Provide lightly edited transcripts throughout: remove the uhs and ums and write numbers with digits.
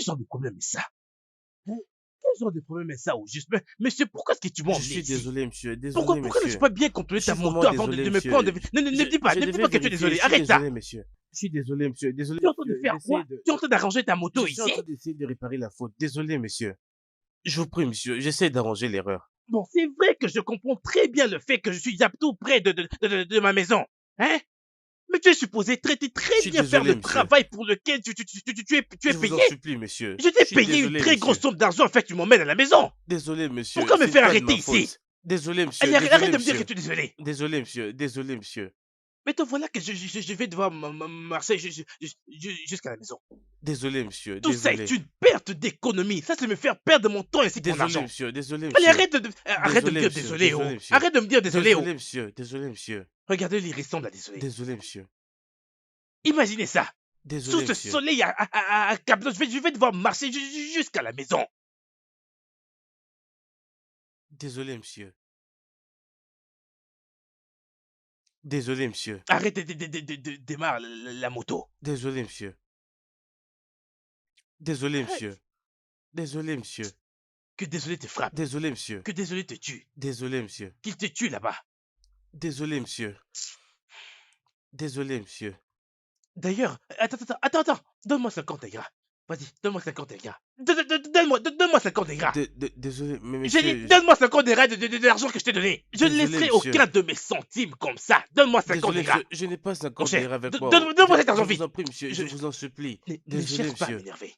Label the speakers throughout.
Speaker 1: Quel genre de problème est ça? Hein? Quel genre de problème est ça au juste? Mais, monsieur, pourquoi est-ce que tu m'as
Speaker 2: Je
Speaker 1: emmené
Speaker 2: suis
Speaker 1: ici?
Speaker 2: désolé, monsieur.
Speaker 1: Pourquoi,
Speaker 2: Désolé,
Speaker 1: pourquoi n'as-tu
Speaker 2: monsieur.
Speaker 1: pas bien contrôlé
Speaker 2: Je
Speaker 1: ta
Speaker 2: suis vraiment
Speaker 1: moto avant
Speaker 2: désolé,
Speaker 1: de me prendre?
Speaker 2: monsieur.
Speaker 1: Ne me dis pas,
Speaker 2: Je
Speaker 1: ne me dis
Speaker 2: devais
Speaker 1: pas que tu es
Speaker 2: vérifier. Je
Speaker 1: désolé.
Speaker 2: suis
Speaker 1: Arrête ça.
Speaker 2: désolé, monsieur. Je suis désolé, monsieur. Désolé,
Speaker 1: Tu es en train de
Speaker 2: monsieur.
Speaker 1: faire
Speaker 2: J'essaie
Speaker 1: quoi?
Speaker 2: de...
Speaker 1: Tu es en train d'arranger ta
Speaker 2: Je
Speaker 1: moto
Speaker 2: suis en
Speaker 1: ici?
Speaker 2: train d'essayer de réparer la faute. Désolé, monsieur. Je vous prie, monsieur. J'essaie d'arranger l'erreur.
Speaker 1: Bon, c'est vrai que je comprends très bien le fait que je suis à tout près de ma maison. Hein? Mais tu es supposé traiter
Speaker 2: Je
Speaker 1: très
Speaker 2: suis
Speaker 1: bien faire
Speaker 2: désolé,
Speaker 1: le
Speaker 2: monsieur.
Speaker 1: travail pour lequel tu es
Speaker 2: Je vous en
Speaker 1: payé.
Speaker 2: supplie, monsieur.
Speaker 1: Je
Speaker 2: Je
Speaker 1: t'ai
Speaker 2: suis
Speaker 1: payé une
Speaker 2: désolé,
Speaker 1: très grosse
Speaker 2: monsieur.
Speaker 1: somme d'argent afin que tu m'emmènes à la maison.
Speaker 2: Désolé, monsieur.
Speaker 1: Pourquoi me
Speaker 2: C'est
Speaker 1: faire
Speaker 2: pas de
Speaker 1: arrêter
Speaker 2: ma
Speaker 1: ici?
Speaker 2: faute. Désolé, monsieur.
Speaker 1: Allez, arrête
Speaker 2: Désolé,
Speaker 1: de me dire que
Speaker 2: monsieur.
Speaker 1: tu es désolé.
Speaker 2: Désolé, monsieur. Désolé, monsieur.
Speaker 1: Mais te voilà que je vais devoir marcher jusqu'à la maison.
Speaker 2: Désolé, monsieur.
Speaker 1: Tout ça est
Speaker 2: Désolé.
Speaker 1: une perte d'économie. Ça, c'est me faire perdre mon temps ainsi que mon
Speaker 2: Désolé,
Speaker 1: argent.
Speaker 2: monsieur. Désolé,
Speaker 1: Allez,
Speaker 2: monsieur.
Speaker 1: arrête de me
Speaker 2: Désolé,
Speaker 1: dire
Speaker 2: monsieur.
Speaker 1: désolé,
Speaker 2: Désolé,
Speaker 1: oh.
Speaker 2: monsieur.
Speaker 1: Arrête de me dire désolé, oh.
Speaker 2: Désolé, monsieur. Désolé, monsieur.
Speaker 1: Regardez, il ressemble à désolé.
Speaker 2: Désolé, monsieur.
Speaker 1: Imaginez ça. Sous
Speaker 2: Désolé,
Speaker 1: ce
Speaker 2: monsieur.
Speaker 1: soleil à Cap-Blanc, je vais devoir marcher jusqu'à la maison.
Speaker 2: Désolé, monsieur. Désolé, monsieur.
Speaker 1: Arrête de démarrer la moto.
Speaker 2: Désolé, monsieur. Désolé, monsieur.
Speaker 1: Arrête.
Speaker 2: Désolé, monsieur.
Speaker 1: Que désolé te frappe.
Speaker 2: Désolé, monsieur.
Speaker 1: Que désolé te tue.
Speaker 2: Désolé, monsieur.
Speaker 1: Qu'il te tue là-bas.
Speaker 2: Désolé, monsieur. Désolé, monsieur.
Speaker 1: D'ailleurs, attends. Donne-moi 50 gras. Vas-y, donne-moi 50 gras. Donne-moi 50 gras.
Speaker 2: Désolé, mais
Speaker 1: J'ai dit,
Speaker 2: monsieur...
Speaker 1: donne-moi 50 gras de l'argent que je t'ai donné. Je ne
Speaker 2: Désolé,
Speaker 1: laisserai
Speaker 2: monsieur.
Speaker 1: aucun de mes centimes comme ça. Donne-moi 50
Speaker 2: Désolé,
Speaker 1: gras.
Speaker 2: monsieur. Je n'ai pas
Speaker 1: Mon
Speaker 2: 50
Speaker 1: cher,
Speaker 2: lire avec moi.
Speaker 1: donne-moi cet argent
Speaker 2: Je vous
Speaker 1: vite.
Speaker 2: en prie, monsieur. Je vous en supplie.
Speaker 1: Ne
Speaker 2: Désolé,
Speaker 1: cherche pas à
Speaker 2: monsieur.
Speaker 1: m'énerver.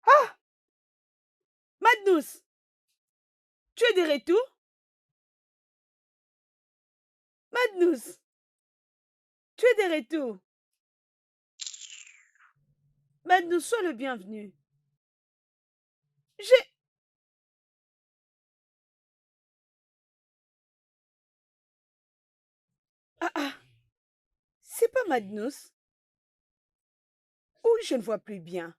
Speaker 3: Ah! Madnous, tu es de retour? Madnous, tu es de retour? Madnous, sois le bienvenu. J'ai... Ah, c'est pas Madnous? Oui, je ne vois plus bien.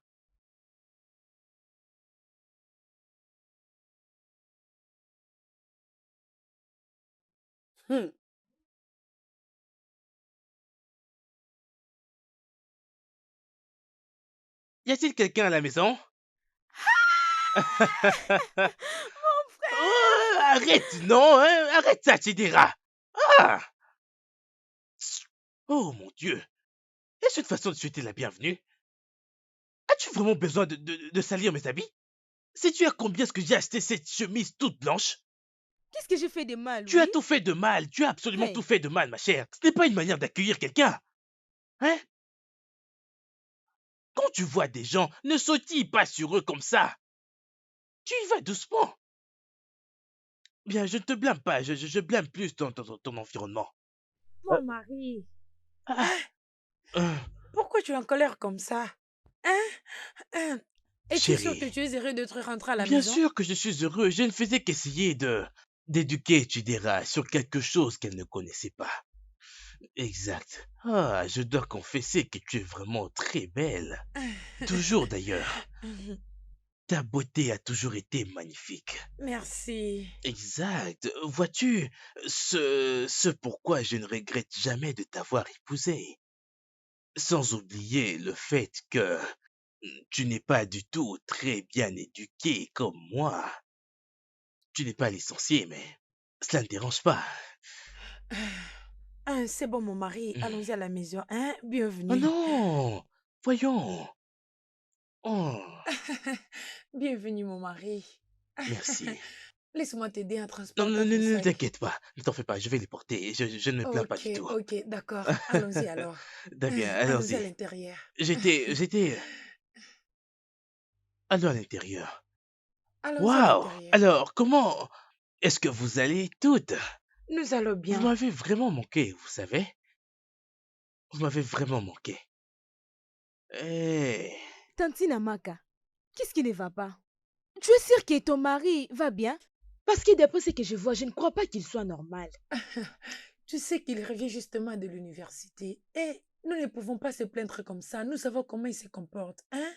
Speaker 3: Hum.
Speaker 1: Y a-t-il quelqu'un à la maison?
Speaker 3: Mon frère!
Speaker 1: Oh, arrête, non, hein? Arrête ça, Chidera. Ah! Oh mon Dieu. Est-ce une façon de souhaiter la bienvenue? As-tu vraiment besoin de salir mes habits? Sais-tu à combien est-ce que j'ai acheté cette chemise toute blanche?
Speaker 3: Qu'est-ce que j'ai fait de mal,
Speaker 1: Tu as
Speaker 3: oui?
Speaker 1: tout fait de mal, tu as absolument
Speaker 3: Hey.
Speaker 1: tout fait de mal, ma chère. Ce n'est pas une manière d'accueillir quelqu'un. Hein? Quand tu vois des gens, ne sautille pas sur eux comme ça. Tu y vas doucement. Bien, je ne te blâme pas, je blâme plus ton environnement.
Speaker 3: Mon mari,
Speaker 1: Ah, euh,
Speaker 3: pourquoi tu es en colère comme ça? Hein? Es-tu sûr que
Speaker 1: chérie,
Speaker 3: tu es heureux d'être rentré à la
Speaker 1: bien
Speaker 3: maison?
Speaker 1: sûr que je suis heureux. Je ne faisais qu'essayer d'éduquer Chidera sur quelque chose qu'elle ne connaissait pas. Exact. Ah, je dois confesser que tu es vraiment très belle. Toujours d'ailleurs. Ta beauté a toujours été magnifique.
Speaker 3: Merci.
Speaker 1: Exact. Vois-tu, ce pourquoi je ne regrette jamais de t'avoir épousée. Sans oublier le fait que tu n'es pas du tout très bien éduqué comme moi. Tu n'es pas licencié, mais cela ne dérange pas.
Speaker 3: C'est bon, mon mari.
Speaker 1: Hmm.
Speaker 3: Allons-y à la maison. Hein?
Speaker 1: Oh
Speaker 3: Bienvenue.
Speaker 1: non! Voyons. Oh,
Speaker 3: Bienvenue, mon mari.
Speaker 1: merci.
Speaker 3: Laisse-moi t'aider à
Speaker 1: Non,
Speaker 3: transporter
Speaker 1: non,
Speaker 3: ton
Speaker 1: ne
Speaker 3: sac.
Speaker 1: t'inquiète pas. Ne t'en fais pas, je vais les porter. Je ne me plains pas du tout.
Speaker 3: Ok, d'accord. Allons-y alors.
Speaker 1: D'accord,
Speaker 3: Allons-y à
Speaker 1: allons-y.
Speaker 3: l'intérieur.
Speaker 1: J'étais... Allons à l'intérieur.
Speaker 3: Allons-y à
Speaker 1: Waouh!
Speaker 3: l'intérieur.
Speaker 1: Alors, comment est-ce que vous allez toutes?
Speaker 3: Nous allons
Speaker 1: Vous
Speaker 3: bien.
Speaker 1: m'avez vraiment manqué, vous savez? Vous m'avez vraiment manqué. Eh,
Speaker 4: Tantine Amaka, qu'est-ce qui ne va pas? Tu es sûre que ton mari va bien?
Speaker 3: Parce que d'après ce que je vois, je ne crois pas qu'il soit normal.
Speaker 4: Tu sais qu'il revient justement de l'université et nous ne pouvons pas se plaindre comme ça. Nous savons comment il se comporte, hein?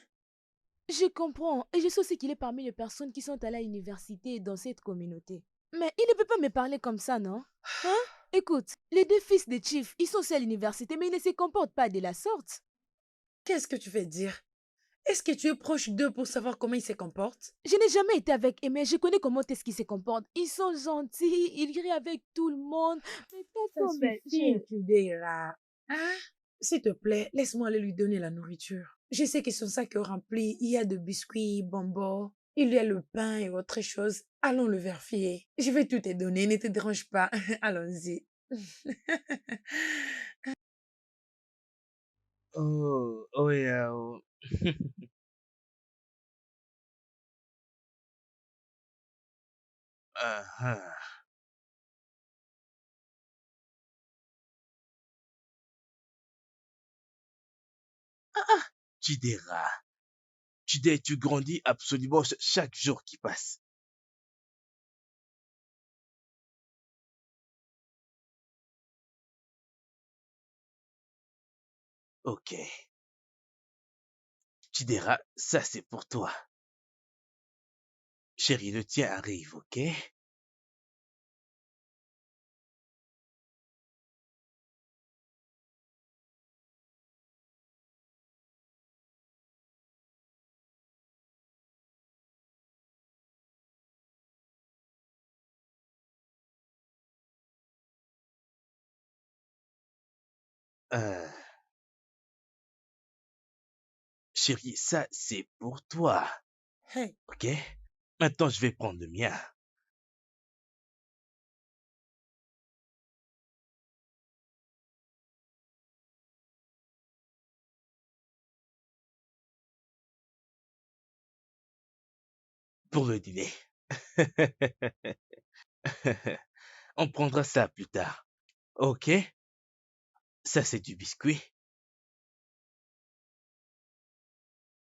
Speaker 3: Je comprends. Et je sais aussi qu'il est parmi les personnes qui sont allées à l'université dans cette communauté. Mais il ne peut pas me parler comme ça, non? Hein? Écoute, les deux fils de Chief, ils sont aussi à l'université, mais ils ne se comportent pas de la sorte.
Speaker 4: Qu'est-ce que tu veux dire? Est-ce que tu es proche d'eux pour savoir comment ils se comportent?
Speaker 3: Je n'ai jamais été avec eux, mais je connais comment est-ce qu'ils se comportent. Ils sont gentils, ils rient avec tout le monde. Mais pas
Speaker 4: Ça
Speaker 3: comme
Speaker 4: suffit, Judea. Hein? S'il te plaît, laisse-moi aller lui donner la nourriture. Je sais que son sac est rempli. Il y a de biscuits, bonbons. Il y a le pain et autre chose. Allons le vérifier. Je vais tout te donner, ne te dérange pas. Allons-y.
Speaker 1: Oh, oh yeah. Oh. Ah, ah. Chidera, tu grandis absolument chaque jour qui passe. Ok. Chidera, ça c'est pour toi. Chérie, le tien arrive, ok? Euh, Chérie, ça c'est pour toi,
Speaker 4: Hey,
Speaker 1: ok? Maintenant, je vais prendre le mien. Pour le dîner. On prendra ça plus tard. Ok? Ça c'est du biscuit.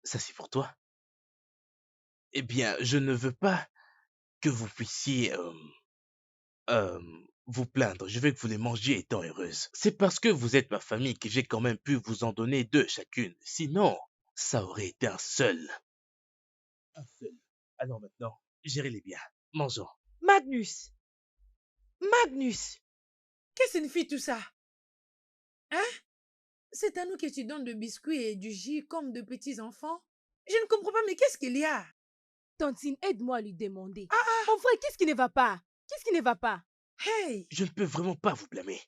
Speaker 1: Ça c'est pour toi. Eh bien, je ne veux pas que vous puissiez euh, vous plaindre. Je veux que vous les mangiez étant heureuse. C'est parce que vous êtes ma famille que j'ai quand même pu vous en donner deux chacune. Sinon, ça aurait été un seul. Un seul. Alors maintenant, gérez-les bien. Mangeons.
Speaker 3: Magnus! Magnus!
Speaker 4: qu'est-ce que signifie tout ça? Hein? C'est à nous que tu donnes de biscuits et du jus comme de petits enfants? Je ne comprends pas, mais qu'est-ce qu'il y a?
Speaker 3: Tantine, aide-moi à lui demander.
Speaker 4: Ah ah!
Speaker 3: Mon frère, qu'est-ce qui ne va pas? Qu'est-ce qui ne va pas?
Speaker 4: Hey!
Speaker 1: Je ne peux vraiment pas vous blâmer.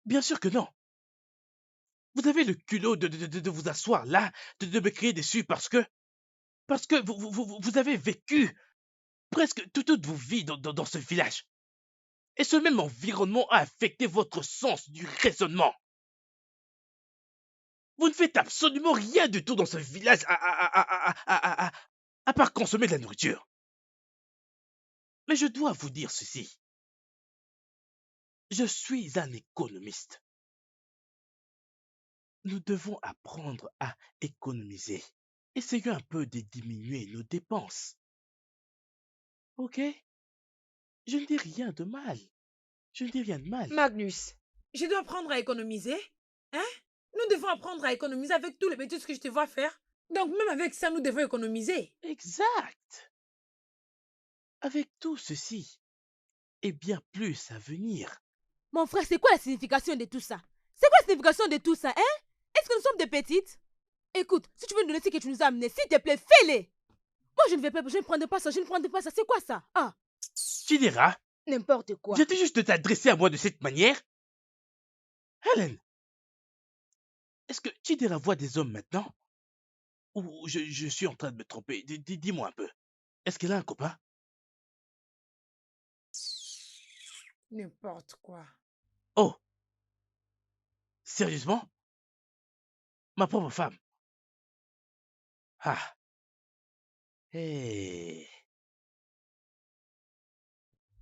Speaker 1: Bien sûr que non. Vous avez le culot de vous asseoir là, de me crier dessus parce que vous avez vécu presque toute vos vies dans ce village. Et ce même environnement a affecté votre sens du raisonnement. Vous ne faites absolument rien du tout dans ce village à part consommer de la nourriture. Mais je dois vous dire ceci. Je suis un économiste. Nous devons apprendre à économiser. Essayons un peu de diminuer nos dépenses. Ok? Je ne dis rien de mal. Je ne dis rien de mal.
Speaker 3: Magnus,
Speaker 4: Je dois apprendre à économiser? Hein? Nous devons apprendre à économiser avec tous les bêtises que je te vois faire. Donc même avec ça, nous devons économiser.
Speaker 1: Exact. Avec tout ceci, et bien plus à venir.
Speaker 3: mon frère, c'est quoi la signification de tout ça? C'est quoi la signification de tout ça, hein? Est-ce que nous sommes des petites? Écoute, si tu veux nous donner ce que tu nous as amené, s'il te plaît, fais-le! Moi, je ne vais pas, je ne prendrai pas ça, je ne prendrai pas ça. C'est quoi ça? Ah,
Speaker 1: Chidera,
Speaker 3: n'importe quoi.
Speaker 1: viens-tu juste de t'adresser à moi de cette manière? Helen, est-ce que Chidera voit des hommes maintenant? Ou je suis en train de me tromper? Dis-moi un peu. Est-ce qu'elle a un copain?
Speaker 4: N'importe quoi.
Speaker 1: Oh, sérieusement? Ma propre femme? Ah, hé.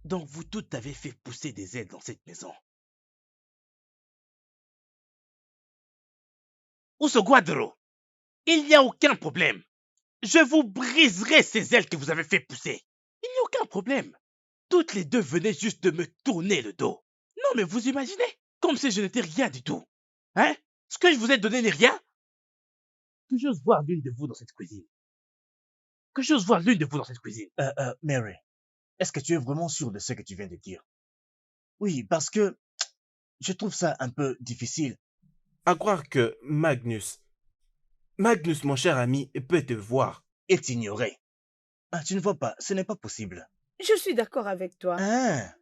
Speaker 1: Donc vous toutes avez fait pousser des ailes dans cette maison. Uso Guadro, il n'y a aucun problème. Je vous briserai ces ailes que vous avez fait pousser. Il n'y a aucun problème. Toutes les deux venaient juste de me tourner le dos. Non, mais vous imaginez? Comme si je n'étais rien du tout. Hein? Ce que je vous ai donné n'est rien? Que j'ose voir l'une de vous dans cette cuisine. Que j'ose voir l'une de vous dans cette cuisine.
Speaker 5: Mary, est-ce que tu es vraiment sûr de ce que tu viens de dire? Oui, parce que je trouve ça un peu difficile.
Speaker 2: À croire que Magnus, mon cher ami, peut te voir.
Speaker 5: Et t'ignorer. Ah, tu ne vois pas, ce n'est pas possible.
Speaker 4: Je suis d'accord avec toi.
Speaker 5: Ah,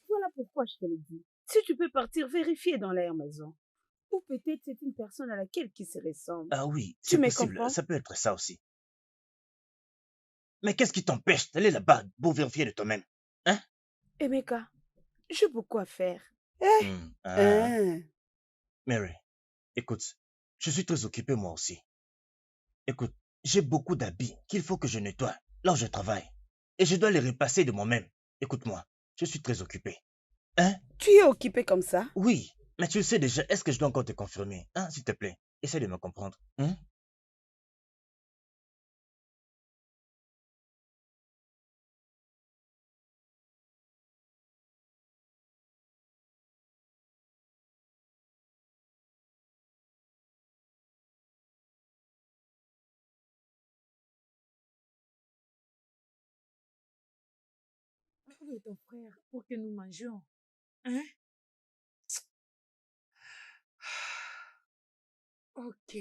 Speaker 4: Voilà pourquoi je te le dis. Si tu peux partir vérifier dans l'air maison. Ou peut-être c'est une personne à laquelle qui se ressemble.
Speaker 5: ah oui,
Speaker 4: Tu
Speaker 5: c'est
Speaker 4: me
Speaker 5: possible,
Speaker 4: comprends?
Speaker 5: ça peut être ça aussi. Mais qu'est-ce qui t'empêche d'aller là-bas pour vérifier de toi-même? Hein?
Speaker 4: Emeka, j'ai beaucoup à faire.
Speaker 5: Ah. Mary, écoute, je suis très occupé moi aussi. Écoute, j'ai beaucoup d'habits qu'il faut que je nettoie là où je travaille. Et je dois les repasser de moi-même. Écoute-moi, je suis très occupé. Hein?
Speaker 4: Tu es occupé comme ça?
Speaker 5: Oui, mais tu le sais déjà, est-ce que je dois encore te confirmer? Hein, s'il te plaît, essaie de me comprendre. Hein?
Speaker 4: Mais où est ton frère pour que nous mangions? Hein? Ok.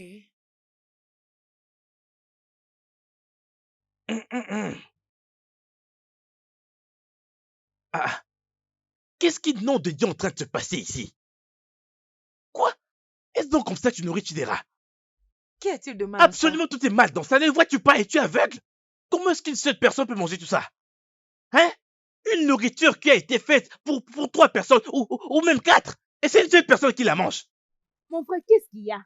Speaker 1: Ah, qu'est-ce qui nom de Dieu est en train de se passer ici? Quoi? Est-ce donc comme ça que tu nourris des rats?
Speaker 3: Qu'y a-t-il de mal à ça?
Speaker 1: Absolument tout est mal dans ça. Ne vois-tu pas? Es-tu aveugle? Comment est-ce qu'une seule personne peut manger tout ça? Hein? Une nourriture qui a été faite pour 3 personnes ou même 4. Et c'est une seule personne qui la mange.
Speaker 3: Mon frère, qu'est-ce qu'il y a?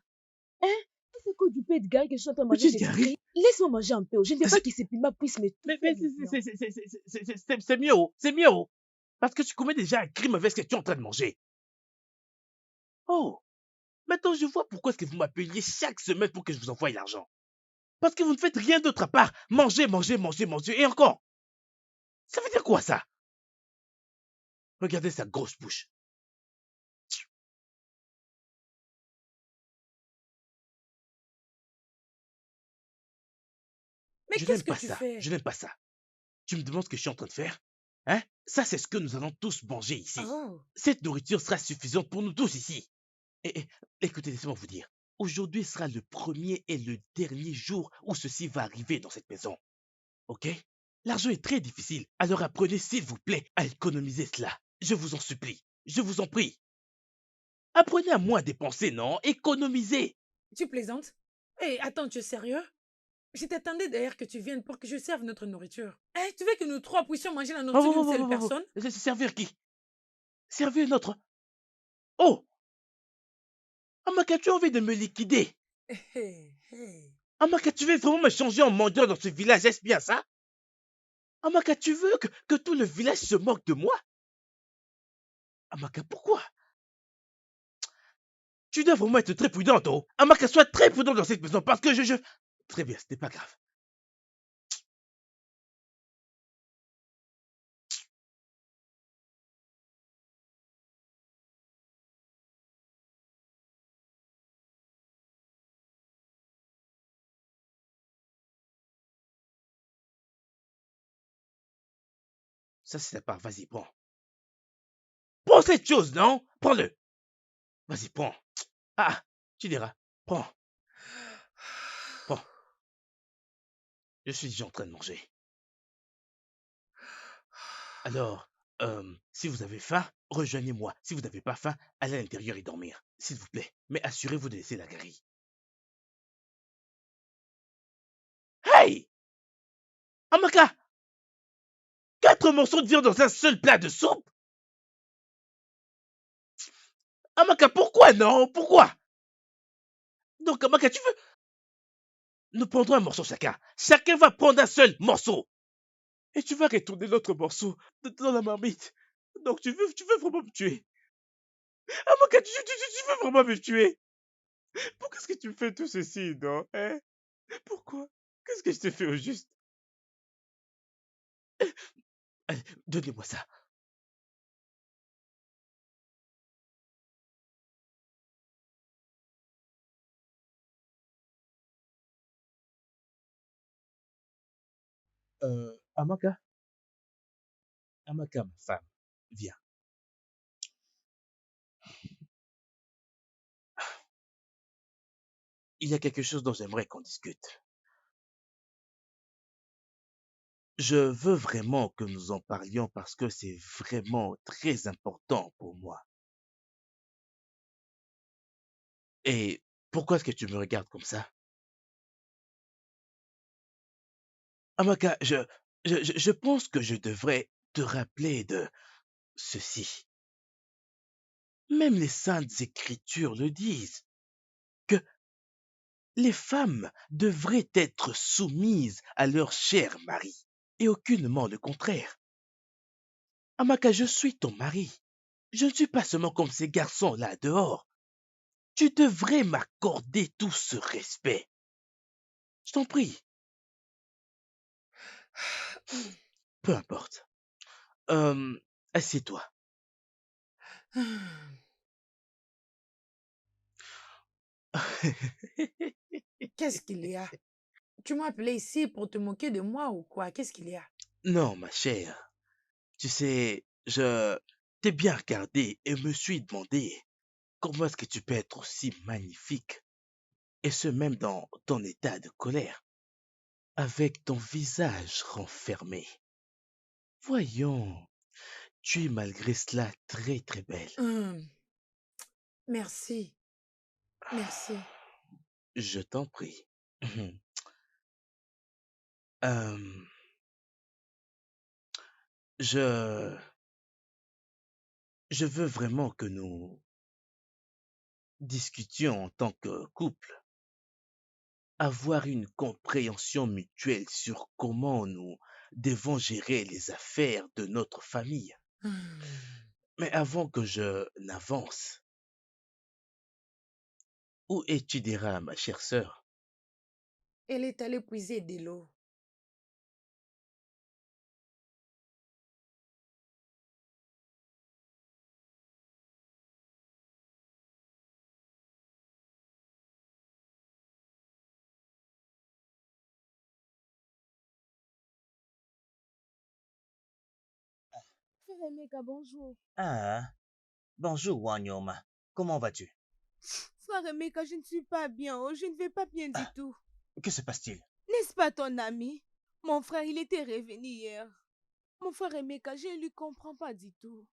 Speaker 3: Hein? C'est quoi du peu de gars que je suis en train de manger
Speaker 1: Petit
Speaker 3: chez
Speaker 1: Gary?
Speaker 3: Gary? Laisse-moi manger un peu. Je ne veux
Speaker 1: Mais
Speaker 3: pas
Speaker 1: c'est-
Speaker 3: que ces piments puissent me
Speaker 1: Mais
Speaker 3: toucher maintenant.
Speaker 1: c'est mieux, oh, c'est mieux. Oh. Parce que tu commets déjà un crime avec ce que tu es en train de manger. Oh, maintenant je vois pourquoi est-ce que vous m'appeliez chaque semaine pour que je vous envoie l'argent. Parce que vous ne faites rien d'autre à part manger, manger, manger, manger. Et encore, ça veut dire quoi ça? Regardez sa grosse bouche.
Speaker 4: Mais
Speaker 1: Je
Speaker 4: qu'est-ce
Speaker 1: n'aime
Speaker 4: que
Speaker 1: pas
Speaker 4: tu
Speaker 1: ça.
Speaker 4: fais?
Speaker 1: Je n'aime pas ça. Tu me demandes ce que je suis en train de faire? Hein? Ça, c'est ce que nous allons tous manger ici.
Speaker 4: Oh.
Speaker 1: Cette nourriture sera suffisante pour nous tous ici. Et écoutez, laissez-moi vous dire. Aujourd'hui sera le premier et le dernier jour où ceci va arriver dans cette maison. Ok? L'argent est très difficile. Alors apprenez, s'il vous plaît, à économiser cela. Je vous en supplie. Je vous en prie. Apprenez à moins dépenser, non? Économisez.
Speaker 4: Tu plaisantes? Hé, attends, tu es sérieux? Je t'attendais d'ailleurs que tu viennes pour que je serve notre nourriture. Hein, tu veux que nous trois puissions manger la
Speaker 1: Oh,
Speaker 4: nourriture
Speaker 1: oh,
Speaker 4: d'une
Speaker 1: oh,
Speaker 4: seule
Speaker 1: oh, oh, oh.
Speaker 4: personne?
Speaker 1: Servir qui? Servir notre... Oh! Amaka, tu as envie de me liquider?
Speaker 4: Hé, hé.
Speaker 1: Amaka, tu veux vraiment me changer en mendiant dans ce village, est-ce bien ça? Amaka, tu veux que tout le village se moque de moi? Amaka, pourquoi? Tu dois vraiment être très prudente, oh. Amaka, sois très prudente dans cette maison parce que je... Très bien, ce n'est pas grave. Ça, c'est ta part. Vas-y, prends. Prends cette chose, non? Prends-le. Vas-y, prends. Ah, tu diras. Prends, prends. Je suis déjà en train de manger. Alors, si vous avez faim, rejoignez-moi. Si vous n'avez pas faim, allez à l'intérieur et dormir. S'il vous plaît. Mais assurez-vous de laisser la grille. Hey! Amaka! 4 morceaux de viande dans un seul plat de soupe? Amaka, pourquoi non? Pourquoi? Donc, Amaka, tu veux... Nous prendrons un morceau chacun. Chacun va prendre un seul morceau. Et tu vas retourner l'autre morceau dans la marmite. Donc, tu veux vraiment me tuer? Amaka, tu veux vraiment me tuer? Pourquoi est-ce que tu me fais tout ceci, non? Hein? Pourquoi? Qu'est-ce que je t'ai fait au juste? Allez, donnez-moi ça. Amaka, Amaka, ma femme, viens. Il y a quelque chose dont j'aimerais qu'on discute. Je veux vraiment que nous en parlions parce que c'est vraiment très important pour moi. Et pourquoi est-ce que tu me regardes comme ça? Amaka, je pense que je devrais te rappeler de ceci. Même les saintes écritures le disent, que les femmes devraient être soumises à leur cher mari, et aucunement le contraire. Amaka, je suis ton mari. Je ne suis pas seulement comme ces garçons-là dehors. Tu devrais m'accorder tout ce respect. Je t'en prie. Peu importe. Assieds-toi.
Speaker 4: Qu'est-ce qu'il y a? Tu m'as appelé ici pour te moquer de moi ou quoi? Qu'est-ce qu'il y a?
Speaker 1: Non, ma chère. Tu sais, je t'ai bien regardé et me suis demandé comment est-ce que tu peux être aussi magnifique, et ce même dans ton état de colère, avec ton visage renfermé. Voyons, tu es malgré cela très très belle.
Speaker 4: Merci. Merci.
Speaker 1: Je t'en prie. Euh, je, je veux vraiment que nous discutions en tant que couple, avoir une compréhension mutuelle sur comment nous devons gérer les affaires de notre famille. Mais avant que je n'avance, où es-tu Dira, ma chère sœur?
Speaker 4: Elle est allée puiser de l'eau.
Speaker 3: Frère Emeka, bonjour.
Speaker 5: Ah, bonjour Wanyoma. Comment vas-tu?
Speaker 3: Frère Emeka, je ne suis pas bien. Oh, je ne vais pas bien du
Speaker 5: Ah,
Speaker 3: tout.
Speaker 5: que se passe-t-il?
Speaker 3: N'est-ce pas ton ami? Mon frère, il était revenu hier. Mon frère Emeka, je ne lui comprends pas du tout.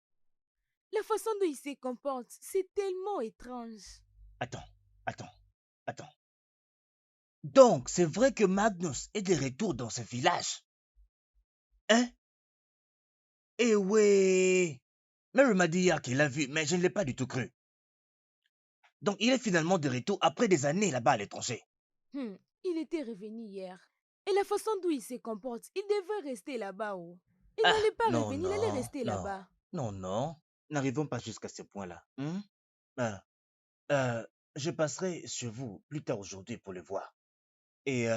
Speaker 3: La façon dont il se comporte, c'est tellement étrange.
Speaker 5: Attends, attends, attends. Donc, c'est vrai que Magnus est de retour dans ce village? Hein? Eh ouais! Mary m'a dit hier qu'il l'a vu, mais je ne l'ai pas du tout cru. Donc, il est finalement de retour après des années là-bas à l'étranger.
Speaker 3: Il était revenu hier. Et la façon dont il se comporte, il devait rester là-bas. Oh. Il
Speaker 5: Ah,
Speaker 3: n'allait pas
Speaker 5: non,
Speaker 3: revenir, il allait
Speaker 5: non,
Speaker 3: rester
Speaker 5: non,
Speaker 3: là-bas.
Speaker 5: non, non. N'arrivons pas jusqu'à ce point-là. Euh, je passerai chez vous plus tard aujourd'hui pour le voir. Et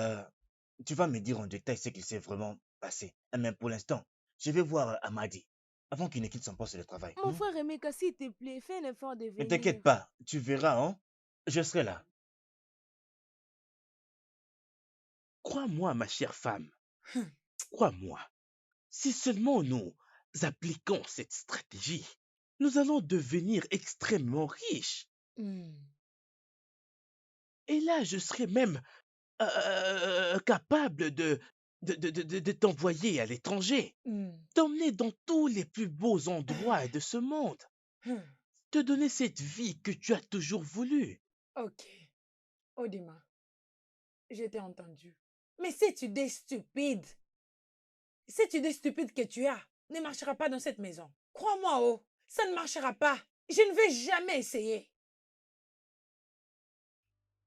Speaker 5: tu vas me dire en détail ce qui s'est vraiment passé. Mais pour l'instant, je vais voir Amadi avant qu'il ne quitte son poste de travail.
Speaker 3: Mon frère Emeka, s'il te plaît, fais un effort de
Speaker 5: Ne
Speaker 3: venir.
Speaker 5: t'inquiète pas, tu verras, hein. Je serai là.
Speaker 1: Crois-moi, ma chère femme, crois-moi. Si seulement nous appliquons cette stratégie, nous allons devenir extrêmement riches. Et là, je serai même capable de t'envoyer à l'étranger, t'emmener dans tous les plus beaux endroits de ce monde, te donner cette vie que tu as toujours voulu.
Speaker 4: Ok. Odima, je t'ai entendu. Mais cette idée stupide, cette idée stupide que tu as ne marchera pas dans cette maison. Crois-moi, oh, ça ne marchera pas. Je ne vais jamais essayer.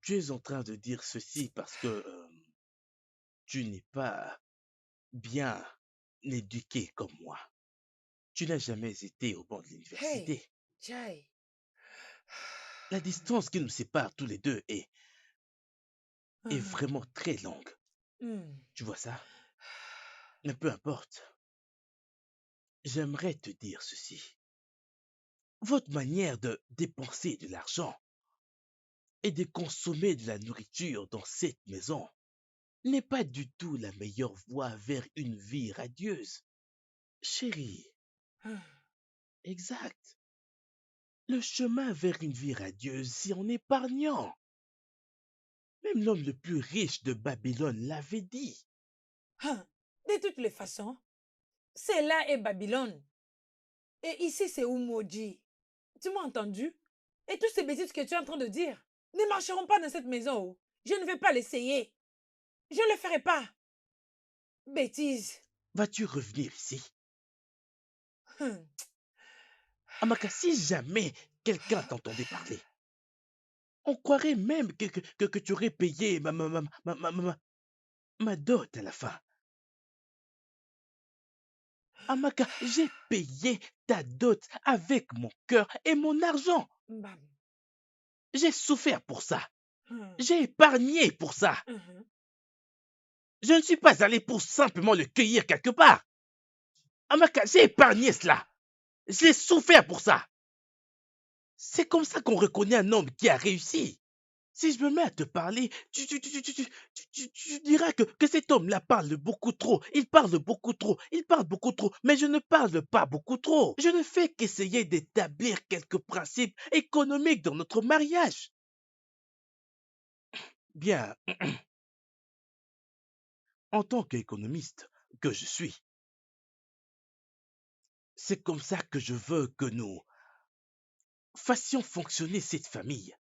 Speaker 1: Tu es en train de dire ceci parce que tu n'es pas bien éduqué comme moi. Tu n'as jamais été au banc de
Speaker 4: Hey,
Speaker 1: l'université.
Speaker 4: Jai.
Speaker 1: La distance qui nous sépare tous les deux est vraiment très longue. Tu vois ça? Mais peu importe. j'aimerais te dire ceci. Votre manière de dépenser de l'argent et de consommer de la nourriture dans cette maison n'est pas du tout la meilleure voie vers une vie radieuse. Chérie,
Speaker 4: Ah,
Speaker 1: exact. Le chemin vers une vie radieuse, c'est en épargnant. Même l'homme le plus riche de Babylone l'avait dit.
Speaker 4: ah. De toutes les façons, c'est là est Babylone. Et ici, c'est Umoji. Tu m'as entendu? Et toutes ces bêtises que tu es en train de dire ne marcheront pas dans cette maison. Oh. Je ne vais pas l'essayer. Je ne le ferai pas. Bêtises.
Speaker 1: Vas-tu revenir ici?
Speaker 4: Hum.
Speaker 1: Amaka, si jamais quelqu'un t'entendait parler, on croirait même que tu aurais payé ma dot à la fin. Amaka, j'ai payé ta dot avec mon cœur et mon argent.
Speaker 4: Bam.
Speaker 1: J'ai souffert pour ça.
Speaker 4: Hum.
Speaker 1: J'ai épargné pour ça.
Speaker 4: Mhm.
Speaker 1: Je ne suis pas allé pour simplement le cueillir quelque part. Amaka, j'ai épargné cela. J'ai souffert pour ça. C'est comme ça qu'on reconnaît un homme qui a réussi. Si je me mets à te parler, tu diras que cet homme-là parle beaucoup trop. Il parle beaucoup trop. Il parle beaucoup trop. Mais je ne parle pas beaucoup trop. Je ne fais qu'essayer d'établir quelques principes économiques dans notre mariage. Bien, en tant qu'économiste que je suis, c'est comme ça que je veux que nous fassions fonctionner cette famille.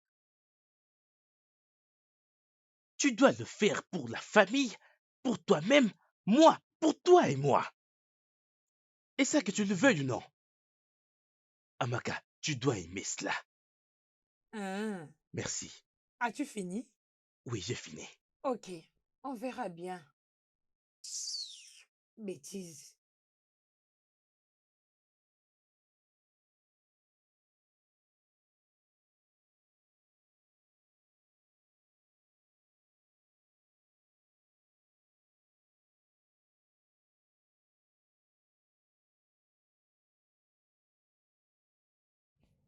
Speaker 1: Tu dois le faire pour la famille, pour toi-même, moi, pour toi et moi. Et ça que tu le veuilles ou non. Amaka, tu dois aimer cela.
Speaker 4: Ah.
Speaker 1: Merci.
Speaker 4: As-tu fini?
Speaker 1: Oui, j'ai fini.
Speaker 4: Ok, on verra bien. Bêtises.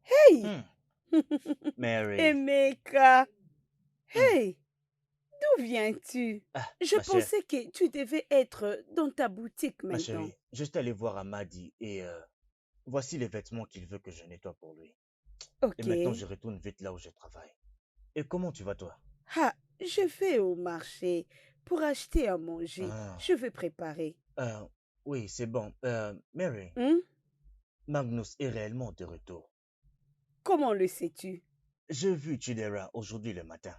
Speaker 6: Hey!
Speaker 5: Hmm. Mary.
Speaker 6: Emeka!
Speaker 5: Hmm.
Speaker 6: Hey! D'où viens-tu?
Speaker 5: Ah,
Speaker 6: Je
Speaker 5: ma chère,
Speaker 6: pensais que tu devais être dans ta boutique
Speaker 5: ma
Speaker 6: maintenant.
Speaker 5: chérie, je suis allé voir Amadi et voici les vêtements qu'il veut que je nettoie pour lui. Et
Speaker 6: Ok.
Speaker 5: maintenant, je retourne vite là où je travaille. Et comment tu vas, toi?
Speaker 6: Ah, je vais au marché pour acheter à manger.
Speaker 5: Ah,
Speaker 6: Je vais préparer.
Speaker 5: oui, c'est bon. Mary,
Speaker 6: Hein?
Speaker 5: Magnus est réellement de retour.
Speaker 6: Comment le sais-tu?
Speaker 5: J'ai vu Chidera aujourd'hui le matin,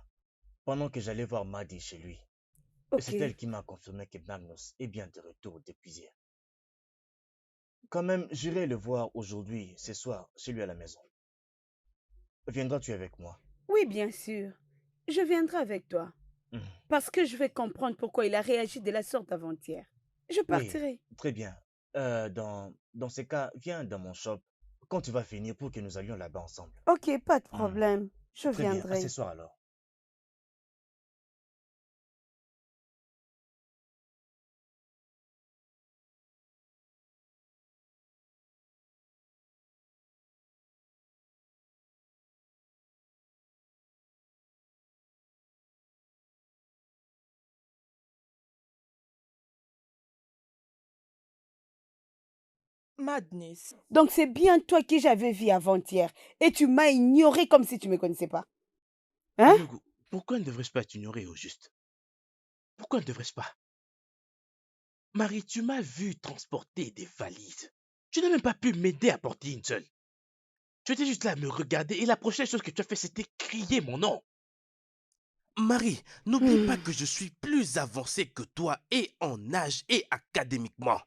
Speaker 5: pendant que j'allais voir Madi chez lui. Et
Speaker 6: Ok.
Speaker 5: c'est elle qui m'a confirmé que Magnus est bien de retour depuis hier. Quand même, j'irai le voir aujourd'hui, ce soir, chez lui à la maison. Viendras-tu avec moi?
Speaker 6: Oui, bien sûr. Je viendrai avec toi.
Speaker 5: Mhm.
Speaker 6: Parce que je vais comprendre pourquoi il a réagi de la sorte avant-hier. Je
Speaker 5: Oui,
Speaker 6: partirai.
Speaker 5: très bien. Dans ces cas, viens dans mon shop quand tu vas finir pour que nous allions là-bas ensemble.
Speaker 6: Ok, pas de
Speaker 5: Mhm.
Speaker 6: problème. Je
Speaker 5: Très bien, à ce
Speaker 6: viendrai.
Speaker 5: soir alors.
Speaker 4: Madness.
Speaker 6: Donc c'est bien toi que j'avais vu avant-hier. Et tu m'as ignoré comme si tu ne me connaissais pas. Hein?
Speaker 1: Yogo, pourquoi ne devrais-je pas t'ignorer au juste? Pourquoi ne devrais-je pas? Marie, tu m'as vu transporter des valises. Tu n'as même pas pu m'aider à porter une seule. Tu étais juste là à me regarder et la prochaine chose que tu as fait, c'était crier mon nom. Marie, n'oublie pas que je suis plus avancé que toi et en âge et académiquement.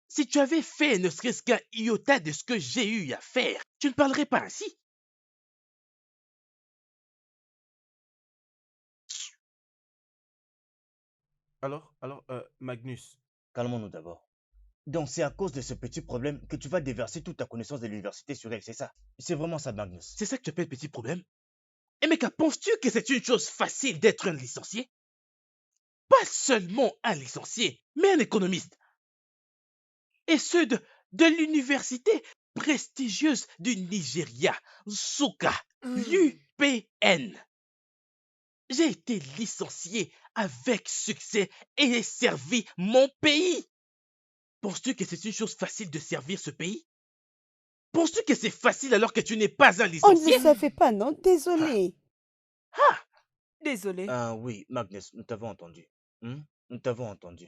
Speaker 1: Si tu avais fait ne serait-ce qu'un iota de ce que j'ai eu à faire, tu ne parlerais pas ainsi.
Speaker 2: Alors, Magnus,
Speaker 5: Calmons-nous d'abord. Donc c'est à cause de ce petit problème que tu vas déverser toute ta connaissance de l'université sur elle, c'est ça? C'est vraiment ça, Magnus.
Speaker 1: C'est ça que tu appelles petit problème? Eh mais penses-tu que c'est une chose facile d'être un licencié? Pas seulement un licencié, mais un économiste. et ceux de l'université prestigieuse du Nigeria, Nsukka, l'UPN. J'ai été licencié avec succès et ai servi mon pays. Penses-tu que c'est une chose facile de servir ce pays? Penses-tu que c'est facile alors que tu n'es pas un
Speaker 6: On ne
Speaker 1: licencié?
Speaker 6: savait pas, non? Désolé.
Speaker 3: Désolée.
Speaker 5: Ah oui, Magnus, nous t'avons entendu. Nous t'avons entendu.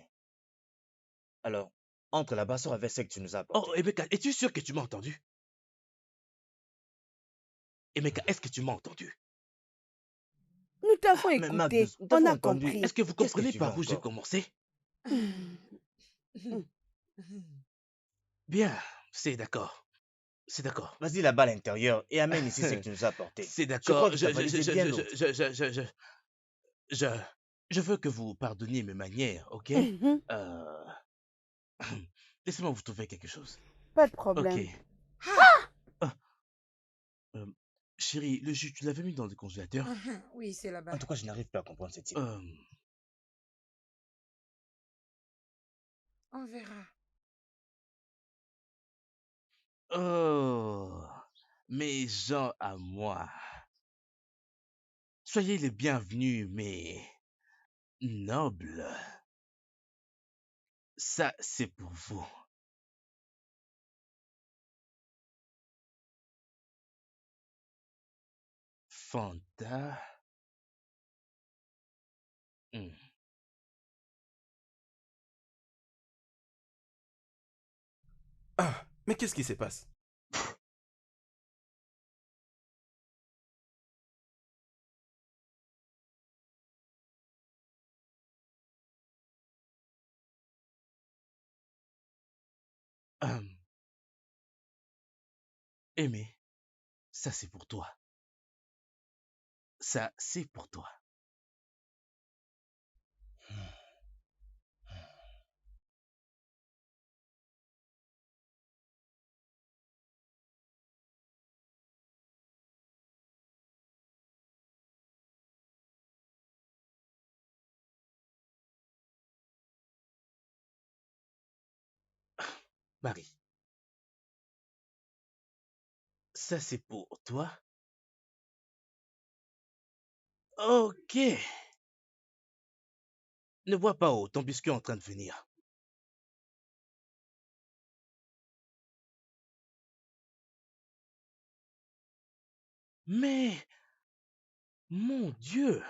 Speaker 5: Alors, entre là-bas, sors avec ce que tu nous as
Speaker 1: Oh,
Speaker 5: apporté.
Speaker 1: Emeka, es-tu sûr que tu m'as entendu? Emeka, est-ce que tu m'as entendu?
Speaker 6: Nous t'avons
Speaker 5: Mais
Speaker 6: écouté.
Speaker 5: Magnus, nous
Speaker 6: On
Speaker 5: t'avons
Speaker 6: a
Speaker 5: entendu.
Speaker 6: compris.
Speaker 1: Est-ce que vous
Speaker 5: Qu'est-ce que
Speaker 1: comprenez
Speaker 5: tu veux
Speaker 1: par où j'ai
Speaker 5: encore?
Speaker 1: commencé?
Speaker 6: Hmm.
Speaker 1: Bien, c'est d'accord. C'est d'accord.
Speaker 5: Vas-y là-bas à l'intérieur et amène ici ce que tu nous as apporté.
Speaker 1: C'est
Speaker 5: Je crois
Speaker 1: d'accord.
Speaker 5: que tu as validé bien l'autre.
Speaker 1: Je veux que vous pardonniez mes manières, ok?
Speaker 6: Mhm.
Speaker 1: Euh, Laissez-moi vous trouver quelque chose.
Speaker 6: Pas de
Speaker 1: Ok.
Speaker 6: problème.
Speaker 1: Euh, Chérie, le jus, tu l'avais mis dans le congélateur?
Speaker 4: Oui, c'est là-bas.
Speaker 5: En tout cas, je n'arrive pas à comprendre ce type.
Speaker 4: On verra.
Speaker 1: Oh, mes gens à moi. Soyez les bienvenus, mais nobles. Ça, c'est pour vous. Fanta.
Speaker 2: Ah, mais qu'est-ce qui se passe?
Speaker 1: Aimé, ça, c'est pour toi. Ça, c'est pour toi. Marie, ça, c'est pour toi. Ok. Ne vois pas haut, ton biscuit est en train de venir. Mais, mon Dieu.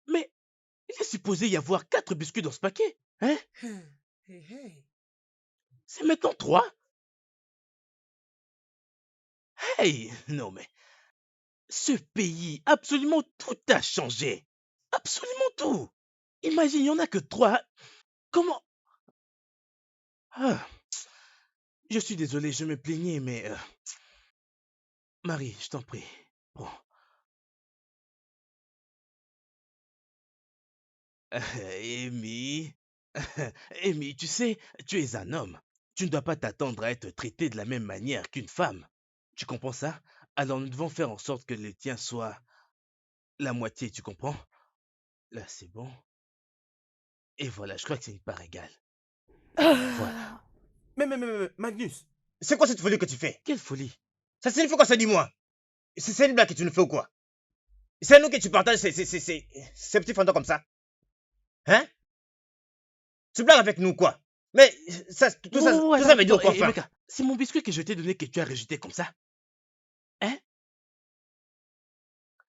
Speaker 1: Mais, il est supposé y avoir 4 biscuits dans ce paquet. Hein? C'est maintenant 3. Hey, non mais, ce pays, absolument tout a changé. Absolument tout. Imagine, il n'y en a que 3. Comment? Ah, je suis désolé, je me plaignais, mais... Marie, je t'en prie. Bon. Amy. Amy, tu sais, tu es un homme. Tu ne dois pas t'attendre à être traité de la même manière qu'une femme. Tu comprends ça? Alors nous devons faire en sorte que le tien soit la moitié, tu comprends? Là, c'est bon. Et voilà, je crois que c'est une part égale. Voilà.
Speaker 2: Mais, Magnus,
Speaker 5: C'est quoi cette folie que tu fais?
Speaker 1: Quelle folie.
Speaker 5: Ça signifie quoi ça, dis-moi? C'est une blague que tu nous fais ou quoi? C'est à nous que tu partages ces petits fantômes comme ça? Hein? Tu blagues avec nous quoi? Mais ça, tout ça veut dire quoi, enfin?
Speaker 1: Emeka, c'est mon biscuit que je t'ai donné que tu as rejeté comme ça. Hein?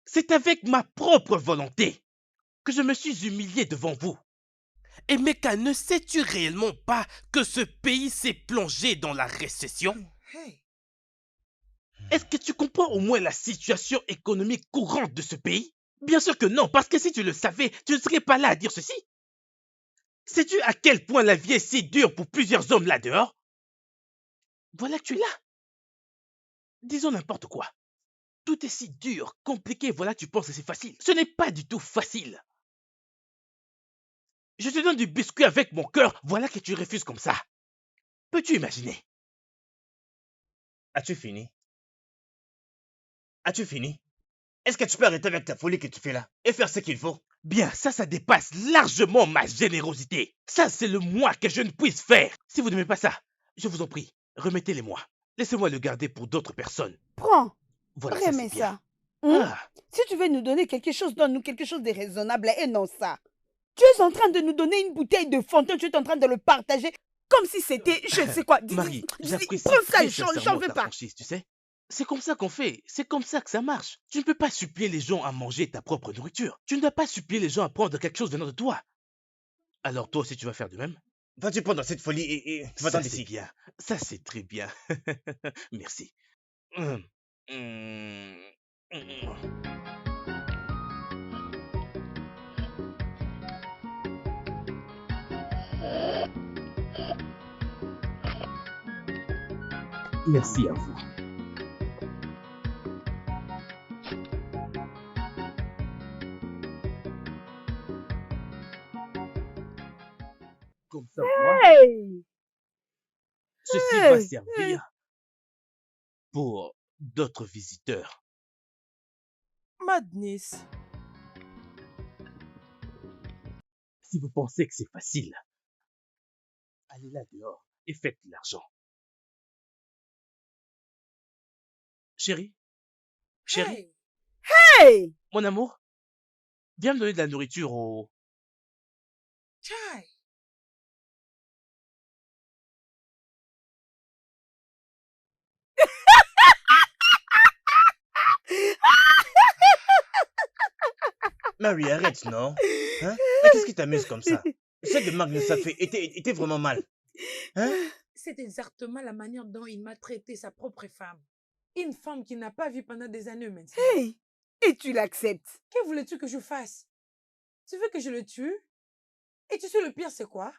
Speaker 1: C'est avec ma propre volonté que je me suis humilié devant vous.
Speaker 2: Emeka, ne sais-tu réellement pas que ce pays s'est plongé dans la récession?
Speaker 1: Est-ce que tu comprends au moins la situation économique courante de ce pays? Bien sûr que non, parce que si tu le savais, tu ne serais pas là à dire ceci. Sais-tu à quel point la vie est si dure pour plusieurs hommes là dehors? Voilà que tu es là. Disons n'importe quoi. Tout est si dur, compliqué, voilà tu penses que c'est facile. Ce n'est pas du tout facile. Je te donne du biscuit avec mon cœur, voilà que tu refuses comme ça. Peux-tu imaginer?
Speaker 5: As-tu fini? As-tu fini? Est-ce que tu peux arrêter avec ta folie que tu fais là et faire ce qu'il faut?
Speaker 1: Bien, ça dépasse largement ma générosité. Ça, c'est le moins que je ne puisse faire. Si vous n'aimez pas ça, je vous en prie, remettez-les-moi. Laissez-moi le garder pour d'autres personnes.
Speaker 6: Prends,
Speaker 1: Voilà, ça c'est
Speaker 6: remets
Speaker 1: bien.
Speaker 6: ça. Hein?
Speaker 1: Ah,
Speaker 6: Si tu veux nous donner quelque chose, donne-nous quelque chose de raisonnable et non ça. Tu es en train de nous donner une bouteille de Fanta, tu es en train de le partager comme si c'était, je ne sais quoi.
Speaker 1: Marie, j'apprécie
Speaker 6: Prends ça,
Speaker 1: très
Speaker 6: j'en
Speaker 1: sincèrement
Speaker 6: veux
Speaker 1: ta
Speaker 6: pas.
Speaker 1: franchise, tu sais. C'est comme ça qu'on fait, c'est comme ça que ça marche. Tu ne peux pas supplier les gens à manger ta propre nourriture. Tu ne dois pas supplier les gens à prendre quelque chose venant de toi. Alors toi aussi tu vas faire de même?
Speaker 5: Vas-tu prendre cette folie et va-t'en
Speaker 1: Ça c'est
Speaker 5: d'ici.
Speaker 1: bien, ça c'est très bien. Merci. Hum, hum, hum. Merci à vous. Comme ça, moi,
Speaker 6: Hey!
Speaker 1: ceci va
Speaker 6: Hey!
Speaker 1: servir pour d'autres visiteurs.
Speaker 4: Madness.
Speaker 1: Si vous pensez que c'est facile, allez là dehors et faites de l'argent. Chérie, chérie,
Speaker 4: Hey!
Speaker 6: Hey!
Speaker 1: mon amour, viens me donner de la nourriture au...
Speaker 4: Chai!
Speaker 5: Mary, arrête, non? Hein? Mais qu'est-ce qui t'amuse comme ça? Ce que Magnus a fait était vraiment mal. Hein?
Speaker 4: C'est exactement la manière dont il m'a traité sa propre femme. Une femme qu'il n'a pas vue pendant des années maintenant.
Speaker 6: Hey! Et tu l'acceptes.
Speaker 4: Que voulais-tu que je fasse? Tu veux que je le tue? Et tu sais le pire, c'est quoi?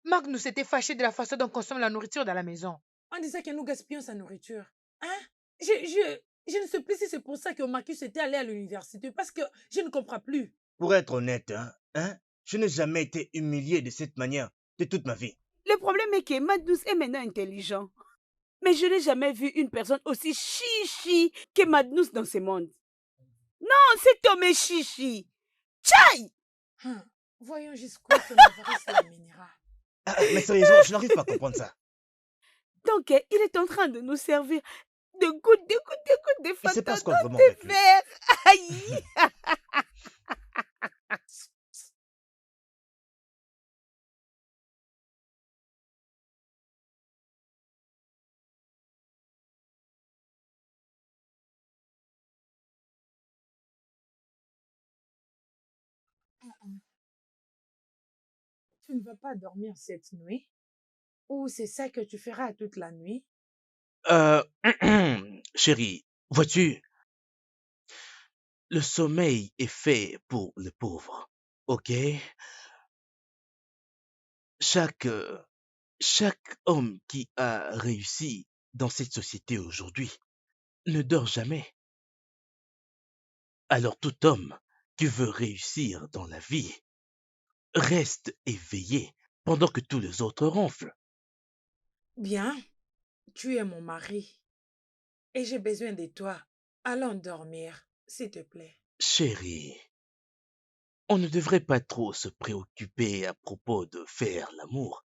Speaker 4: Magnus était fâché de la façon dont on consomme la nourriture dans la maison. On disait que nous gaspillons sa nourriture. Hein? Je ne sais plus si c'est pour ça que Marcus était allé à l'université, parce que je ne comprends plus.
Speaker 5: Pour être honnête, hein? Je n'ai jamais été humilié de cette manière de toute ma vie.
Speaker 6: Le problème est que Magnus est maintenant intelligent. Mais je n'ai jamais vu une personne aussi chichi que Magnus dans ce monde. Non, cet homme est chichi. Tchai!
Speaker 4: Voyons jusqu'où son avarice l'amènera.
Speaker 5: Mais sérieusement, je n'arrive pas à comprendre ça.
Speaker 6: Donc, il est en train de nous servir de gouttes de
Speaker 5: Il se
Speaker 6: Fanta
Speaker 5: passe quoi
Speaker 6: dans
Speaker 5: vraiment
Speaker 6: des
Speaker 5: avec lui?
Speaker 6: verres. Aïe!
Speaker 4: Tu ne vas pas dormir cette nuit? Ou c'est ça que tu feras toute la nuit?
Speaker 1: Euh, chérie, vois-tu, le sommeil est fait pour les pauvres, ok? Chaque, euh, chaque homme qui a réussi dans cette société aujourd'hui ne dort jamais. Alors tout homme qui veut réussir dans la vie reste éveillé pendant que tous les autres ronflent.
Speaker 4: Bien, tu es mon mari et j'ai besoin de toi. Allons dormir, s'il te plaît.
Speaker 1: Chérie, on ne devrait pas trop se préoccuper à propos de faire l'amour,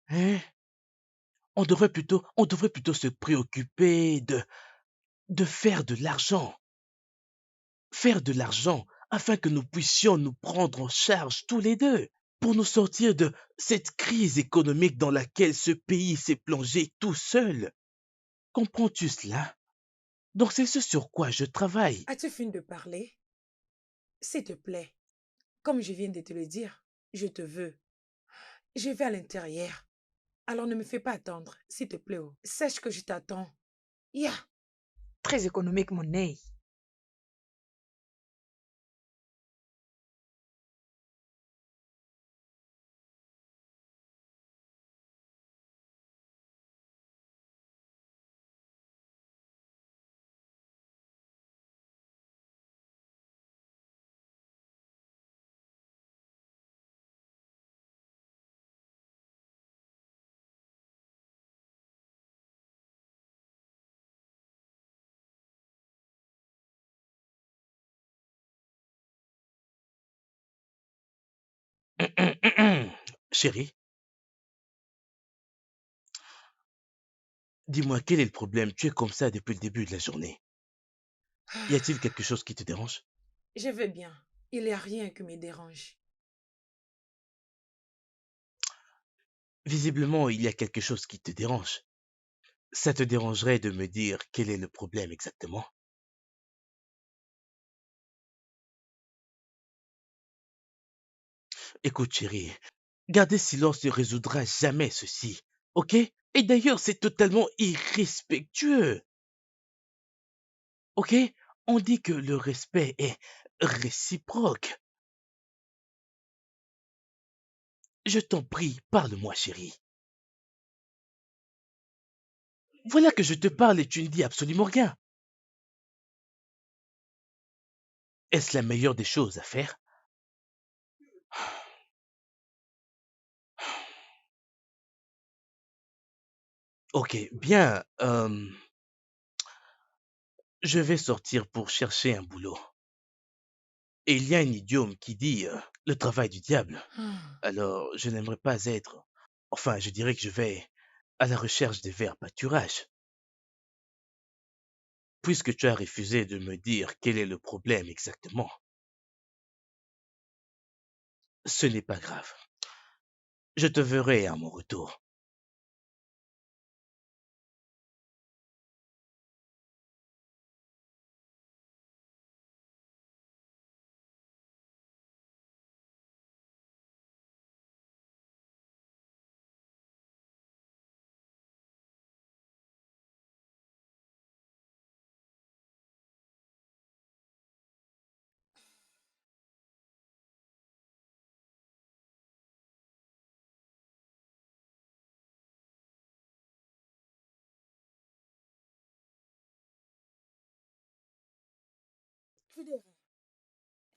Speaker 1: hein? On devrait plutôt se préoccuper de faire de l'argent. Faire de l'argent afin que nous puissions nous prendre en charge tous les deux pour nous sortir de cette crise économique dans laquelle ce pays s'est plongé tout seul. Comprends-tu cela? Donc c'est ce sur quoi je travaille.
Speaker 4: As-tu fini de parler? S'il te plaît, comme je viens de te le dire, je te veux. Je vais à l'intérieur. Alors ne me fais pas attendre, s'il te plaît. Oh. Sache que je t'attends. Ya. Très économique, mon nez.
Speaker 1: Chérie, dis-moi, quel est le problème? Tu es comme ça depuis le début de la journée. Y a-t-il quelque chose qui te dérange?
Speaker 4: Je vais bien. Il n'y a rien qui me dérange.
Speaker 1: Visiblement, il y a quelque chose qui te dérange. Ça te dérangerait de me dire quel est le problème exactement? Écoute, chérie, garder silence ne résoudra jamais ceci, ok? Et d'ailleurs, c'est totalement irrespectueux, ok? On dit que le respect est réciproque. Je t'en prie, parle-moi, chérie. Voilà que je te parle et tu ne dis absolument rien. Est-ce la meilleure des choses à faire? Ok, bien, je vais sortir pour chercher un boulot. Et il y a un idiome qui dit le travail du diable.
Speaker 4: Ah,
Speaker 1: Alors, je n'aimerais pas être... Enfin, je dirais que je vais à la recherche des verts pâturages. Puisque tu as refusé de me dire quel est le problème exactement, ce n'est pas grave. Je te verrai à mon retour.
Speaker 4: Fidèle,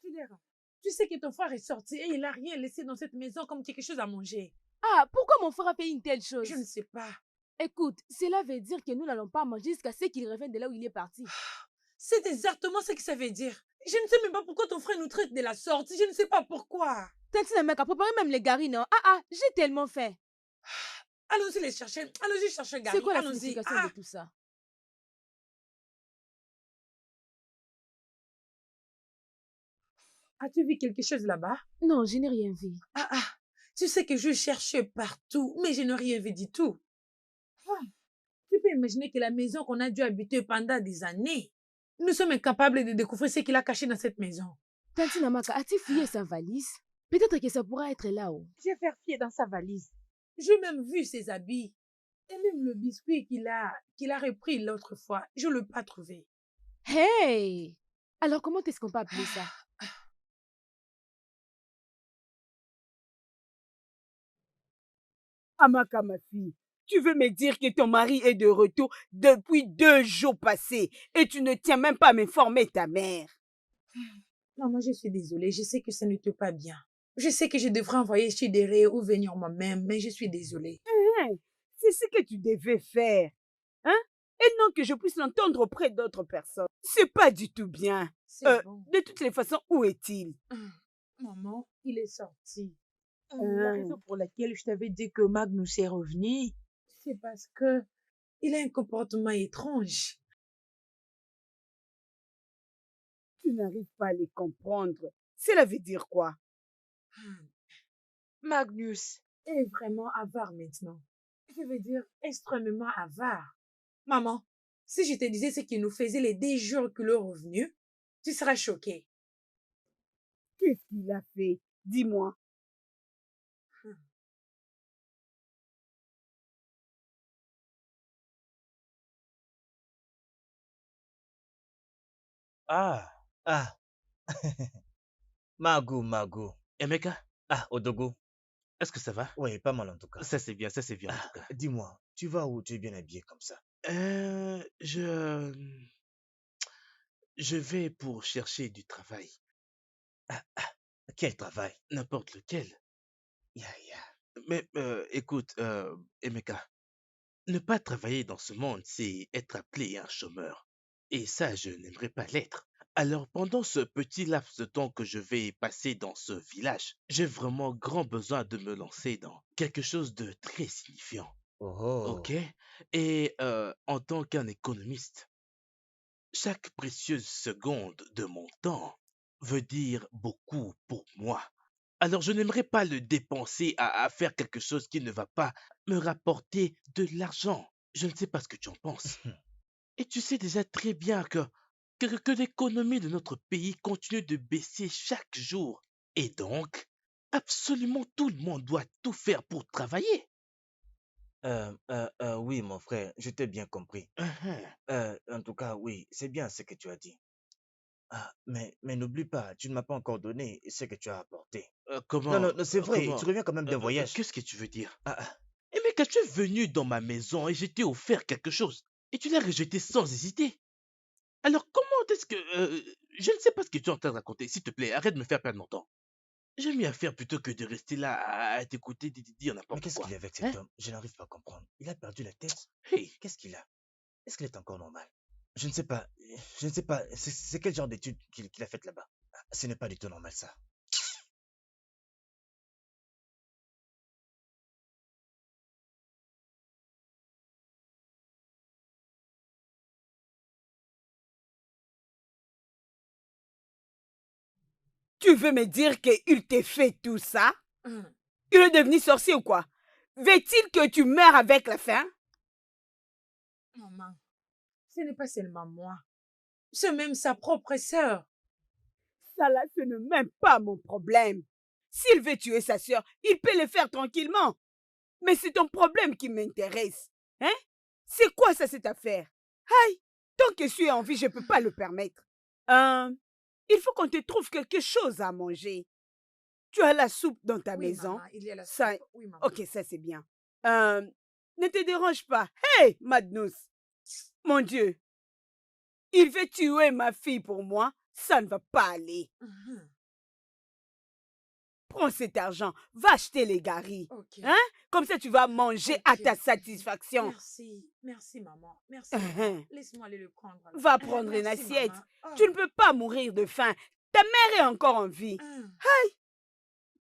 Speaker 4: Fidèle, tu sais que ton frère est sorti et il n'a rien laissé dans cette maison comme quelque chose à manger.
Speaker 3: Ah, pourquoi mon frère a fait une telle
Speaker 4: Je ne
Speaker 3: chose?
Speaker 4: sais pas.
Speaker 3: Écoute, cela veut dire que nous n'allons pas manger jusqu'à ce qu'il revienne de là où il est parti.
Speaker 4: C'est exactement ce que ça veut dire. Je ne sais même pas pourquoi ton frère nous traite de la sorte. Je ne sais pas pourquoi.
Speaker 3: Tantine mec a préparé même les garis, non? Ah ah, j'ai tellement faim.
Speaker 4: Allons-y les chercher. Allons-y chercher
Speaker 3: C'est
Speaker 4: Gary.
Speaker 3: quoi la
Speaker 4: Allons-y.
Speaker 3: signification de
Speaker 4: Ah,
Speaker 3: tout ça?
Speaker 4: as-tu vu quelque chose là-bas?
Speaker 3: Non, je n'ai rien vu.
Speaker 4: Ah, ah. Tu sais que je cherchais partout, mais je n'ai rien vu du tout. Ah, tu peux imaginer que la maison qu'on a dû habiter pendant des années, nous sommes incapables de découvrir ce qu'il a caché dans cette maison.
Speaker 3: Tantine Amaka, as-tu fouillé sa valise? Peut-être que ça pourra être là-haut.
Speaker 4: J'ai vérifié dans sa valise. J'ai même vu ses habits. Et même le biscuit qu'il a repris l'autre fois. Je ne l'ai pas trouvé.
Speaker 3: Hey! Alors comment est-ce qu'on peut appeler ça?
Speaker 6: Amaka, ma fille, tu veux me dire que ton mari est de retour depuis 2 jours passés et tu ne tiens même pas à m'informer ta mère.
Speaker 4: Maman, je suis désolée. Je sais que ça ne te pas bien. Je sais que je devrais envoyer Chidere ou venir moi-même, mais je suis désolée.
Speaker 6: Hein, c'est ce que tu devais faire. Hein? Et non que je puisse l'entendre auprès d'autres personnes. C'est pas du tout bien.
Speaker 4: C'est bon.
Speaker 6: De toutes les façons, où est-il?
Speaker 4: Maman, il est sorti.
Speaker 7: La raison pour laquelle je t'avais dit que Magnus est revenu,
Speaker 4: C'est parce que il a un comportement étrange.
Speaker 6: Tu n'arrives pas à les comprendre. Cela veut dire quoi?
Speaker 7: Magnus,
Speaker 4: est vraiment avare maintenant. Je veux dire, extrêmement avare. Maman, si je te disais ce qu'il nous faisait les 10 jours qu'il est revenu, tu seras choquée.
Speaker 6: Qu'est-ce qu'il a fait? Dis-moi.
Speaker 5: Ah, ah, Mago.
Speaker 1: Emeka,
Speaker 5: Ah, Odogo.
Speaker 1: est-ce que ça va?
Speaker 5: Oui, pas mal en tout cas.
Speaker 1: Ça c'est bien en
Speaker 5: Ah,
Speaker 1: tout cas.
Speaker 5: dis-moi, tu vas où? Tu es bien habillé comme ça.
Speaker 1: Euh, je... Je vais pour chercher du travail.
Speaker 5: Quel travail?
Speaker 1: N'importe lequel.
Speaker 5: Ya, ya.
Speaker 1: Mais écoute, Emeka, ne pas travailler dans ce monde, c'est être appelé un chômeur. Et ça, je n'aimerais pas l'être. Alors, pendant ce petit laps de temps que je vais passer dans ce village, j'ai vraiment grand besoin de me lancer dans quelque chose de très signifiant. OK?
Speaker 5: Oh.
Speaker 1: Et en tant qu'un économiste, chaque précieuse seconde de mon temps veut dire beaucoup pour moi. Alors, je n'aimerais pas le dépenser à faire quelque chose qui ne va pas me rapporter de l'argent. Je ne sais pas ce que tu en penses. Et tu sais déjà très bien que l'économie de notre pays continue de baisser chaque jour. Et donc, absolument tout le monde doit tout faire pour travailler.
Speaker 5: Oui, mon frère, je t'ai bien compris.
Speaker 1: Uhum.
Speaker 5: En tout cas, oui, c'est bien ce que tu as dit. Ah, mais n'oublie pas, tu ne m'as pas encore donné ce que tu as apporté. Non, non, non, c'est vrai, tu reviens quand même d'un voyage.
Speaker 1: Qu'est-ce que tu veux dire?
Speaker 5: Ah, ah,
Speaker 1: Eh mais quand tu es venu dans ma maison et je t'ai offert quelque chose, et tu l'as rejeté sans hésiter. Alors comment est-ce que... je ne sais pas ce que tu es en train de raconter. S'il te plaît, arrête de me faire perdre mon temps. J'ai mieux à faire plutôt que de rester là à t'écouter dire
Speaker 5: mais
Speaker 1: n'importe
Speaker 5: qu'est-ce
Speaker 1: quoi.
Speaker 5: qu'il y a avec
Speaker 1: Hein?
Speaker 5: cet homme? Je n'arrive pas à comprendre. Il a perdu la tête.
Speaker 1: Hey,
Speaker 5: Qu'est-ce qu'il a? Est-ce qu'il est encore normal? Je ne sais pas. Je ne sais pas. C'est quel genre d'étude qu'il a faites là-bas? Ah, ce n'est pas du tout normal, ça.
Speaker 6: Tu veux me dire qu'il t'ait fait tout ça?
Speaker 4: Hum,
Speaker 6: Il est devenu sorcier ou quoi? Veut-il que tu meurs avec la faim?
Speaker 4: Maman, ce n'est pas seulement moi. C'est même sa propre sœur.
Speaker 6: Ça là, ce n'est même pas mon problème. S'il veut tuer sa sœur, il peut le faire tranquillement. Mais c'est ton problème qui m'intéresse. Hein? C'est quoi ça, cette affaire? Aïe, tant que je suis en vie, je ne peux pas le permettre. Il faut qu'on te trouve quelque chose à manger. Tu as la soupe dans ta
Speaker 4: Oui,
Speaker 6: maison.
Speaker 4: maman, il y a la
Speaker 6: Ça-
Speaker 4: soupe. Oui, maman.
Speaker 6: Ok, ça c'est bien. Ne te dérange pas. Hey, Madnous. Mon Dieu. Il veut tuer ma fille pour moi. Ça ne va pas aller.
Speaker 4: Mhm,
Speaker 6: Prends cet argent. Va acheter les garis.
Speaker 4: ok.
Speaker 6: Hein? Comme ça, tu vas manger à ta
Speaker 4: Ok.
Speaker 6: satisfaction.
Speaker 4: Merci. Merci, maman. Merci, maman.
Speaker 6: Mhm.
Speaker 4: Laisse-moi aller le prendre.
Speaker 6: Va prendre une
Speaker 4: Merci,
Speaker 6: assiette.
Speaker 4: maman. Oh.
Speaker 6: Tu ne peux pas mourir de faim. Ta mère est encore en vie.
Speaker 4: Hum.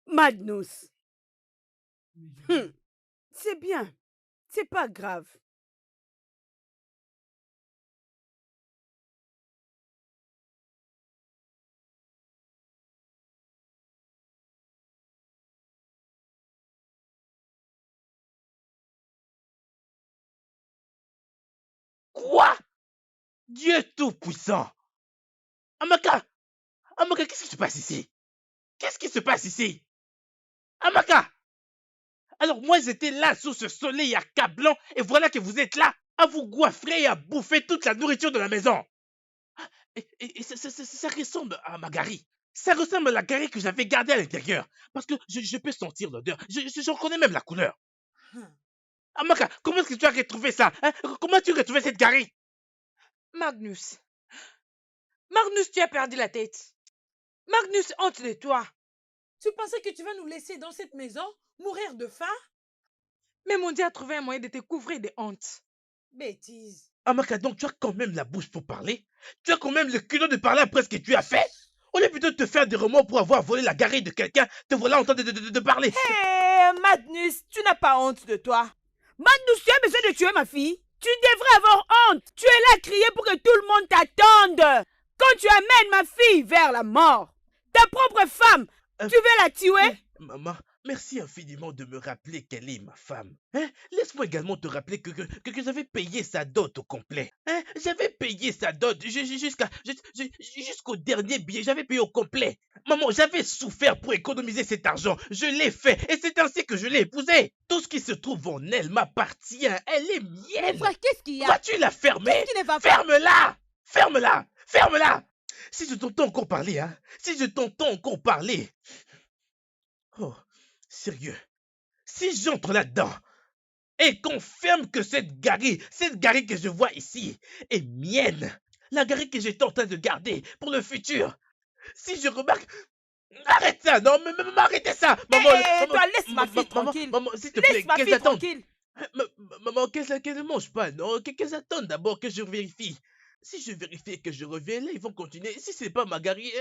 Speaker 6: Madnous. C'est bien. C'est pas grave.
Speaker 1: quoi? Dieu Tout-Puissant! Amaka! Amaka, qu'est-ce qui se passe ici? Qu'est-ce qui se passe ici? Amaka! Alors moi j'étais là sous ce soleil accablant et voilà que vous êtes là à vous goiffrer et à bouffer toute la nourriture de la maison. Et ça ressemble à ma gari. Ça ressemble à la gari que j'avais gardée à l'intérieur. Parce que je peux sentir l'odeur. Je reconnais même la couleur.
Speaker 4: Hum.
Speaker 1: Amaka, comment est-ce que tu as retrouvé ça? Hein? Comment tu as retrouvé cette gari?
Speaker 7: Magnus. Magnus, tu as perdu la tête. Magnus, honte de toi.
Speaker 4: Tu pensais que tu vas nous laisser dans cette maison mourir de faim?
Speaker 7: Mais mon Dieu a trouvé un moyen de te couvrir de honte.
Speaker 4: Bêtise.
Speaker 1: Amaka, donc tu as quand même la bouche pour parler? Tu as quand même le culot de parler après ce que tu as fait? Au lieu plutôt de te faire des remords pour avoir volé la gari de quelqu'un, te voilà en train de parler.
Speaker 7: Hé, Magnus, tu n'as pas honte de toi.
Speaker 6: Madnous, tu as besoin de tuer ma fille? Tu devrais avoir honte. Tu es là à crier pour que tout le monde t'attende. Quand tu amènes ma fille vers la mort, ta propre femme,
Speaker 1: Euh,
Speaker 6: tu veux la tuer?
Speaker 1: Maman, merci infiniment de me rappeler qu'elle est ma femme. Hein? Laisse-moi également te rappeler que j'avais payé sa dot au complet. Hein? J'avais payé sa dot jusqu'au dernier billet. J'avais payé au complet. Maman, j'avais souffert pour économiser cet argent. Je l'ai fait et c'est ainsi que je l'ai épousée. Tout ce qui se trouve en elle m'appartient. Elle est
Speaker 3: Mon
Speaker 1: mienne.
Speaker 3: frère, qu'est-ce qu'il y a?
Speaker 1: Vas-tu la fermer?
Speaker 3: Qu'est-ce qui ne va pas?
Speaker 1: Ferme-la! Ferme-la! Ferme-la! Si je t'entends encore parler, hein? Si je t'entends encore parler. Oh, sérieux. Si j'entre là-dedans et confirme que cette gari que je vois ici, est mienne, la gari que j'étais en train de garder pour le futur, si je remarque... Arrête ça, non, mais arrêtez ça! Maman,
Speaker 7: Hé, toi, laisse ma fille
Speaker 1: maman,
Speaker 7: tranquille.
Speaker 1: maman, s'il te plaît,
Speaker 7: Laisse ma
Speaker 1: qu'elles
Speaker 7: fille
Speaker 1: attendent.
Speaker 7: tranquille.
Speaker 1: Maman, qu'elles ne mangent pas, non? Qu'elles attendent d'abord que je vérifie. Si je vérifie et que je reviens, là, ils vont continuer. Si c'est pas Magari,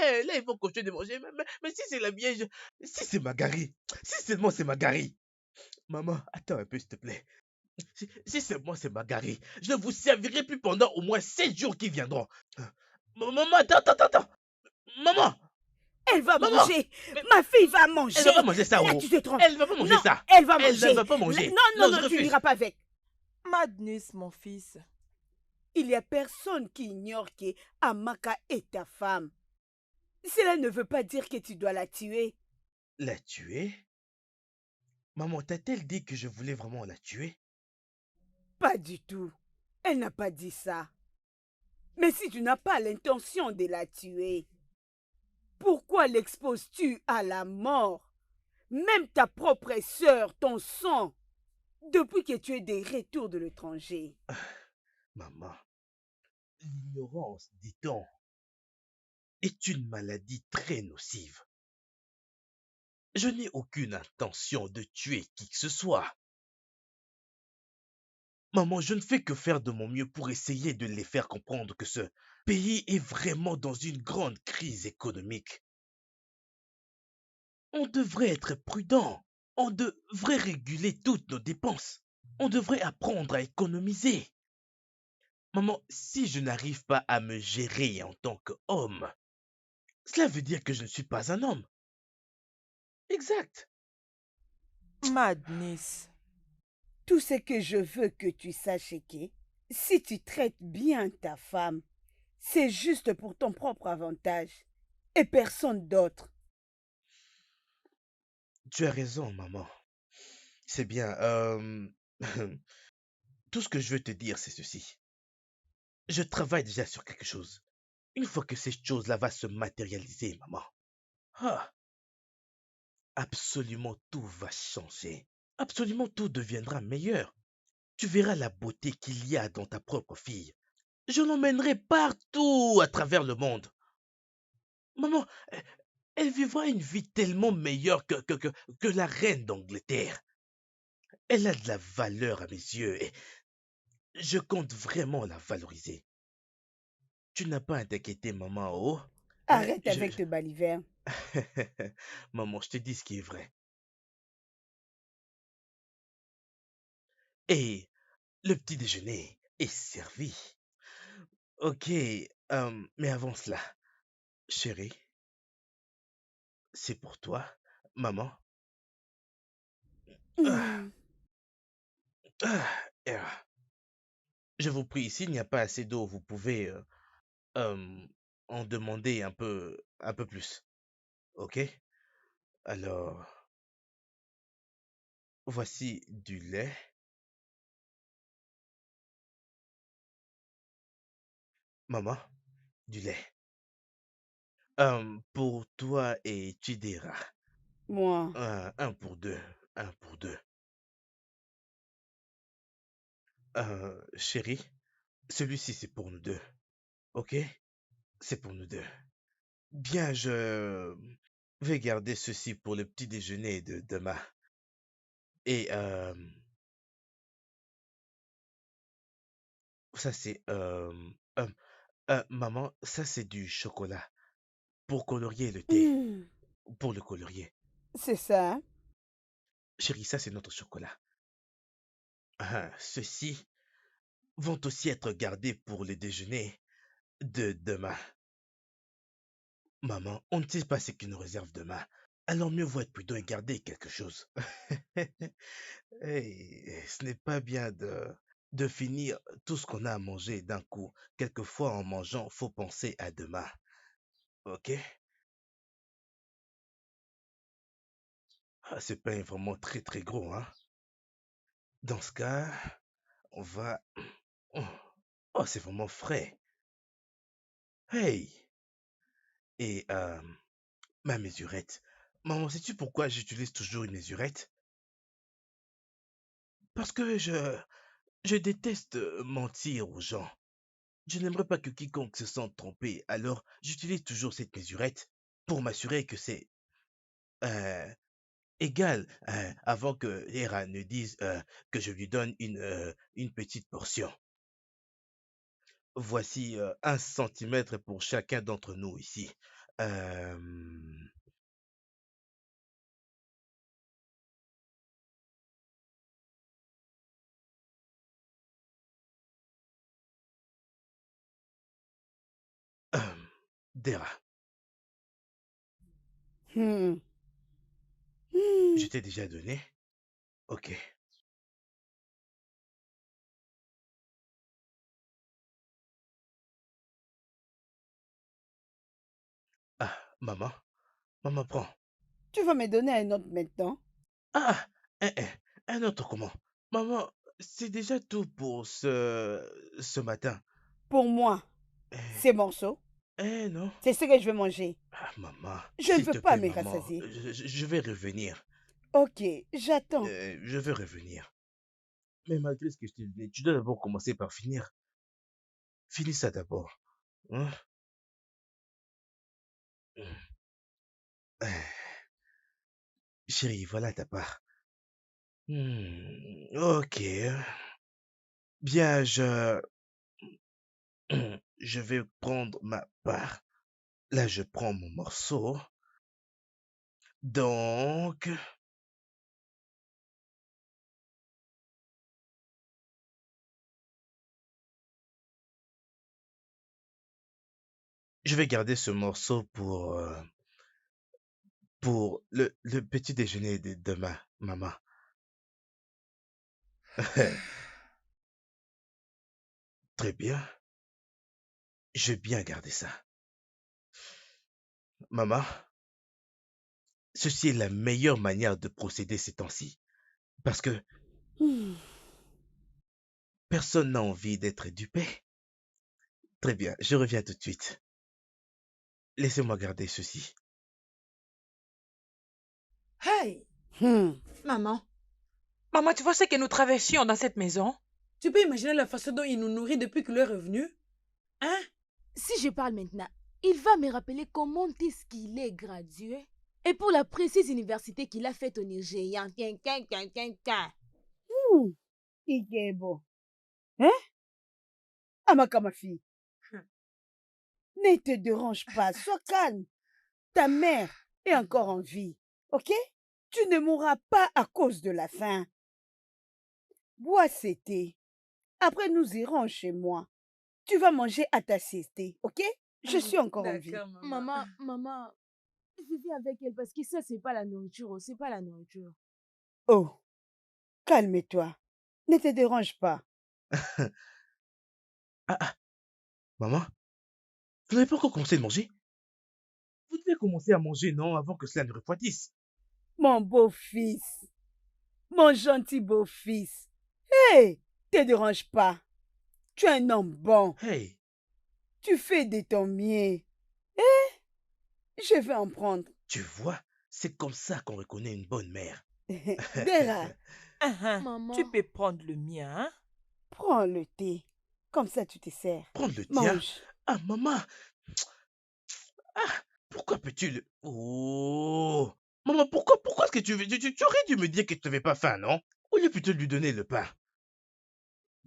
Speaker 1: là, ils vont continuer de manger. Mais si c'est la vieille, si c'est Magari, si seulement c'est Magari. Maman, attends un peu, s'il te plaît. Si seulement c'est Magari, je ne vous servirai plus pendant au moins 7 jours qui viendront. Maman, attends. Maman,
Speaker 6: Elle va
Speaker 1: maman,
Speaker 6: manger.
Speaker 1: mais
Speaker 6: Ma fille va
Speaker 1: elle
Speaker 6: manger.
Speaker 1: va pas manger ça,
Speaker 6: Là,
Speaker 1: oh.
Speaker 6: tu te trompes.
Speaker 1: Elle va pas manger
Speaker 6: Non,
Speaker 1: ça.
Speaker 6: elle va
Speaker 1: Elle ne
Speaker 6: manger.
Speaker 1: va pas
Speaker 6: Là,
Speaker 1: manger.
Speaker 6: non,
Speaker 1: Non, je
Speaker 6: tu
Speaker 1: refuse.
Speaker 6: n'iras pas avec.
Speaker 7: Magnus, mon fils.
Speaker 6: Il n'y a personne qui ignore que Amaka est ta femme. Cela ne veut pas dire que tu dois la tuer.
Speaker 1: La tuer? Maman, t'a-t-elle dit que je voulais vraiment la tuer?
Speaker 6: Pas du tout. Elle n'a pas dit ça. Mais si tu n'as pas l'intention de la tuer, pourquoi l'exposes-tu à la mort? Même ta propre sœur, ton sang, depuis que tu es des retours de l'étranger.
Speaker 1: Maman, l'ignorance, dit-on, est une maladie très nocive. Je n'ai aucune intention de tuer qui que ce soit. Maman, je ne fais que faire de mon mieux pour essayer de les faire comprendre que ce pays est vraiment dans une grande crise économique. On devrait être prudent. On devrait réguler toutes nos dépenses. On devrait apprendre à économiser. Maman, si je n'arrive pas à me gérer en tant qu'homme, cela veut dire que je ne suis pas un homme. Exact.
Speaker 7: Magnus.
Speaker 6: Tout ce que je veux que tu saches est que si tu traites bien ta femme, c'est juste pour ton propre avantage et personne d'autre.
Speaker 1: Tu as raison, maman. C'est bien. Tout ce que je veux te dire, c'est ceci. Je travaille déjà sur quelque chose. Une fois que cette chose-là va se matérialiser, maman, ah, absolument tout va changer. Absolument tout deviendra meilleur. Tu verras la beauté qu'il y a dans ta propre fille. Je l'emmènerai partout à travers le monde. Maman, elle vivra une vie tellement meilleure que la reine d'Angleterre. Elle a de la valeur à mes yeux et je compte vraiment la valoriser. Tu n'as pas à t'inquiéter, maman, oh.
Speaker 6: Arrête avec tes balivernes.
Speaker 1: Maman, je te dis ce qui est vrai. Et le petit déjeuner est servi. Ok, mais avant cela, chérie, c'est pour toi, maman. Ah, ah. Je vous prie, s'il n'y a pas assez d'eau, vous pouvez en demander un peu plus. Ok? Alors, voici du lait. Maman, du lait. Pour toi et Chidera.
Speaker 6: Moi,
Speaker 1: Un pour deux. Un pour deux. Chérie, celui-ci c'est pour nous deux. Ok? C'est pour nous deux. Bien, je vais garder ceci pour le petit déjeuner de demain. Et ça c'est maman, ça c'est du chocolat pour colorier le thé. Pour le colorier.
Speaker 6: c'est ça.
Speaker 1: Chérie, ça c'est notre chocolat. Ceux-ci vont aussi être gardés pour le déjeuner de demain. Maman, on ne sait pas ce qui nous réserve demain. Alors mieux vaut être prudent et garder quelque chose. Hey, ce n'est pas bien de finir tout ce qu'on a à manger d'un coup. Quelquefois, en mangeant, faut penser à demain. Ok? Ah, ce pain est vraiment très très gros, hein? Dans ce cas, on va... Oh, oh, c'est vraiment frais. Hey! Et ma mesurette. Maman, sais-tu pourquoi j'utilise toujours une mesurette? Parce que je déteste mentir aux gens. Je n'aimerais pas que quiconque se sente trompé, alors j'utilise toujours cette mesurette pour m'assurer que c'est euh, égal avant que Hera ne dise que je lui donne une petite portion. Voici 1 centimètre pour chacun d'entre nous ici. Euh, euh, Dera,
Speaker 6: Hmm.
Speaker 1: je
Speaker 6: Hmm.
Speaker 1: t'ai déjà donné. Ok. Ah, maman, prends.
Speaker 6: Tu vas me donner un autre maintenant?
Speaker 1: Ah, un, un, un autre comment? Maman, c'est déjà tout pour ce matin.
Speaker 6: Pour moi,
Speaker 1: Eh,
Speaker 6: ces morceaux,
Speaker 1: non.
Speaker 6: c'est ce que je vais manger.
Speaker 1: Ah, maman,
Speaker 6: Je ne
Speaker 1: s'il
Speaker 6: veux
Speaker 1: te
Speaker 6: pas
Speaker 1: plaît,
Speaker 6: me
Speaker 1: maman,
Speaker 6: rassasier.
Speaker 1: je vais revenir.
Speaker 6: Ok, j'attends.
Speaker 1: Je vais revenir. Mais malgré ce que je t'ai dit, tu dois d'abord commencer par finir. Finis ça d'abord. Hein? Eh, chérie, voilà ta part. Ok. Bien, je vais prendre ma part. Là, je prends mon morceau. Donc, je vais garder ce morceau pour le petit déjeuner de demain, maman. Très bien. Je vais bien garder ça. Maman, ceci est la meilleure manière de procéder ces temps-ci. Parce que
Speaker 6: Hmm.
Speaker 1: personne n'a envie d'être dupé. Très bien, je reviens tout de suite. Laissez-moi garder ceci.
Speaker 4: Hey,
Speaker 6: Hmm.
Speaker 4: maman,
Speaker 7: Maman, tu vois ce que nous traversions dans cette maison?
Speaker 4: tu peux imaginer la façon dont il nous nourrit depuis qu'il est revenu? Hein?
Speaker 3: Si je parle maintenant, il va me rappeler comment est-ce qu'il est gradué. Et pour la précise université qu'il a faite au Nigeria.
Speaker 6: Hmm. Igebo. Hein? Amaka, ma fille, ne te dérange pas, sois calme. Ta mère est encore en vie, ok? Tu ne mourras pas à cause de la faim. Bois ce thé. Après, nous irons chez moi. Tu vas manger à ta sieste, ok? Je suis encore en vie.
Speaker 4: D'accord, maman.
Speaker 3: Maman, je vis avec elle parce que ça, c'est pas la nourriture. Oh, c'est pas la nourriture.
Speaker 6: Oh, calme-toi. Ne te dérange pas.
Speaker 1: Ah, maman, vous n'avez pas encore commencé de manger? Vous devez commencer à manger, non, avant que cela ne refroidisse.
Speaker 6: Mon beau-fils, mon gentil beau-fils. Hé, te dérange pas. Tu es un homme bon.
Speaker 1: Hey,
Speaker 6: Tu fais de ton mieux. Je vais en prendre.
Speaker 1: tu vois, c'est comme ça qu'on reconnaît une bonne mère.
Speaker 6: Dera,
Speaker 7: Tu
Speaker 3: Maman,
Speaker 7: peux prendre le mien, hein?
Speaker 6: prends le thé. Comme ça, tu te sers.
Speaker 1: Prendre le tien.
Speaker 6: Mange.
Speaker 1: Ah, maman, ah, pourquoi peux-tu le... Oh, maman, pourquoi est-ce que tu aurais dû me dire que tu n'avais pas faim, non? Au lieu plutôt de lui donner le pain.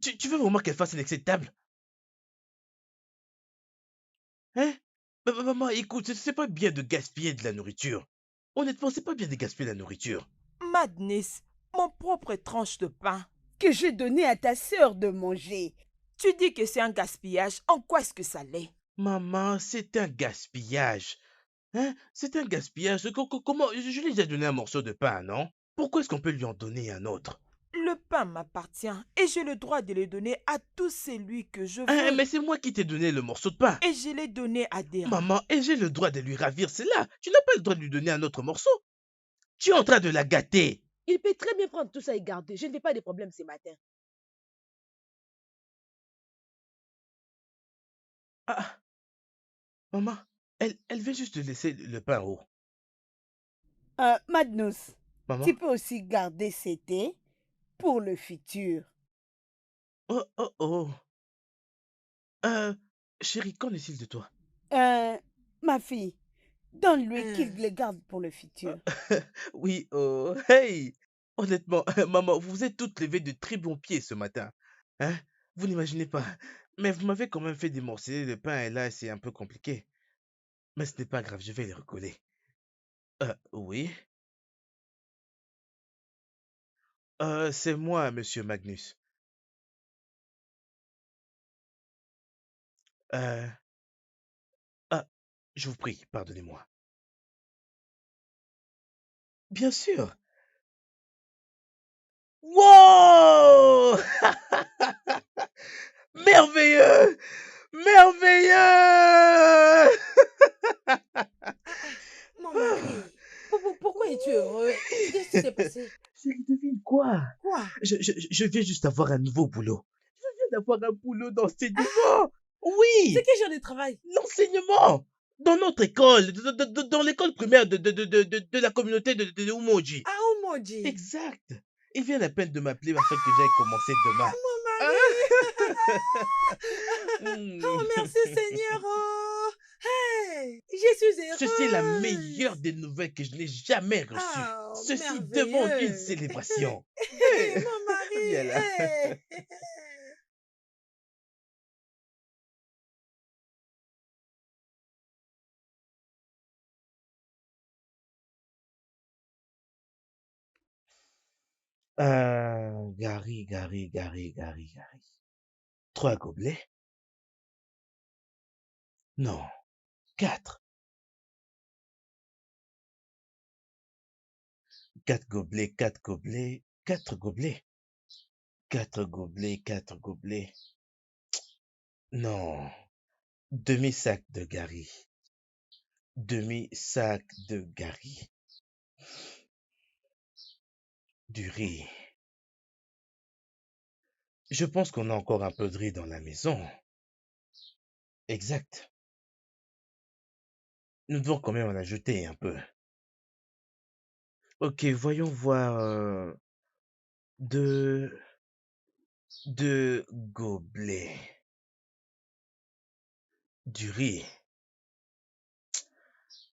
Speaker 1: Tu veux vraiment qu'elle fasse un excès de table? Hein? Maman, écoute, c'est pas bien de gaspiller de la nourriture. Honnêtement, c'est pas bien de gaspiller la nourriture.
Speaker 7: Madness, mon propre tranche de pain.
Speaker 6: Que j'ai donné à ta sœur de manger.
Speaker 7: Tu dis que c'est un gaspillage. En quoi est-ce que ça l'est?
Speaker 1: Maman, c'est un gaspillage. Hein? C'est un gaspillage. Comment? Je lui ai déjà donné un morceau de pain, non? Pourquoi est-ce qu'on peut lui en donner un autre?
Speaker 7: Le pain m'appartient et j'ai le droit de le donner à tout celui que je
Speaker 1: Hein,
Speaker 7: veux.
Speaker 1: mais c'est moi qui t'ai donné le morceau de pain.
Speaker 7: Et je l'ai donné à Dera.
Speaker 1: Maman, et j'ai le droit de lui ravir cela. Tu n'as pas le droit de lui donner un autre morceau. Tu es en train de la gâter.
Speaker 8: Il peut très bien prendre tout ça et garder. Je ne fais pas de problème ce matin.
Speaker 1: Ah, maman, elle veut juste te laisser le pain en haut.
Speaker 6: Magnus,
Speaker 1: Maman?
Speaker 6: tu peux aussi garder ce thé pour le futur.
Speaker 1: Oh, oh, oh. Euh, Chérie, qu'en est-il de toi?
Speaker 6: Ma fille, donne-lui qu'il le garde pour le futur.
Speaker 1: Oui, oh, hey! Honnêtement, maman, vous vous êtes toutes levées de très bons pieds ce matin. Hein? Vous n'imaginez pas. Mais vous m'avez quand même fait démorceler le pain et là, c'est un peu compliqué. Mais ce n'est pas grave, je vais les recoller. Oui. C'est moi, monsieur Magnus. Euh, ah, je vous prie, pardonnez-moi. Bien sûr. Wow! Merveilleux! Merveilleux!
Speaker 4: Mon mari, pourquoi es-tu heureux? Qu'est-ce qui s'est passé?
Speaker 1: Chérie, devine quoi?
Speaker 4: Quoi?
Speaker 1: Je viens juste d'avoir un nouveau boulot. Je viens d'avoir un boulot d'enseignement. Oui,
Speaker 4: C'est quel genre de travail?
Speaker 1: l'enseignement. Dans notre école, dans l'école primaire de la communauté de Umoji.
Speaker 4: Ah, Omoji.
Speaker 1: Exact. Il vient à peine de m'appeler afin que j'aille commencer demain.
Speaker 4: Mon
Speaker 1: Ah.
Speaker 4: mari! Oh,
Speaker 1: Hmm.
Speaker 4: merci Seigneur! Oh. Hey, je suis
Speaker 1: Ceci est la
Speaker 4: heureuse!
Speaker 1: meilleure des nouvelles que je n'ai jamais reçues.
Speaker 4: Ah,
Speaker 1: Ceci demande une
Speaker 4: merveilleux!
Speaker 1: célébration.
Speaker 4: Hey, mon mari!
Speaker 1: Viens là.
Speaker 4: Hey.
Speaker 1: Gary. 3 gobelets? Non, 4. 4 gobelets, 4 gobelets, 4 gobelets. 4 gobelets, 4 gobelets. Non, demi-sac de Gary. Demi-sac de Gary. Du riz. Je pense qu'on a encore un peu de riz dans la maison. Exact. Nous devons quand même en ajouter un peu. Ok, voyons voir. Deux gobelets. Du riz.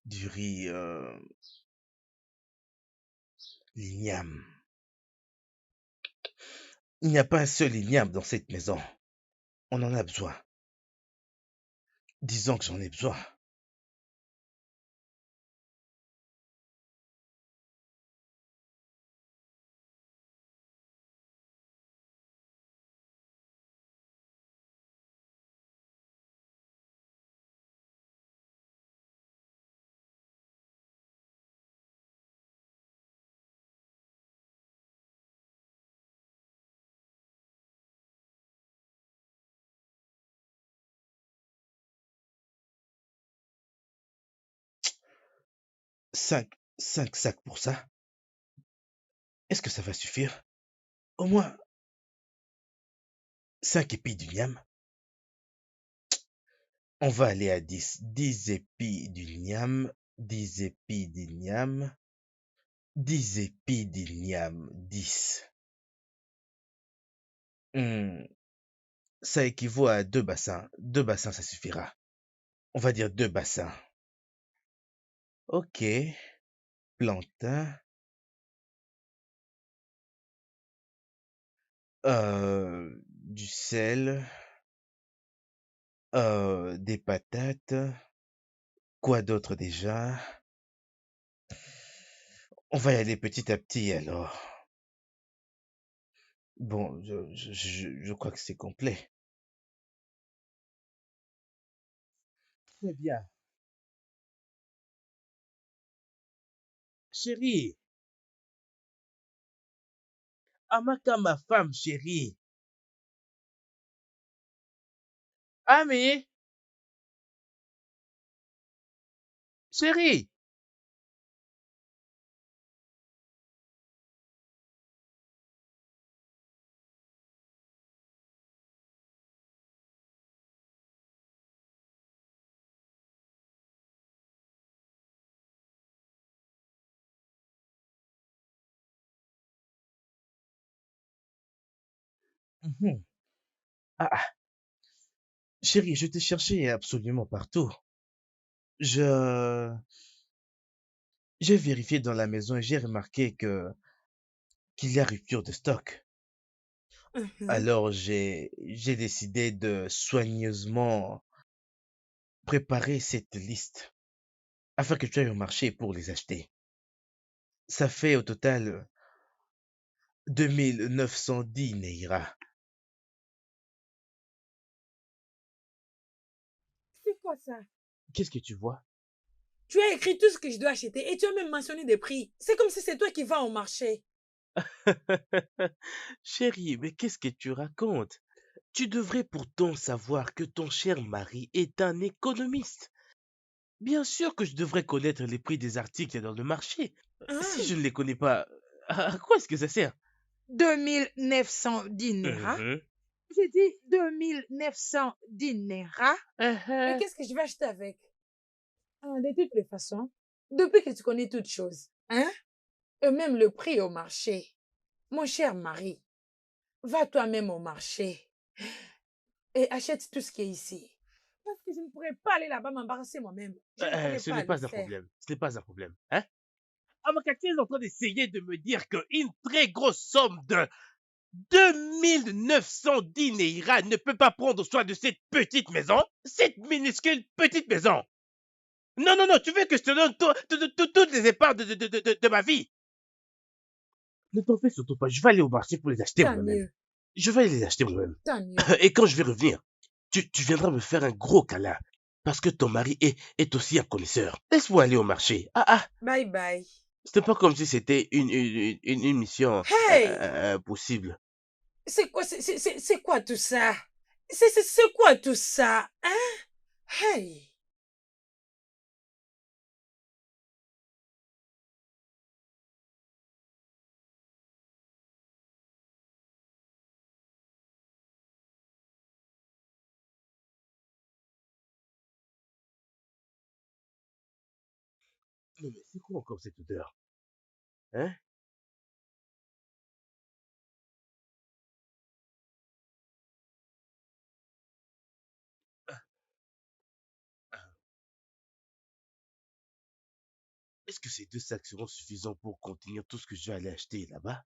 Speaker 1: Du riz. L'igname. Il n'y a pas un seul igname dans cette maison. On en a besoin. Disons que j'en ai besoin. Cinq sacs pour ça. Est-ce que ça va suffire? Au moins 5 épis d'igname. On va aller à 10. 10 épis d'igname. 10 épis d'igname. 10 épis d'igname. 10. Ça équivaut à 2 bassins. 2 bassins, ça suffira. On va dire 2 bassins. Ok. Plantain. Du sel. Des patates. Quoi d'autre déjà? On va y aller petit à petit alors. Bon, je crois que c'est complet. Très bien. Chérie, Amaka, ma femme chérie. Ami, chérie. Mhm. Ah, chérie, je t'ai cherché absolument partout. Je, j'ai vérifié dans la maison et j'ai remarqué qu'il y a rupture de stock.
Speaker 4: Mhm.
Speaker 1: Alors j'ai décidé de soigneusement préparer cette liste afin que tu ailles au marché pour les acheter. Ça fait au total 2910 Neira.
Speaker 4: C'est quoi ça?
Speaker 1: Qu'est-ce que tu vois?
Speaker 4: Tu as écrit tout ce que je dois acheter et tu as même mentionné des prix. C'est comme si c'est toi qui vas au marché.
Speaker 1: Chérie, mais qu'est-ce que tu racontes? Tu devrais pourtant savoir que ton cher mari est un économiste. Bien sûr que je devrais connaître les prix des articles dans le marché. Si
Speaker 4: Hein?
Speaker 1: je ne les connais pas, à quoi est-ce que ça sert?
Speaker 7: 2910 Naira.
Speaker 1: Mhm.
Speaker 7: J'ai dit 2910 Naira.
Speaker 4: Et qu'est-ce que je vais acheter avec? Ah, de toutes les façons, depuis que tu connais toutes choses, hein? Et même le prix au marché. Mon cher mari, va toi-même au marché et achète tout ce qui est ici. Parce que je ne pourrais pas aller là-bas m'embarrasser moi-même. Je ne pourrais
Speaker 1: Ce
Speaker 4: pas
Speaker 1: n'est
Speaker 4: le
Speaker 1: pas un
Speaker 4: faire.
Speaker 1: problème. Ce n'est pas un problème. Hein? Amakati est en train d'essayer de me dire qu'une très grosse somme de 2910 Neira ne peut pas prendre soin de cette petite maison? Cette minuscule petite maison? Non, non, non, tu veux que je te donne toutes les épargnes de ma vie? Ne t'en fais surtout pas, je vais aller au marché pour les acheter
Speaker 4: Tant
Speaker 1: moi-même.
Speaker 4: mieux,
Speaker 1: Je vais aller les acheter moi-même.
Speaker 4: tant mieux.
Speaker 1: Et quand je vais revenir, tu viendras me faire un gros câlin. Parce que ton mari est aussi un connaisseur. Laisse-moi aller au marché. Ah,
Speaker 4: Bye bye.
Speaker 1: c'était pas comme si c'était une mission
Speaker 4: Hey!
Speaker 1: possible.
Speaker 4: C'est quoi tout ça? C'est quoi tout ça? Hein? Hey!
Speaker 1: Non, mais c'est quoi encore cette odeur? Hein? Est-ce que ces 2 sacs seront suffisants pour contenir tout ce que je vais aller acheter là-bas?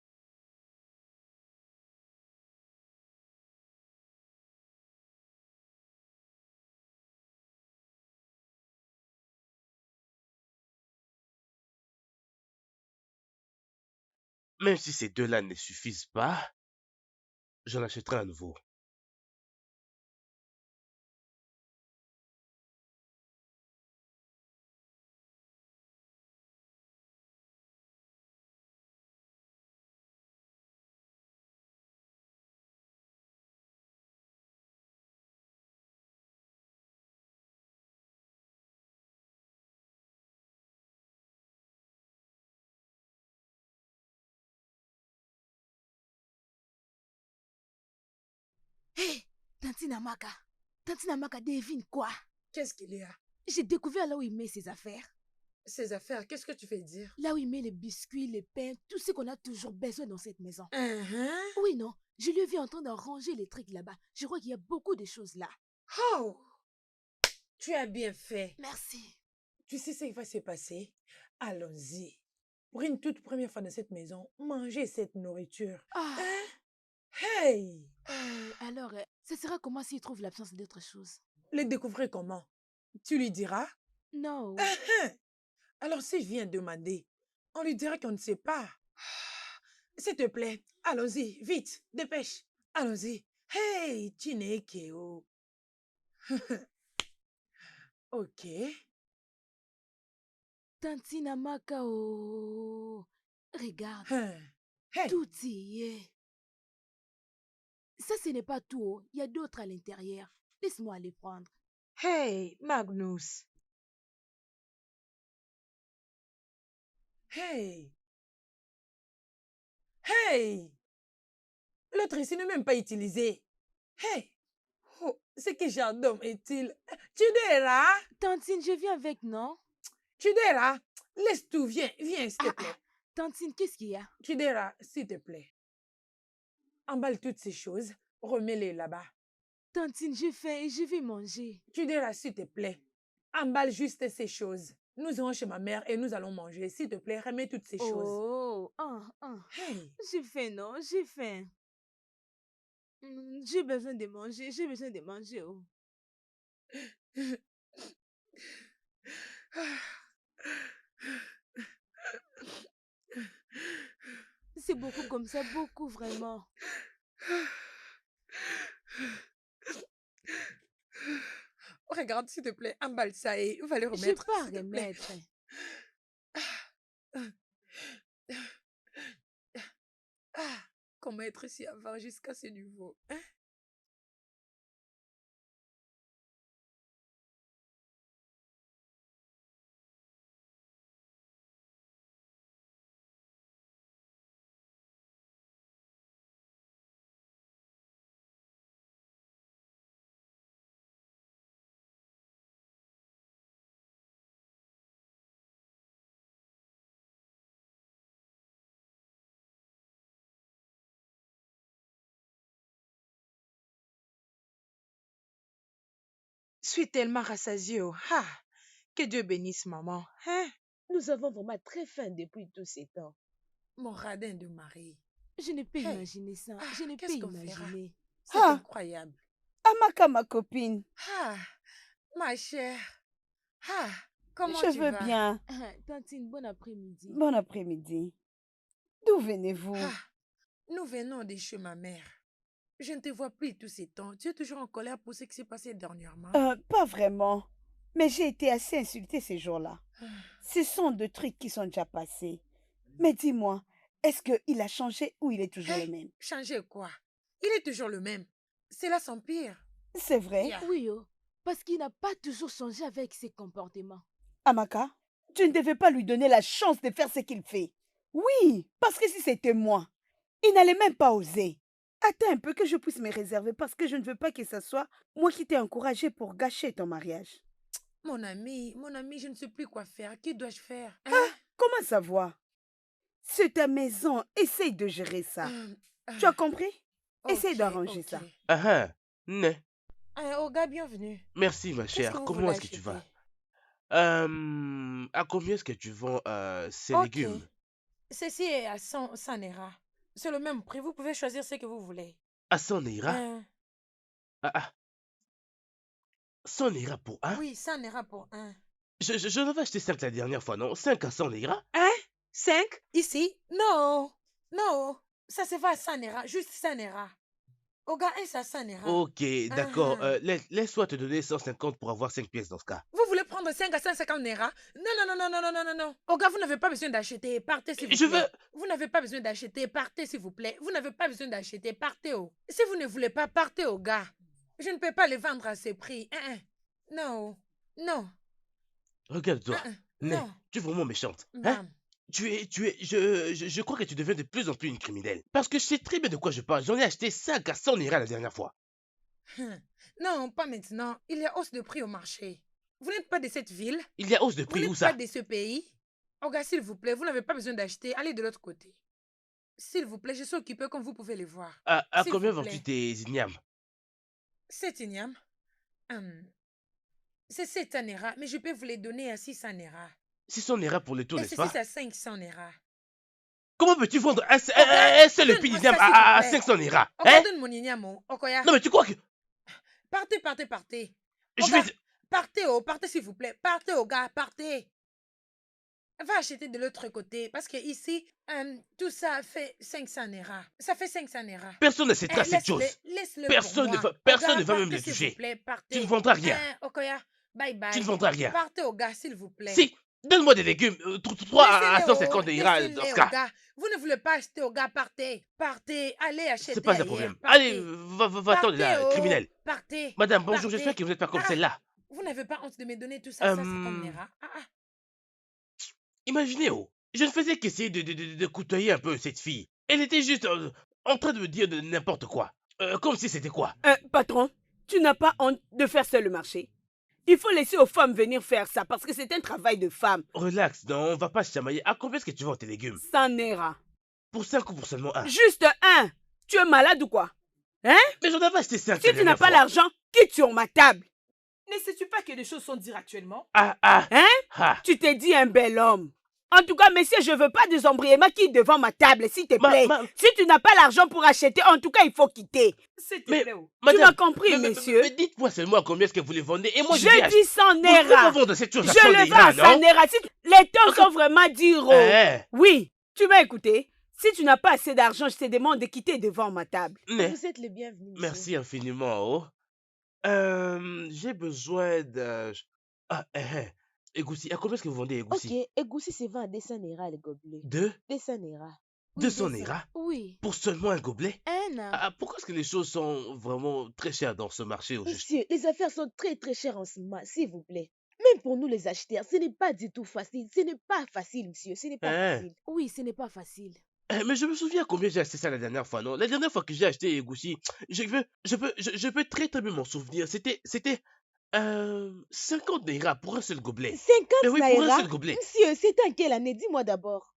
Speaker 1: Même si ces 2-là ne suffisent pas, j'en achèterai un nouveau.
Speaker 3: Hé, Tantine Amaka. Tantine Amaka devine quoi?
Speaker 4: Qu'est-ce qu'il y a?
Speaker 3: J'ai découvert là où il met ses affaires.
Speaker 4: Ces affaires, qu'est-ce que tu fais dire?
Speaker 3: Là où il met les biscuits, les pains, tout ce qu'on a toujours besoin dans cette maison.
Speaker 4: Hein?
Speaker 3: Oui, non, je lui ai vu en train de ranger les trucs là-bas. Je crois qu'il y a beaucoup de choses là.
Speaker 4: Oh! Tu as bien fait.
Speaker 3: Merci.
Speaker 4: Tu sais ce qui va se passer? Allons-y. Pour une toute première fois dans cette maison, mangez cette nourriture.
Speaker 3: Ah,
Speaker 4: Hein? Hey!
Speaker 3: alors, ça sera comment s'il trouve l'absence d'autre chose?
Speaker 4: Le découvrir comment? Tu lui diras?
Speaker 3: Non.
Speaker 4: Hein? Alors si je viens demander, on lui dira qu'on ne sait pas. S'il te plaît, allons-y, vite, dépêche. Allons-y. Hey, Chinekeo. Ok.
Speaker 3: Tantine Amaka, oh. Regarde,
Speaker 4: Hein. Hey,
Speaker 3: tout y est. Ça, ce n'est pas tout. Oh. Il y a d'autres à l'intérieur. Laisse-moi les prendre.
Speaker 7: Hey, Magnus.
Speaker 4: hey. Hey! L'autre ici n'est même pas utilisé. Hey! Oh, ce que j'adore est-il? Tu diras?
Speaker 3: Tantine, je viens avec, non?
Speaker 4: Tu diras? Laisse tout, viens, viens, s'il te
Speaker 3: Ah,
Speaker 4: plaît.
Speaker 3: ah. Tantine, qu'est-ce qu'il y a?
Speaker 4: Tu diras, s'il te plaît. Emballe toutes ces choses, remets-les là-bas.
Speaker 3: Tantine, j'ai faim et je vais manger.
Speaker 4: Tu diras, s'il te plaît. Emballe juste ces choses. Nous irons chez ma mère et nous allons manger. S'il te plaît, remets toutes ces choses.
Speaker 3: Oh,
Speaker 4: Hey!
Speaker 3: j'ai faim, non? J'ai faim. J'ai besoin de manger, j'ai besoin de manger. Oh. C'est beaucoup comme ça, beaucoup vraiment.
Speaker 4: Regarde, s'il te plaît, emballe ça et va le
Speaker 3: Je
Speaker 4: remettre.
Speaker 3: pas
Speaker 4: s'il te plaît.
Speaker 3: remettre.
Speaker 4: Ah, comment être si avare jusqu'à ce niveau, hein?
Speaker 7: Je suis tellement rassasiée. Oh. Ah, que Dieu bénisse maman. Hein?
Speaker 8: Nous avons vraiment très faim depuis tous ces temps.
Speaker 4: Mon radin de mari.
Speaker 3: Je ne peux
Speaker 4: Hey.
Speaker 3: imaginer ça.
Speaker 4: Ah,
Speaker 3: Je ne peux
Speaker 4: qu'est-ce qu'on fera?
Speaker 3: imaginer.
Speaker 4: C'est
Speaker 6: Ah.
Speaker 4: incroyable.
Speaker 6: Amaka, ma copine,
Speaker 4: Ah, ma chère. Ah, comment
Speaker 6: je
Speaker 4: tu
Speaker 6: veux
Speaker 4: vas?
Speaker 6: bien.
Speaker 3: Tantine, bon après-midi.
Speaker 6: Bon après-midi. D'où venez-vous?
Speaker 4: Ah, nous venons de chez ma mère. Je ne te vois plus tous ces temps. Tu es toujours en colère pour ce qui s'est passé dernièrement.
Speaker 6: Pas vraiment. Mais j'ai été assez insultée ces jours-là.
Speaker 4: Ah.
Speaker 6: Ce sont de trucs qui sont déjà passés. Mais dis-moi, est-ce qu'il a changé ou il est toujours
Speaker 4: Hein?
Speaker 6: le même?
Speaker 4: Changer quoi? Il est toujours le même. C'est là son pire.
Speaker 6: C'est vrai?
Speaker 4: Yeah.
Speaker 3: Oui, oh, parce qu'il n'a pas toujours changé avec ses comportements.
Speaker 6: Amaka, tu ne devais pas lui donner la chance de faire ce qu'il fait. Oui, parce que si c'était moi, il n'allait même pas oser. Attends un peu que je puisse me réserver parce que je ne veux pas que ce soit moi qui t'ai encouragé pour gâcher ton mariage.
Speaker 4: Mon ami, je ne sais plus quoi faire. Que dois-je faire? Hein?
Speaker 6: Comment savoir? C'est ta maison, essaye de gérer ça. Tu as compris? Essaye
Speaker 4: Ok,
Speaker 6: d'arranger
Speaker 4: ok.
Speaker 6: ça.
Speaker 1: Ah ah, né.
Speaker 4: Olga, bienvenue.
Speaker 1: Merci ma
Speaker 4: Qu'est-ce
Speaker 1: chère.
Speaker 4: que vous
Speaker 1: Comment
Speaker 4: voulez
Speaker 1: est-ce que tu
Speaker 4: acheter?
Speaker 1: vas? À combien est-ce que tu vends ces
Speaker 4: Ok.
Speaker 1: légumes?
Speaker 4: Ceci est à 100 naira. C'est le même prix. Vous pouvez choisir ce que vous voulez.
Speaker 1: À 100 naira?
Speaker 4: Un.
Speaker 1: Ah ah, 100 naira pour un?
Speaker 4: Oui, 100 naira pour un.
Speaker 1: J'en avais acheté 5 la dernière fois, non? 5 à 100 naira?
Speaker 7: Hein? 5?
Speaker 4: Ici? Non. Non. Ça se va à 100 naira. Juste 100 naira. Olga, un, c'est à 100 naira.
Speaker 1: Ok, d'accord.
Speaker 4: Ah.
Speaker 1: Laisse-moi te donner 150 pour avoir 5 pièces dans ce cas.
Speaker 4: Vous voulez prendre 5 à 150 naira? Non, non, non, non, non, non, non, non. Olga, vous n'avez pas besoin d'acheter. Partez, s'il vous
Speaker 1: Je
Speaker 4: plaît.
Speaker 1: veux...
Speaker 4: Vous n'avez pas besoin d'acheter. Partez, s'il vous plaît. Vous n'avez pas besoin d'acheter. Partez, oh. Si vous ne voulez pas, partez, Olga. Je ne peux pas les vendre à ce prix. Non. Non.
Speaker 1: Regarde-toi. Né,
Speaker 4: Non.
Speaker 1: tu es vraiment méchante. Hein?
Speaker 4: Bam.
Speaker 1: Je crois que tu deviens de plus en plus une criminelle. Parce que je sais très bien de quoi je parle. J'en ai acheté 5 à 100 naira la dernière fois.
Speaker 4: Non, pas maintenant. Il y a hausse de prix au marché. Vous n'êtes pas de cette ville?
Speaker 1: Il y a hausse de
Speaker 4: Vous
Speaker 1: prix, où
Speaker 4: n'êtes
Speaker 1: ça?
Speaker 4: pas de ce pays? Olga, s'il vous plaît, vous n'avez pas besoin d'acheter. Allez de l'autre côté. S'il vous plaît, je suis occupée comme vous pouvez les voir.
Speaker 1: À
Speaker 4: S'il
Speaker 1: combien
Speaker 4: vous
Speaker 1: vends-tu
Speaker 4: plaît.
Speaker 1: tes ignames?
Speaker 4: 7 ignam. C'est 7 naira, mais je peux vous les donner à 600 naira.
Speaker 1: 600 naira pour le tour,
Speaker 4: Et
Speaker 1: n'est-ce
Speaker 4: c'est
Speaker 1: pas?
Speaker 4: à 500 naira.
Speaker 1: Comment peux-tu vendre un seul
Speaker 4: donne-moi
Speaker 1: pignam
Speaker 4: ça, s'il vous
Speaker 1: à
Speaker 4: plaît.
Speaker 1: 500 naira?
Speaker 4: Olga,
Speaker 1: Hein?
Speaker 4: donne mon ignam, oh. Okoya.
Speaker 1: Non mais tu crois que...
Speaker 4: Partez, partez, partez.
Speaker 1: Je
Speaker 4: Olga,
Speaker 1: vais...
Speaker 4: partez, oh, partez s'il vous plaît. Partez, Olga, partez. Va acheter de l'autre côté. Parce que ici, tout ça fait 500 naira. Ça fait 500 naira.
Speaker 1: Personne n'achètera cette chose.
Speaker 4: Laisse-le
Speaker 1: Personne
Speaker 4: pour moi.
Speaker 1: personne ne va
Speaker 4: Olga,
Speaker 1: même le
Speaker 4: partez, s'il
Speaker 1: toucher.
Speaker 4: vous plaît, partez.
Speaker 1: Tu ne vendras rien.
Speaker 4: Okoya, bye bye.
Speaker 1: Tu ne vendras rien.
Speaker 4: Partez, Olga, s'il vous plaît.
Speaker 1: Si, donne-moi des légumes. 3 à
Speaker 4: Laissez-les,
Speaker 1: 150
Speaker 4: oh,
Speaker 1: naira dans
Speaker 4: laissez-les,
Speaker 1: ce cas.
Speaker 4: Olga. Vous ne voulez pas acheter, Olga, partez. Partez, allez acheter
Speaker 1: C'est pas un
Speaker 4: ailleurs.
Speaker 1: problème.
Speaker 4: Partez.
Speaker 1: Allez, va-t'en de là,
Speaker 4: Partez, oh.
Speaker 1: criminel.
Speaker 4: Partez.
Speaker 1: Madame, bonjour,
Speaker 4: Partez.
Speaker 1: j'espère que vous n'êtes pas comme
Speaker 4: Ah.
Speaker 1: celle-là.
Speaker 4: Vous n'avez pas honte de me donner tout ça, ça c'est comme naira.
Speaker 1: Imaginez, oh, je ne faisais qu'essayer de côtoyer un peu cette fille. Elle était juste en train de me dire de n'importe quoi. Comme si c'était quoi?
Speaker 6: Patron, tu n'as pas honte de faire seul le marché. Il faut laisser aux femmes venir faire ça parce que c'est un travail de femme.
Speaker 1: Relax, non, on va pas se chamailler. À combien est-ce que tu vends tes légumes?
Speaker 6: 100 naira.
Speaker 1: Pour 5 ou pour seulement 1?
Speaker 6: Juste un. Tu es malade ou quoi?
Speaker 1: Mais j'en avais acheté 5.
Speaker 6: Si tu n'as pas l'argent, quitte sur ma table.
Speaker 9: Ne sais-tu pas que les choses sont dures actuellement?
Speaker 1: Ah.
Speaker 6: Tu t'es dit un bel homme. En tout cas, monsieur, je veux pas des embrièmes qui devant ma table, s'il te plaît. Si tu n'as pas l'argent pour acheter, en tout cas, il faut quitter. S'il te
Speaker 1: Mais,
Speaker 6: plaît. Tu
Speaker 1: madame,
Speaker 6: m'as compris, monsieur?
Speaker 1: mais dites-moi seulement combien est-ce que vous les vendez et moi je
Speaker 6: Je
Speaker 1: dis
Speaker 6: dis 100
Speaker 1: Vous pouvez pas
Speaker 6: naira.
Speaker 1: vendre cette chose à
Speaker 6: Je
Speaker 1: 100
Speaker 6: le vends
Speaker 1: naira,
Speaker 6: à 100
Speaker 1: non?
Speaker 6: naira. Les taux sont vraiment durs.
Speaker 1: Eh,
Speaker 6: Oui, tu m'as écouté. Si tu n'as pas assez d'argent, je te demande de quitter devant ma table.
Speaker 1: mais,
Speaker 8: Vous êtes le bienvenu, monsieur.
Speaker 1: merci infiniment, oh. J'ai besoin de... Ah, Egoussi, à combien est-ce que vous vendez Egoussi?
Speaker 8: Ok, Egoussi se vend à 200 naira le gobelet.
Speaker 1: Deux
Speaker 8: 200 naira.
Speaker 3: Oui,
Speaker 1: 200
Speaker 3: 200.
Speaker 1: naira
Speaker 3: Oui.
Speaker 1: pour seulement un gobelet?
Speaker 3: Un.
Speaker 1: Pourquoi est-ce que les choses sont vraiment très chères dans ce marché au juste?
Speaker 8: Monsieur, les affaires sont très très chères en ce moment, s'il vous plaît. Même pour nous les acheteurs, ce n'est pas du tout facile. Ce n'est pas facile, monsieur. Ce n'est pas
Speaker 1: Hein?
Speaker 8: facile.
Speaker 3: Oui, ce n'est pas facile.
Speaker 1: Mais je me souviens combien j'ai acheté ça la dernière fois, non? La dernière fois que j'ai acheté Egoussi, je peux très très bien m'en souvenir. C'était 50 naira pour un seul gobelet.
Speaker 8: 50
Speaker 1: Oui, pour un
Speaker 8: naira?
Speaker 1: seul gobelet.
Speaker 8: Monsieur, c'était en quelle année? Dis-moi d'abord.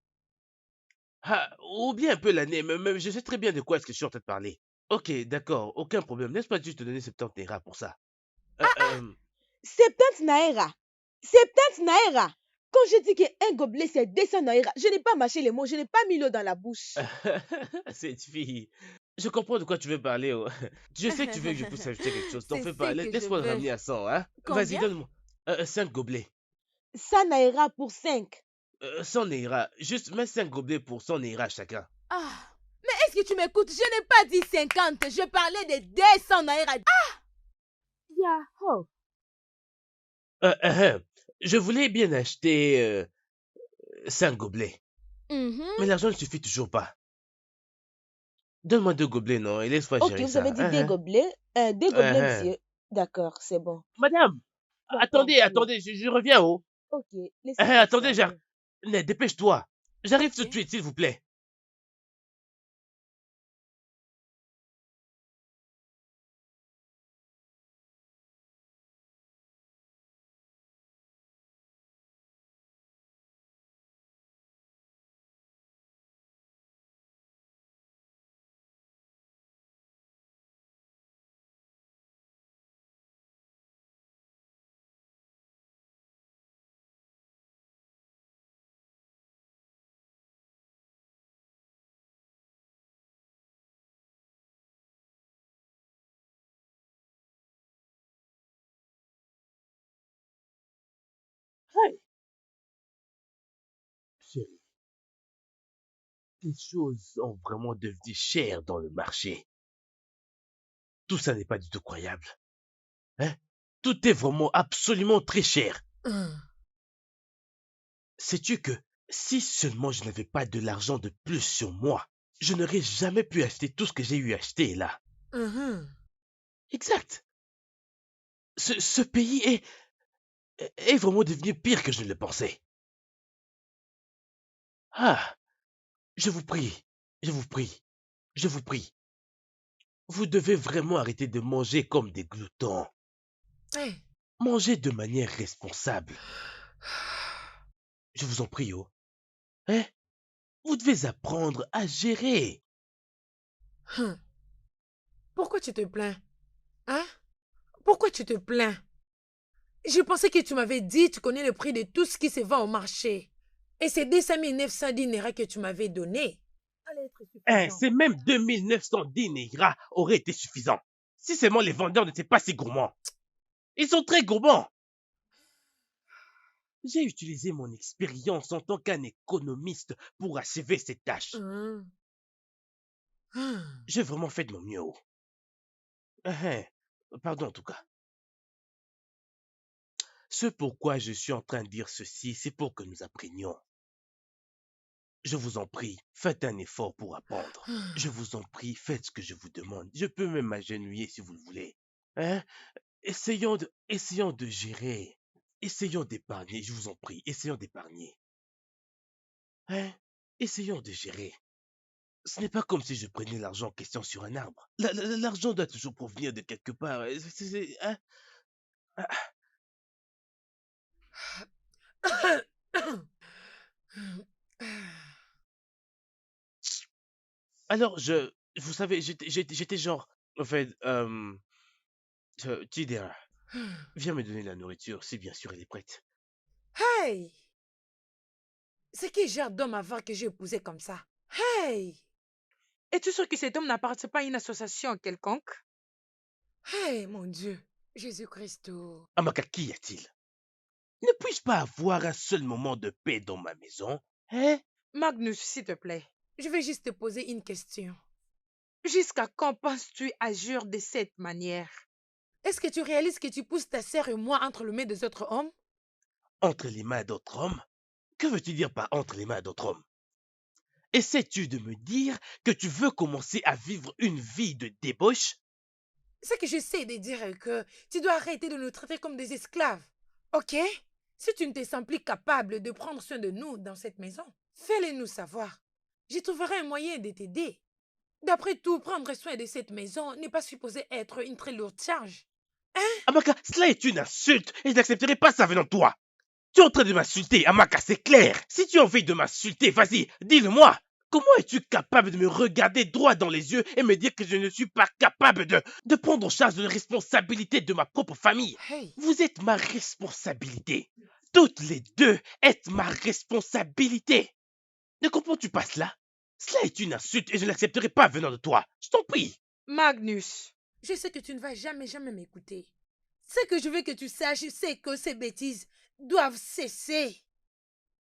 Speaker 1: Oublie un peu l'année, mais je sais très bien de quoi est-ce que je suis en train de parler. Ok, d'accord, aucun problème. Laisse pas juste te donner 70 naira pour ça.
Speaker 8: 70 naira. 70 naira. Quand je dis qu'un gobelet c'est 200 naira, je n'ai pas mâché les mots, je n'ai pas mis l'eau dans la bouche.
Speaker 1: Cette fille. Je comprends de quoi tu veux parler. Oh. Je sais que tu veux que je puisse ajouter quelque chose. T'en
Speaker 3: C'est
Speaker 1: fais
Speaker 3: ce
Speaker 1: pas.
Speaker 3: que je
Speaker 1: Laisse-moi le
Speaker 3: veux.
Speaker 1: ramener à 100, hein. Vas-y,
Speaker 3: Combien?
Speaker 1: donne-moi. 5 gobelets.
Speaker 8: 100 naira pour 5.
Speaker 1: 100 naira. Juste mets 5 gobelets pour 100 naira chacun.
Speaker 3: Ah. Mais est-ce que tu m'écoutes? Je n'ai pas dit 50. Je parlais de 200 naira.
Speaker 8: Yahoo!
Speaker 1: Je voulais bien acheter 5 gobelets.
Speaker 3: Mhm.
Speaker 1: Mais l'argent ne suffit toujours pas. Donne-moi 2 gobelets, non, et laisse-moi
Speaker 8: Ok,
Speaker 1: gérer
Speaker 8: vous
Speaker 1: ça.
Speaker 8: avez dit des gobelets. Deux gobelets, monsieur. D'accord, c'est bon.
Speaker 1: Madame,
Speaker 8: Bon,
Speaker 1: attendez,
Speaker 8: bon,
Speaker 1: attendez, je reviens, oh.
Speaker 8: Ok, laissez-moi
Speaker 1: Attendez,
Speaker 8: servir.
Speaker 1: dépêche-toi. J'arrive tout
Speaker 3: Ok.
Speaker 1: de suite, s'il vous plaît. Hey, chérie, les choses sont vraiment devenues chères dans le marché. Tout ça n'est pas du tout croyable. Hein? Tout est vraiment absolument très cher. Sais-tu que si seulement je n'avais pas de l'argent de plus sur moi, je n'aurais jamais pu acheter tout ce que j'ai eu acheté là. Exact. Ce pays est vraiment devenu pire que je ne le pensais. Ah, je vous prie, je vous prie, je vous prie. Vous devez vraiment arrêter de manger comme des gloutons.
Speaker 4: Hey.
Speaker 1: Mangez de manière responsable. Je vous en prie, oh. Hein? Vous devez apprendre à gérer.
Speaker 4: Pourquoi tu te plains? Hein? Pourquoi tu te plains? Je pensais que tu m'avais dit tu connais le prix de tout ce qui se vend au marché. Et c'est 200 910 naira que tu m'avais donné. Allez être suffisant.
Speaker 1: C'est même 2910 naira aurait été suffisant. Si seulement les vendeurs n'étaient pas si gourmands. Ils sont très gourmands. J'ai utilisé mon expérience en tant qu'un économiste pour achever cette tâche. J'ai vraiment fait de mon mieux. Oh. Pardon en tout cas. Ce pourquoi je suis en train de dire ceci, c'est pour que nous apprenions. Je vous en prie, faites un effort pour apprendre. Je vous en prie, faites ce que je vous demande. Je peux même m'agenouiller si vous le voulez. Hein? Essayons de gérer. Essayons d'épargner, je vous en prie. Essayons d'épargner. Hein? Essayons de gérer. Ce n'est pas comme si je prenais l'argent en question sur un arbre. L'argent doit toujours provenir de quelque part. Hein? Alors, vous savez, j'étais genre, en fait, Tidera, viens me donner la nourriture, si bien sûr elle est prête.
Speaker 4: Hey! C'est quel genre d'homme avant que j'ai épousé comme ça? Hey!
Speaker 7: Es-tu sûr que cet homme n'appartient pas à une association quelconque?
Speaker 4: Hey, mon Dieu! Jésus-Christ.
Speaker 1: Amaka, qu'y a-t-il? Ne puis-je pas avoir un seul moment de paix dans ma maison? Hein?
Speaker 7: Magnus, s'il te plaît.
Speaker 4: Je vais juste te poser une question.
Speaker 7: Jusqu'à quand penses-tu agir de cette manière?
Speaker 4: Est-ce que tu réalises que tu pousses ta sœur et moi entre les mains des autres hommes?
Speaker 1: Entre les mains d'autres hommes? Que veux-tu dire par entre les mains d'autres hommes? Essaies-tu de me dire que tu veux commencer à vivre une vie de débauche?
Speaker 4: Ce que j'essaie de dire est que tu dois arrêter de nous traiter comme des esclaves. Ok? Si tu ne te sens plus capable de prendre soin de nous dans cette maison, fais-le nous savoir. Je trouverai un moyen de t'aider. D'après tout, prendre soin de cette maison n'est pas supposé être une très lourde charge.
Speaker 1: Amaka, cela est une insulte et je n'accepterai pas ça venant de toi. Tu es en train de m'insulter, Amaka, c'est clair. Si tu as envie de m'insulter, vas-y, dis-le-moi. Comment es-tu capable de me regarder droit dans les yeux et me dire que je ne suis pas capable de prendre en charge les responsabilités de ma propre famille?
Speaker 4: Hey,
Speaker 1: Vous êtes ma responsabilité. Toutes les deux êtes ma responsabilité. Ne comprends-tu pas cela? Cela est une insulte et je ne l'accepterai pas venant de toi. Je t'en prie.
Speaker 7: Magnus,
Speaker 4: je sais que tu ne vas jamais m'écouter. Ce que je veux que tu saches, c'est que ces bêtises doivent cesser.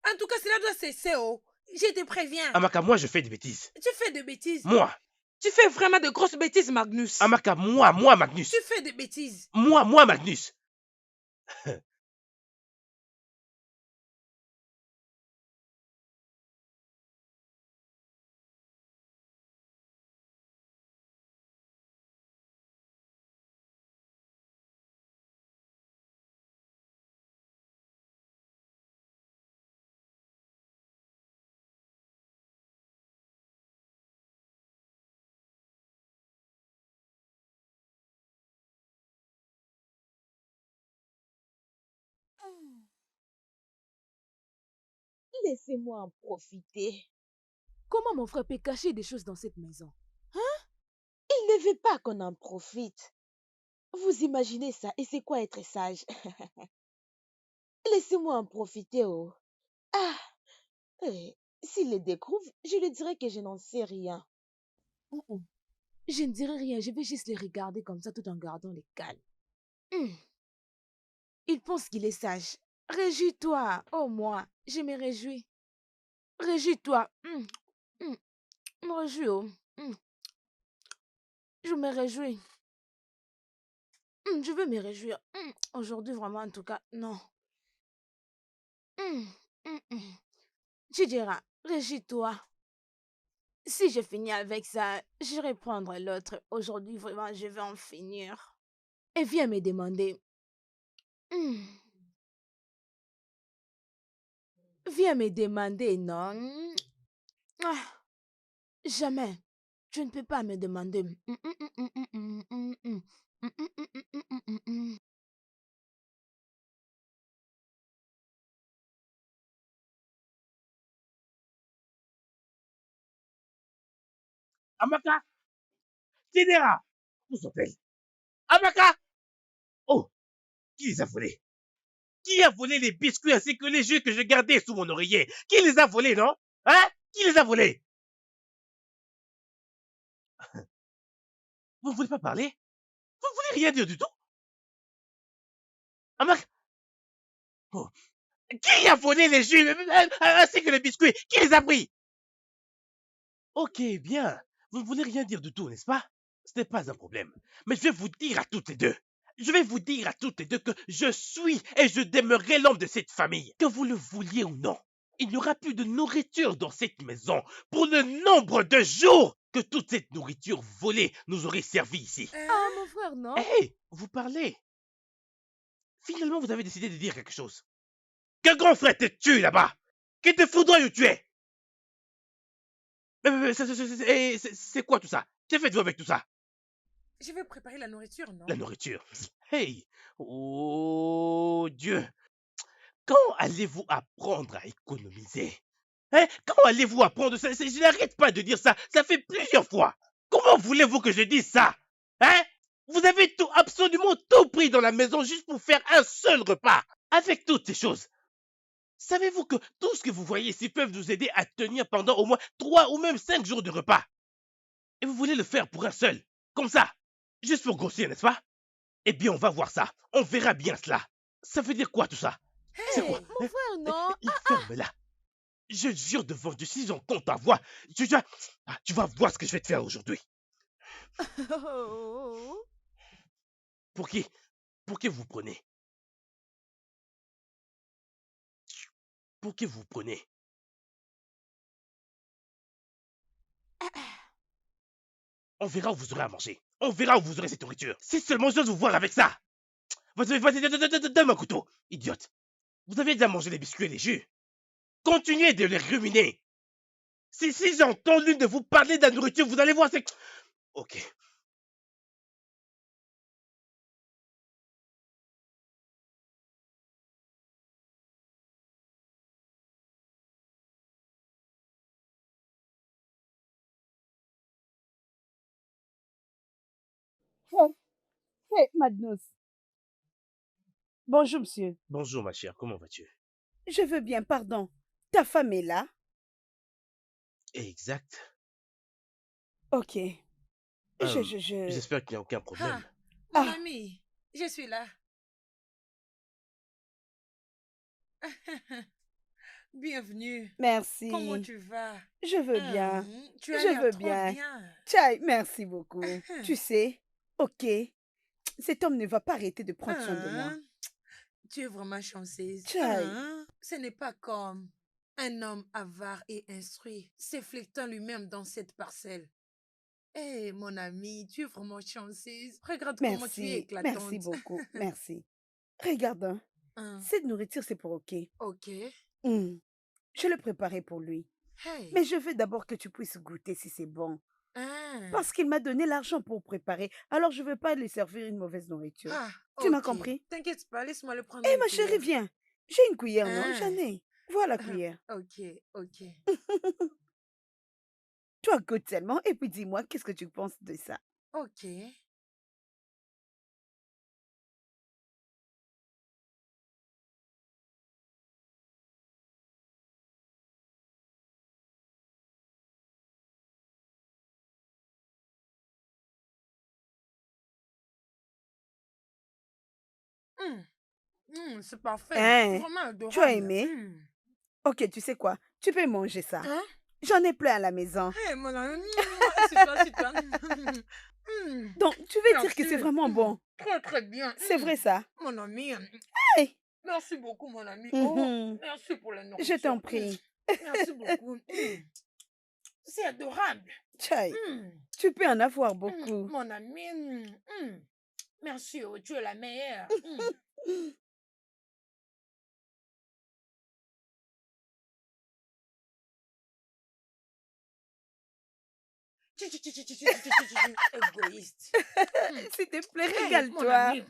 Speaker 4: En tout cas, cela doit cesser, oh. Je te préviens.
Speaker 1: Amaka, moi je fais des bêtises.
Speaker 4: Tu fais des bêtises.
Speaker 1: Moi.
Speaker 7: tu fais vraiment de grosses bêtises, Magnus.
Speaker 1: Amaka, moi Magnus.
Speaker 4: Tu fais des bêtises.
Speaker 1: Moi Magnus.
Speaker 8: Laissez-moi en profiter.
Speaker 3: Comment mon frère peut cacher des choses dans cette maison?
Speaker 8: Il ne veut pas qu'on en profite. Vous imaginez ça, et c'est quoi être sage? Laissez-moi en profiter, oh. Ah, s'il les découvre, je lui dirai que je n'en sais rien.
Speaker 3: Oh, oh. Je ne dirai rien, je vais juste les regarder comme ça tout en gardant les calmes. Il pense qu'il est sage. Réjouis-toi, oh moi, je me réjouis. Réjouis-toi. Me réjouis, oh. Je me réjouis. Je veux me réjouir. Aujourd'hui, vraiment, en tout cas, non. Tu diras, réjouis-toi. Si je finis avec ça, j'irai prendre l'autre. Aujourd'hui, vraiment, je vais en finir. Et viens me demander. Viens me demander, non? Jamais. Tu ne peux pas me demander.
Speaker 1: Amaka, Tidera, où sont-elles? Amaka! Oh, qui les a volés? Qui a volé les biscuits ainsi que les jus que je gardais sous mon oreiller? Qui les a volés, non? Hein? Qui les a volés? Vous ne voulez pas parler? Vous ne voulez rien dire du tout? Amaka? Oh. Qui a volé les jus ainsi que les biscuits? Qui les a pris? Ok, bien. Vous ne voulez rien dire du tout, n'est-ce pas? Ce n'est pas un problème. Mais je vais vous dire à toutes les deux. Je vais vous dire à toutes les deux que je suis et je demeurerai l'homme de cette famille. Que vous le vouliez ou non. Il n'y aura plus de nourriture dans cette maison pour le nombre de jours que toute cette nourriture volée nous aurait servi ici.
Speaker 3: Ah, mon frère, non?
Speaker 1: Hé, vous parlez. Finalement, vous avez décidé de dire quelque chose. Que grand frère te tue là-bas. Qu'il te foudroie où tu es. Mais c'est quoi tout ça? Que faites-vous avec tout ça?
Speaker 4: Je vais préparer la nourriture, non?
Speaker 1: La nourriture. Hey! Oh Dieu! Quand allez-vous apprendre à économiser? Hein? Quand allez-vous apprendre ça? Je n'arrête pas de dire ça. Ça fait plusieurs fois. Comment voulez-vous que je dise ça? Hein? Vous avez tout, absolument tout pris dans la maison juste pour faire un seul repas. Avec toutes ces choses. Savez-vous que tout ce que vous voyez ici peuvent nous aider à tenir pendant au moins 3 ou même 5 jours de repas? Et vous voulez le faire pour un seul, comme ça, juste pour grossir, n'est-ce pas? Eh bien, on va voir ça. On verra bien cela. Ça veut dire quoi tout ça? C'est quoi?
Speaker 3: Hey, mon frère, non.
Speaker 1: Ferme-la. Je jure devant Dieu, si j'en compte ta voix, tu vas voir ce que je vais te faire aujourd'hui.
Speaker 3: Oh.
Speaker 1: Pour qui? Pour qui vous prenez? Pour qui vous prenez? On verra où vous aurez à manger. On verra où vous aurez cette nourriture. Si seulement j'ose vous voir avec ça. Vas-y, donne-moi un couteau, idiote. Vous avez déjà mangé les biscuits et les jus. Continuez de les ruminer. Si j'entends l'une de vous parler de la nourriture, vous allez voir, c'est... Ok.
Speaker 6: Hé, hé, Magnus. Bonjour, monsieur.
Speaker 1: Bonjour, ma chère, comment vas-tu?
Speaker 6: Je veux bien, pardon. Ta femme est là?
Speaker 1: Exact.
Speaker 6: Ok.
Speaker 1: Euh, J'espère qu'il n'y a aucun problème.
Speaker 7: Mon
Speaker 6: Ah.
Speaker 7: ami, je suis là. Bienvenue.
Speaker 6: Merci.
Speaker 7: Comment tu vas?
Speaker 6: Je veux bien.
Speaker 7: Tu as
Speaker 6: Je
Speaker 7: l'air
Speaker 6: veux
Speaker 7: trop
Speaker 6: bien.
Speaker 7: bien.
Speaker 6: Tchai, merci beaucoup. Tu sais, ok, cet homme ne va pas arrêter de prendre soin de moi.
Speaker 7: Hein? Tu es vraiment chanceuse.
Speaker 6: Tchai.
Speaker 7: Hein? Ce n'est pas comme un homme avare et instruit, s'efflectant lui-même dans cette parcelle. Eh, mon ami, tu es vraiment chanceuse. Regarde comment tu es
Speaker 6: Merci,
Speaker 7: éclatante.
Speaker 6: merci beaucoup, merci. Regarde, hein,
Speaker 7: Hein,
Speaker 6: cette nourriture, c'est pour ok.
Speaker 7: ok.
Speaker 6: Je l'ai préparé pour lui.
Speaker 7: Hey.
Speaker 6: Mais je veux d'abord que tu puisses goûter si c'est bon.
Speaker 7: Hein.
Speaker 6: Parce qu'il m'a donné l'argent pour préparer. Alors je ne veux pas lui servir une mauvaise nourriture.
Speaker 7: Ah,
Speaker 6: Tu m'as
Speaker 7: ok.
Speaker 6: compris?
Speaker 7: T'inquiète pas, laisse-moi le prendre.
Speaker 6: Eh
Speaker 7: une
Speaker 6: ma chérie,
Speaker 7: cuillère.
Speaker 6: viens. J'ai une cuillère, non?
Speaker 7: Hein.
Speaker 6: J'en ai. Voilà la
Speaker 7: Ah,
Speaker 6: cuillère.
Speaker 7: ok, ok.
Speaker 6: Toi, goûte seulement et puis dis-moi qu'est-ce que tu penses de ça.
Speaker 7: Ok. C'est parfait.
Speaker 6: Hein?
Speaker 7: Vraiment adorable.
Speaker 6: Tu as aimé? Ok, tu sais quoi? Tu peux manger ça.
Speaker 7: Hein?
Speaker 6: J'en ai plein à la maison.
Speaker 7: Hey, mon ami, c'est toi.
Speaker 6: Donc, tu veux dire que
Speaker 7: Merci.
Speaker 6: c'est vraiment bon?
Speaker 7: Très, très bien.
Speaker 6: C'est vrai ça?
Speaker 7: Mon ami.
Speaker 6: Hey!
Speaker 7: Merci beaucoup, mon ami. Oh,
Speaker 6: Mhm.
Speaker 7: merci pour la nourriture.
Speaker 6: Je t'en prie.
Speaker 7: Merci beaucoup. C'est adorable.
Speaker 6: Tchai,
Speaker 7: Mm.
Speaker 6: tu peux en avoir beaucoup.
Speaker 7: Mon ami. Merci, oh, tu es la meilleure. Égoïste.
Speaker 6: S'il te plaît,
Speaker 7: Hey, mon
Speaker 6: régale-toi.
Speaker 7: ami,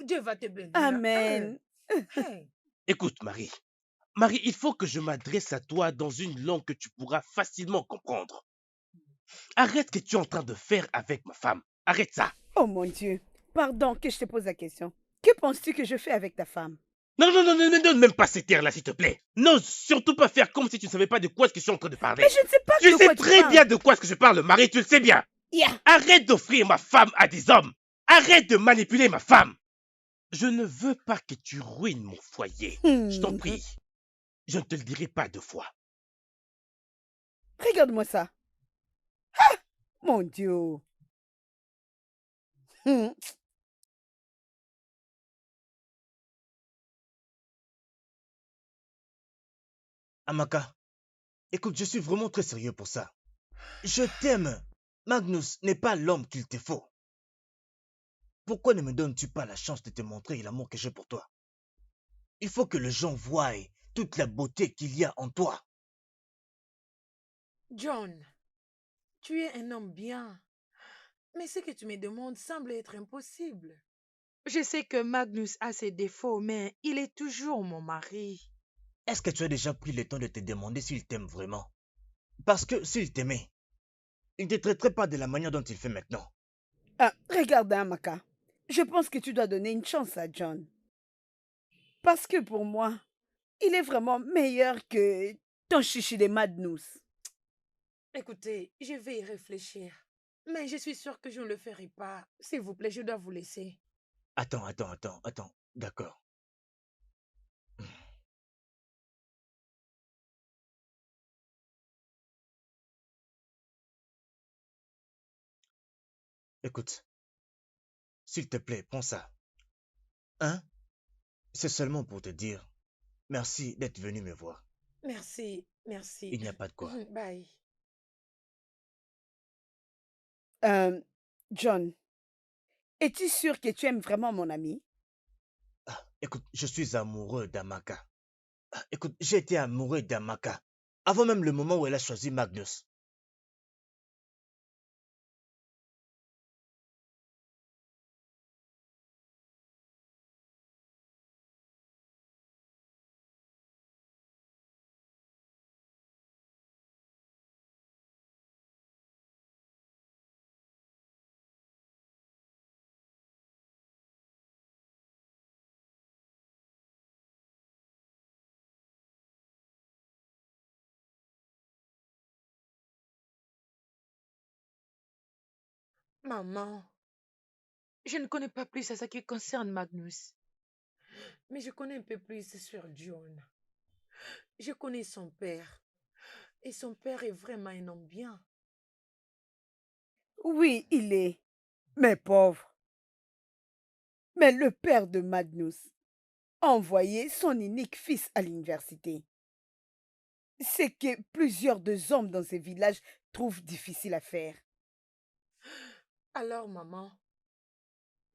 Speaker 7: Dieu va te bénir.
Speaker 6: Amen.
Speaker 7: Hey.
Speaker 1: Écoute, Marie. Marie, il faut que je m'adresse à toi dans une langue que tu pourras facilement comprendre. Arrête ce que tu es en train de faire avec ma femme. Arrête ça.
Speaker 6: Oh mon Dieu. Pardon que je te pose la question. Que penses-tu que je fais avec ta femme?
Speaker 1: Non, ne donne même pas ces terres-là, s'il te plaît. Non, surtout pas faire comme si tu ne savais pas de quoi est-ce que je suis en train de parler.
Speaker 6: Mais je ne sais pas
Speaker 1: Tu
Speaker 6: de
Speaker 1: sais
Speaker 6: quoi tu
Speaker 1: très
Speaker 6: parles.
Speaker 1: bien de quoi est-ce que je parle, Marie, tu le sais bien.
Speaker 6: Yeah.
Speaker 1: Arrête d'offrir ma femme à des hommes. Arrête de manipuler ma femme. Je ne veux pas que tu ruines mon foyer. Je t'en prie. Je ne te le dirai pas 2 fois.
Speaker 6: Regarde-moi ça. Ah! Mon Dieu.
Speaker 5: Amaka, écoute, je suis vraiment très sérieux pour ça. Je t'aime. Magnus n'est pas l'homme qu'il te faut. Pourquoi ne me donnes-tu pas la chance de te montrer l'amour que j'ai pour toi? Il faut que les gens voient toute la beauté qu'il y a en toi.
Speaker 7: John, tu es un homme bien. Mais ce que tu me demandes semble être impossible. Je sais que Magnus a ses défauts, mais il est toujours mon mari.
Speaker 5: Est-ce que tu as déjà pris le temps de te demander s'il t'aime vraiment? Parce que s'il t'aimait, il ne te traiterait pas de la manière dont il fait maintenant.
Speaker 6: Ah, regarde, Amaka. Je pense que tu dois donner une chance à John. Parce que pour moi, Il est vraiment meilleur que ton chichi de Magnus.
Speaker 7: Écoutez, je vais y réfléchir. Mais je suis sûre que je ne le ferai pas. S'il vous plaît, je dois vous laisser.
Speaker 5: Attends. D'accord. Écoute, s'il te plaît, prends ça. Hein? C'est seulement pour te dire merci d'être venu me voir.
Speaker 7: Merci, merci.
Speaker 5: Il n'y a pas de quoi.
Speaker 7: Bye.
Speaker 6: John, es-tu sûr que tu aimes vraiment mon ami?
Speaker 5: Écoute, je suis amoureux d'Amaka. Écoute, j'ai été amoureux d'Amaka avant même le moment où elle a choisi Magnus.
Speaker 7: Maman, je ne connais pas plus à ce qui concerne Magnus. Mais je connais un peu plus sur John. Je connais son père. Et son père est vraiment un homme bien.
Speaker 6: Oui, il est, mais pauvre. Mais le père de Magnus a envoyé son unique fils à l'université. C'est que plusieurs des hommes dans ce village trouvent difficile à faire.
Speaker 7: Alors, maman,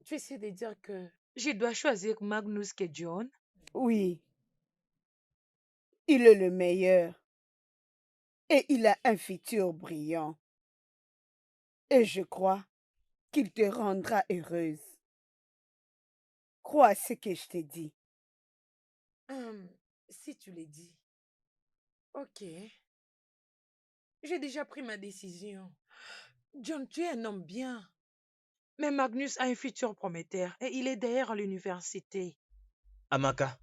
Speaker 7: tu essaies de dire que je dois choisir Magnus que John?
Speaker 6: Oui, il est le meilleur et il a un futur brillant. Et je crois qu'il te rendra heureuse. Crois à ce que je te dis.
Speaker 7: Si tu le dis. Ok. J'ai déjà pris ma décision. John, tu es un homme bien. Mais Magnus a un futur prometteur et il est derrière l'université.
Speaker 5: Amaka,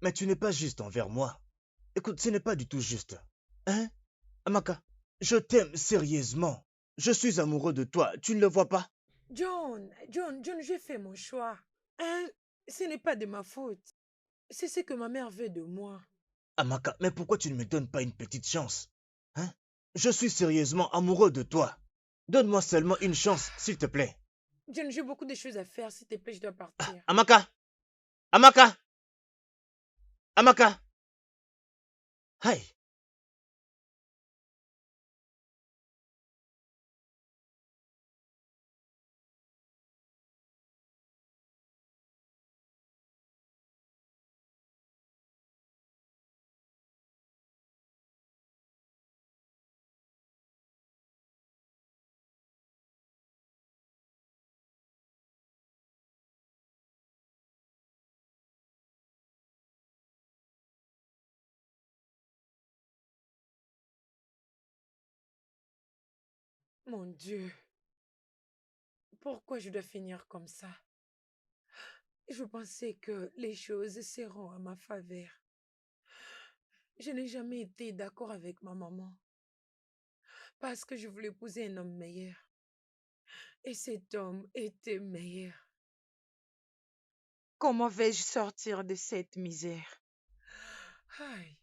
Speaker 5: mais tu n'es pas juste envers moi. Écoute, ce n'est pas du tout juste. Hein? Amaka, je t'aime sérieusement. Je suis amoureux de toi, tu ne le vois pas?
Speaker 7: John, j'ai fait mon choix. Hein? Ce n'est pas de ma faute. C'est ce que ma mère veut de moi.
Speaker 5: Amaka, mais pourquoi tu ne me donnes pas une petite chance? Hein? Je suis sérieusement amoureux de toi. Donne-moi seulement une chance, s'il te plaît.
Speaker 7: John, j'ai beaucoup de choses à faire. S'il te plaît, je dois partir.
Speaker 5: Amaka! Amaka! Amaka! Hey!
Speaker 7: Mon Dieu, pourquoi je dois finir comme ça? Je pensais que les choses seront à ma faveur. Je n'ai jamais été d'accord avec ma maman parce que je voulais épouser un homme meilleur. Et cet homme était meilleur. Comment vais-je sortir de cette misère? Aïe.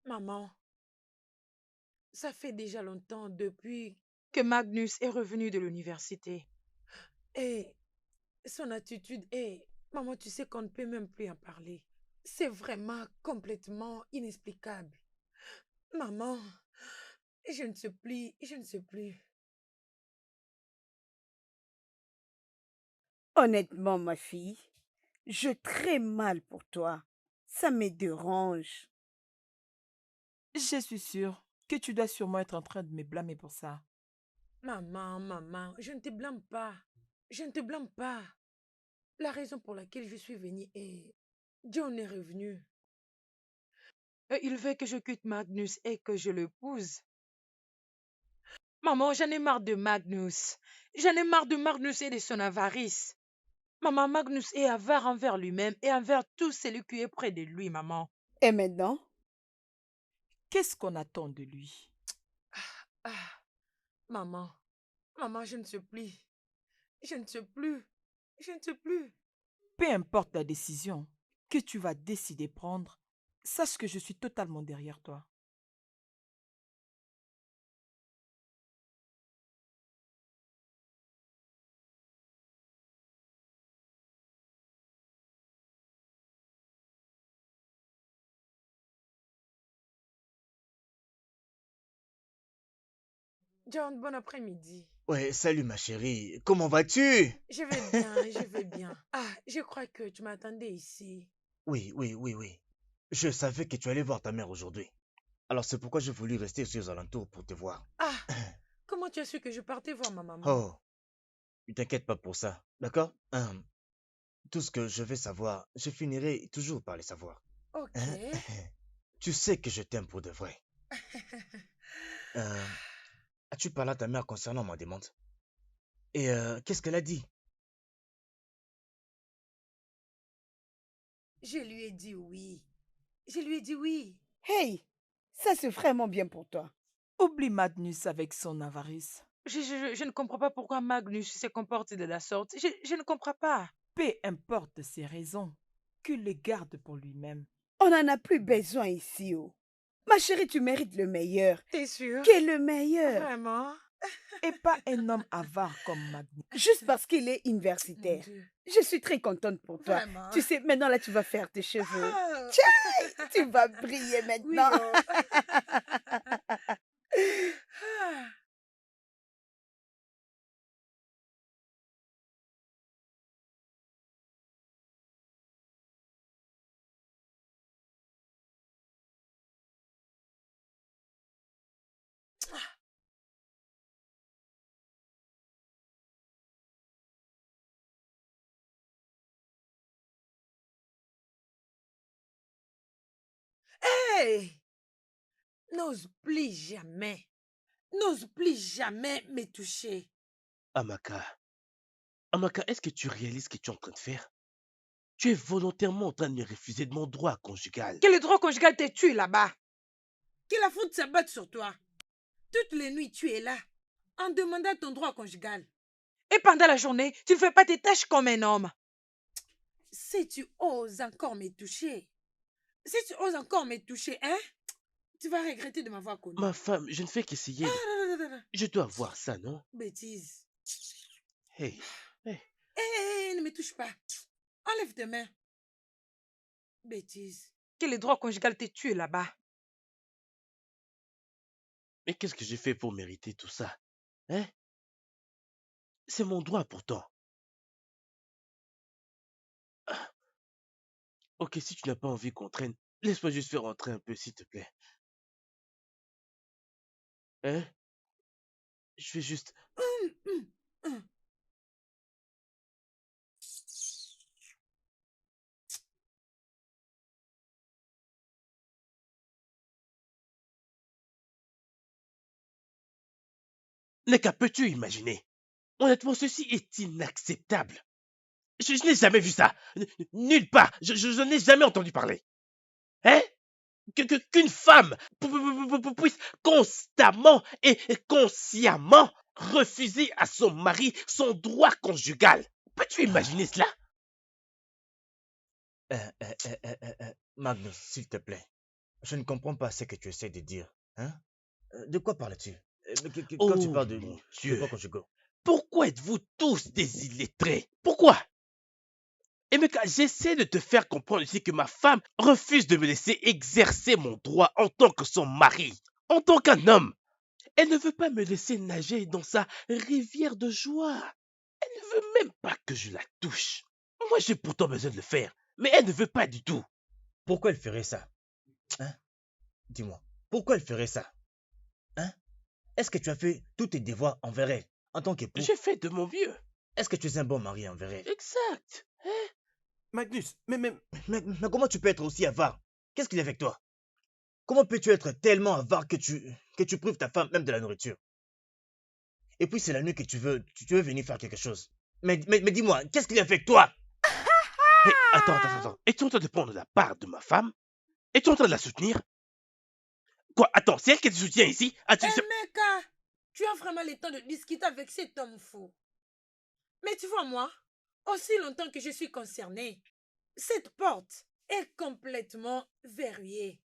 Speaker 7: Maman, ça fait déjà longtemps depuis que Magnus est revenu de l'université. Et son attitude est... Maman, tu sais qu'on ne peut même plus en parler. C'est vraiment complètement inexplicable. Maman, je ne sais plus, je ne sais plus.
Speaker 6: Honnêtement, ma fille, je très mal pour toi. Ça me dérange.
Speaker 2: Je suis sûre
Speaker 9: que tu dois sûrement être en train de me blâmer pour ça.
Speaker 7: Maman, je ne te blâme pas. Je ne te blâme pas. La raison pour laquelle je suis venue est... John est revenu. Et il veut que je quitte Magnus et que je l'épouse. Maman, j'en ai marre de Magnus. J'en ai marre de Magnus et de son avarice. Maman, Magnus est avare envers lui-même et envers tout celui qui est près de lui, maman.
Speaker 6: Et maintenant?
Speaker 9: Qu'est-ce qu'on attend de lui?
Speaker 7: Ah, maman, je ne sais plus. Je ne sais plus. Je ne sais plus.
Speaker 9: Peu importe la décision que tu vas décider prendre, sache que je suis totalement derrière toi.
Speaker 7: John, bon après-midi.
Speaker 5: Ouais, salut ma chérie. Comment vas-tu?
Speaker 7: Je vais bien, je vais bien. Ah, je crois que tu m'attendais ici.
Speaker 5: Oui. Je savais que tu allais voir ta mère aujourd'hui. Alors c'est pourquoi j'ai voulu rester ici aux alentours pour te voir.
Speaker 7: Ah, comment tu as su que je partais voir ma maman?
Speaker 5: Oh, ne t'inquiète pas pour ça, d'accord? Tout ce que je vais savoir, je finirai toujours par le savoir.
Speaker 7: Ok.
Speaker 5: Tu sais que je t'aime pour de vrai. As-tu parlé à ta mère concernant ma demande? Et qu'est-ce qu'elle a dit?
Speaker 7: Je lui ai dit oui. Je lui ai dit oui.
Speaker 6: Hey, ça c'est vraiment bien pour toi.
Speaker 9: Oublie Magnus avec son avarice.
Speaker 7: Je ne comprends pas pourquoi Magnus se comporte de la sorte. Je ne comprends pas.
Speaker 9: Peu importe ses raisons, qu'il les garde pour lui-même.
Speaker 6: On n'en a plus besoin ici, oh. Ma chérie, tu mérites le meilleur.
Speaker 7: T'es sûre?
Speaker 6: Quel est le meilleur?
Speaker 7: Vraiment?
Speaker 9: Et pas un homme avare comme Magnus.
Speaker 6: Juste parce qu'il est
Speaker 7: Mon
Speaker 6: universitaire.
Speaker 7: Dieu.
Speaker 6: Je suis très contente pour toi.
Speaker 7: Vraiment?
Speaker 6: Tu sais, maintenant là, tu vas faire tes cheveux.
Speaker 7: Ah.
Speaker 6: Tchai, tu vas briller
Speaker 7: Oui,
Speaker 6: maintenant.
Speaker 7: oh. Ah. Hey! N'ose plus jamais. N'ose plus jamais me toucher.
Speaker 1: Amaka, est-ce que tu réalises ce que tu es en train de faire? Tu es volontairement en train de me refuser de mon droit conjugal.
Speaker 7: Que le droit conjugal te tue là-bas. Que la faute s'abatte sur toi. Toutes les nuits, tu es là, en demandant ton droit conjugal. Et pendant la journée, tu ne fais pas tes tâches comme un homme. Si tu oses encore me toucher, hein, tu vas regretter de m'avoir connu.
Speaker 1: Ma femme, je ne fais qu'essayer.
Speaker 7: Ah.
Speaker 1: Je dois voir ça, non?
Speaker 7: Bêtise.
Speaker 1: Hey,
Speaker 7: Hé, ne me touche pas. Enlève tes mains. Bêtise. Que le droit conjugal te tue là-bas.
Speaker 1: mais qu'est-ce que j'ai fait pour mériter tout ça? Hein? C'est mon droit pourtant. Ah, ok, si tu n'as pas envie qu'on traîne, laisse-moi juste faire rentrer un peu, s'il te plaît. Hein? Je vais juste... Neka, peux-tu imaginer? Honnêtement, ceci est inacceptable. Je n'ai jamais vu ça. Nulle part. Je n'ai jamais entendu parler. Hein? Qu'une femme puisse constamment et consciemment refuser à son mari son droit conjugal. Peux-tu imaginer cela?
Speaker 5: Magnus, s'il te plaît. Je ne comprends pas ce que tu essaies de dire. Hein? De quoi parles-tu? Quand tu
Speaker 1: Oh
Speaker 5: parles de
Speaker 1: mon
Speaker 5: droit
Speaker 1: Dieu.
Speaker 5: conjugal.
Speaker 1: Pourquoi êtes-vous tous des illettrés? Pourquoi? Emeka, j'essaie de te faire comprendre ici que ma femme refuse de me laisser exercer mon droit en tant que son mari, en tant qu'un homme. Elle ne veut pas me laisser nager dans sa rivière de joie. Elle ne veut même pas que je la touche. Moi, j'ai pourtant besoin de le faire, mais elle ne veut pas du tout.
Speaker 5: Pourquoi elle ferait ça? Hein? Dis-moi. Pourquoi elle ferait ça? est-ce que tu as fait tous tes devoirs envers elle en tant qu'époux?
Speaker 1: J'ai fait de mon mieux.
Speaker 5: Est-ce que tu es un bon mari envers elle?
Speaker 1: Exact.
Speaker 2: Magnus,
Speaker 5: Mais comment tu peux être aussi avare? Qu'est-ce qu'il y a avec toi? Comment peux-tu être tellement avare que tu prives ta femme même de la nourriture? Et puis c'est la nuit que tu veux venir faire quelque chose. Mais dis-moi, qu'est-ce qu'il y a avec toi?
Speaker 1: Hey, attends. Es-tu en train de prendre la part de ma femme? Es-tu en train de la soutenir? Quoi? Attends, c'est elle qui te soutient ici? Ah,
Speaker 7: Emeka, tu as vraiment le temps de discuter avec cet homme fou. Mais tu vois, moi, aussi longtemps que je suis concernée, cette porte est complètement verrouillée.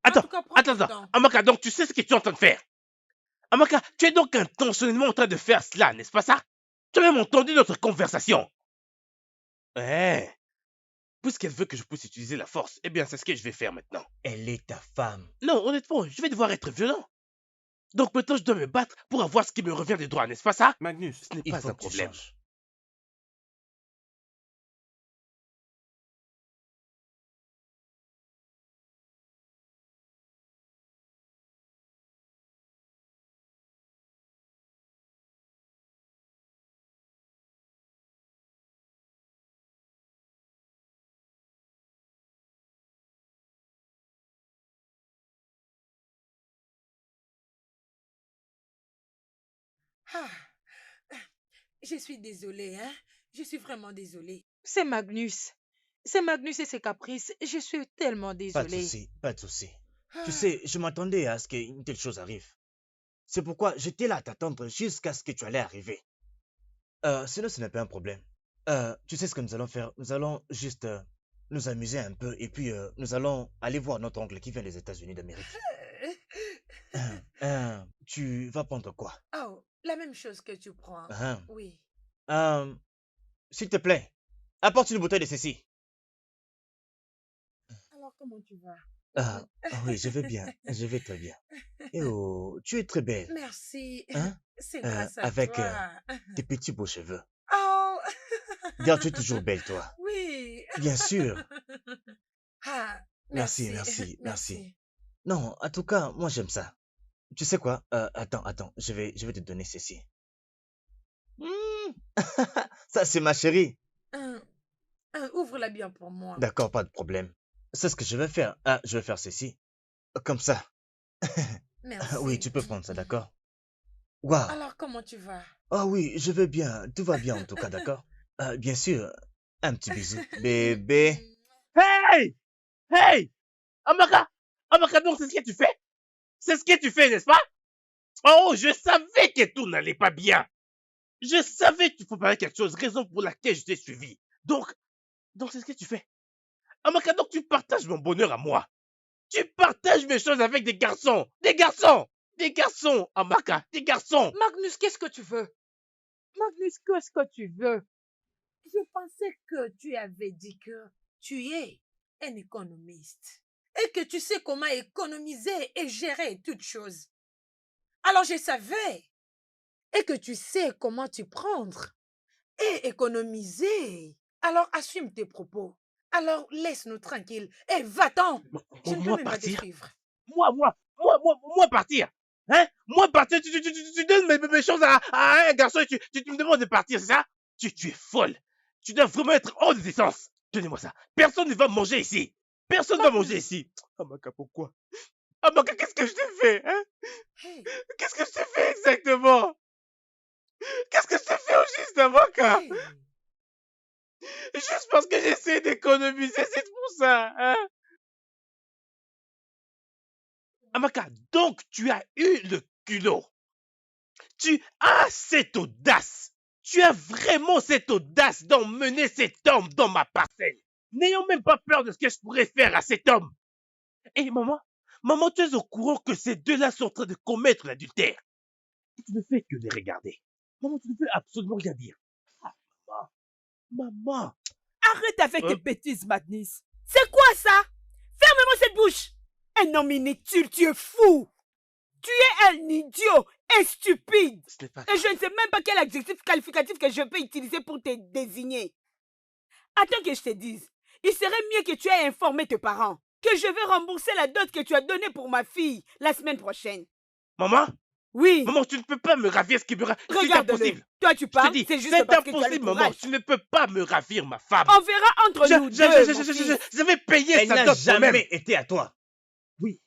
Speaker 7: En tout cas, prends ton temps.
Speaker 1: Amaka, donc tu sais ce que tu es en train de faire? Amaka, tu es donc intentionnellement en train de faire cela, n'est-ce pas ça? Tu as même entendu notre conversation. Eh, puisqu'elle veut que je puisse utiliser la force, eh bien c'est ce que je vais faire maintenant.
Speaker 5: Elle est ta femme.
Speaker 1: Non, honnêtement, je vais devoir être violent. Donc maintenant je dois me battre pour avoir ce qui me revient des droits, n'est-ce pas ça?
Speaker 2: Magnus,
Speaker 1: Ce n'est
Speaker 5: Il
Speaker 1: pas
Speaker 5: faut
Speaker 1: un
Speaker 5: que tu
Speaker 1: problème.
Speaker 5: changes.
Speaker 7: Ah, je suis désolée, hein. Je suis vraiment désolée. C'est Magnus. C'est Magnus et ses caprices. Je suis tellement
Speaker 5: Pas de
Speaker 7: désolée.
Speaker 5: souci, pas de souci.
Speaker 7: Ah,
Speaker 5: Tu sais, je m'attendais à ce qu'une telle chose arrive. C'est pourquoi j'étais là à t'attendre jusqu'à ce que tu allais arriver. Sinon, ce n'est pas un problème. Tu sais ce que nous allons faire? Nous allons juste nous amuser un peu et puis nous allons aller voir notre oncle qui vient des États-Unis d'Amérique. Tu vas prendre quoi?
Speaker 7: Oh, la même chose que tu prends.
Speaker 5: Hein,
Speaker 7: Oui.
Speaker 5: S'il te plaît, apporte une bouteille de ceci.
Speaker 7: Alors, comment tu vas?
Speaker 5: Oui, je vais bien, je vais très bien. Et oh, tu es très belle,
Speaker 7: Merci.
Speaker 5: hein?
Speaker 7: C'est grâce à
Speaker 5: Avec
Speaker 7: toi.
Speaker 5: tes petits beaux cheveux.
Speaker 7: Oh,
Speaker 5: Regarde, tu es toujours belle, toi.
Speaker 7: oui.
Speaker 5: Bien sûr.
Speaker 7: Ah,
Speaker 5: Merci,
Speaker 7: merci.
Speaker 5: merci, merci.
Speaker 7: Merci.
Speaker 5: Non, en tout cas, moi j'aime ça. Tu sais quoi? Attends, je vais te donner ceci. Ça, c'est ma chérie.
Speaker 7: Ouvre-la bien pour moi.
Speaker 5: D'accord, pas de problème. C'est ce que je vais faire. Je vais faire ceci. Comme ça. Oui,
Speaker 7: Merci.
Speaker 5: tu peux prendre ça, d'accord? Waouh.
Speaker 7: Alors, comment tu vas?
Speaker 5: Ah oui, je vais bien. Tout va bien en tout cas, d'accord? Bien sûr. Un petit bisou. Bébé.
Speaker 1: Hey! Hey! Amaka! Amaka, donc c'est ce que tu fais? C'est ce que tu fais, n'est-ce pas? Oh, je savais que tout n'allait pas bien. Je savais qu'il faut parler quelque chose, raison pour laquelle je t'ai suivi. Donc c'est ce que tu fais. Amaka, donc tu partages mon bonheur à moi. Tu partages mes choses avec des garçons. Des garçons! Des garçons, Amaka, des garçons!
Speaker 7: Magnus, qu'est-ce que tu veux? Magnus, qu'est-ce que tu veux? Je pensais que tu avais dit que tu es un économiste et que tu sais comment économiser et gérer toutes choses. Alors je savais et que tu sais comment t'y prendre et économiser. Alors assume tes propos. Alors laisse-nous tranquilles et va-t'en. Je ne peux
Speaker 1: Moi
Speaker 7: même pas te
Speaker 1: partir?
Speaker 7: suivre.
Speaker 1: Moi partir? Hein? Moi partir? Tu donnes mes choses à un garçon et tu me demandes de partir, c'est ça? Tu es folle. Tu dois vraiment être hors de tes sens. Tenez-moi ça. Personne ne va manger ici. Personne ne va manger ici. Amaka, pourquoi? Amaka, qu'est-ce que je t'ai fait, hein?
Speaker 7: Hey,
Speaker 1: Qu'est-ce que je t'ai fait exactement? Qu'est-ce que je t'ai fait au juste, Amaka?
Speaker 7: hey.
Speaker 1: Juste parce que j'essaie d'économiser, c'est pour ça, hein? Amaka, donc tu as eu le culot. Tu as cette audace. Tu as vraiment cette audace d'emmener cet homme dans ma parcelle, n'ayant même pas peur de ce que je pourrais faire à cet homme. Et maman, tu es au courant que ces deux-là sont en train de commettre l'adultère. Et tu ne fais que les regarder. Maman, tu ne peux absolument rien dire. Ah, maman.
Speaker 6: Arrête avec tes bêtises, Magnus. C'est quoi ça? Ferme-moi cette bouche. Un homme inutile, tu es fou. Tu es un idiot et stupide.
Speaker 1: Ce n'est pas
Speaker 6: Et je ne sais même pas quel adjectif qualificatif que je peux utiliser pour te désigner. Attends que je te dise. Il serait mieux que tu aies informé tes parents que je vais rembourser la dot que tu as donnée pour ma fille la semaine prochaine.
Speaker 1: Maman,
Speaker 6: Oui.
Speaker 1: Maman, tu ne peux pas me ravir ce qui me ravit. C'est
Speaker 6: Regarde-le.
Speaker 1: impossible.
Speaker 6: Toi, tu
Speaker 1: Je te
Speaker 6: parles,
Speaker 1: dis,
Speaker 6: c'est juste
Speaker 1: c'est
Speaker 6: parce que tu as le
Speaker 1: impossible, maman.
Speaker 6: courage.
Speaker 1: Tu ne peux pas me ravir ma femme.
Speaker 6: On verra entre nous deux, mon fils.
Speaker 1: Je vais payer
Speaker 5: Elle
Speaker 1: sa
Speaker 5: n'a
Speaker 1: dot moi-même.
Speaker 5: jamais été à toi. Oui,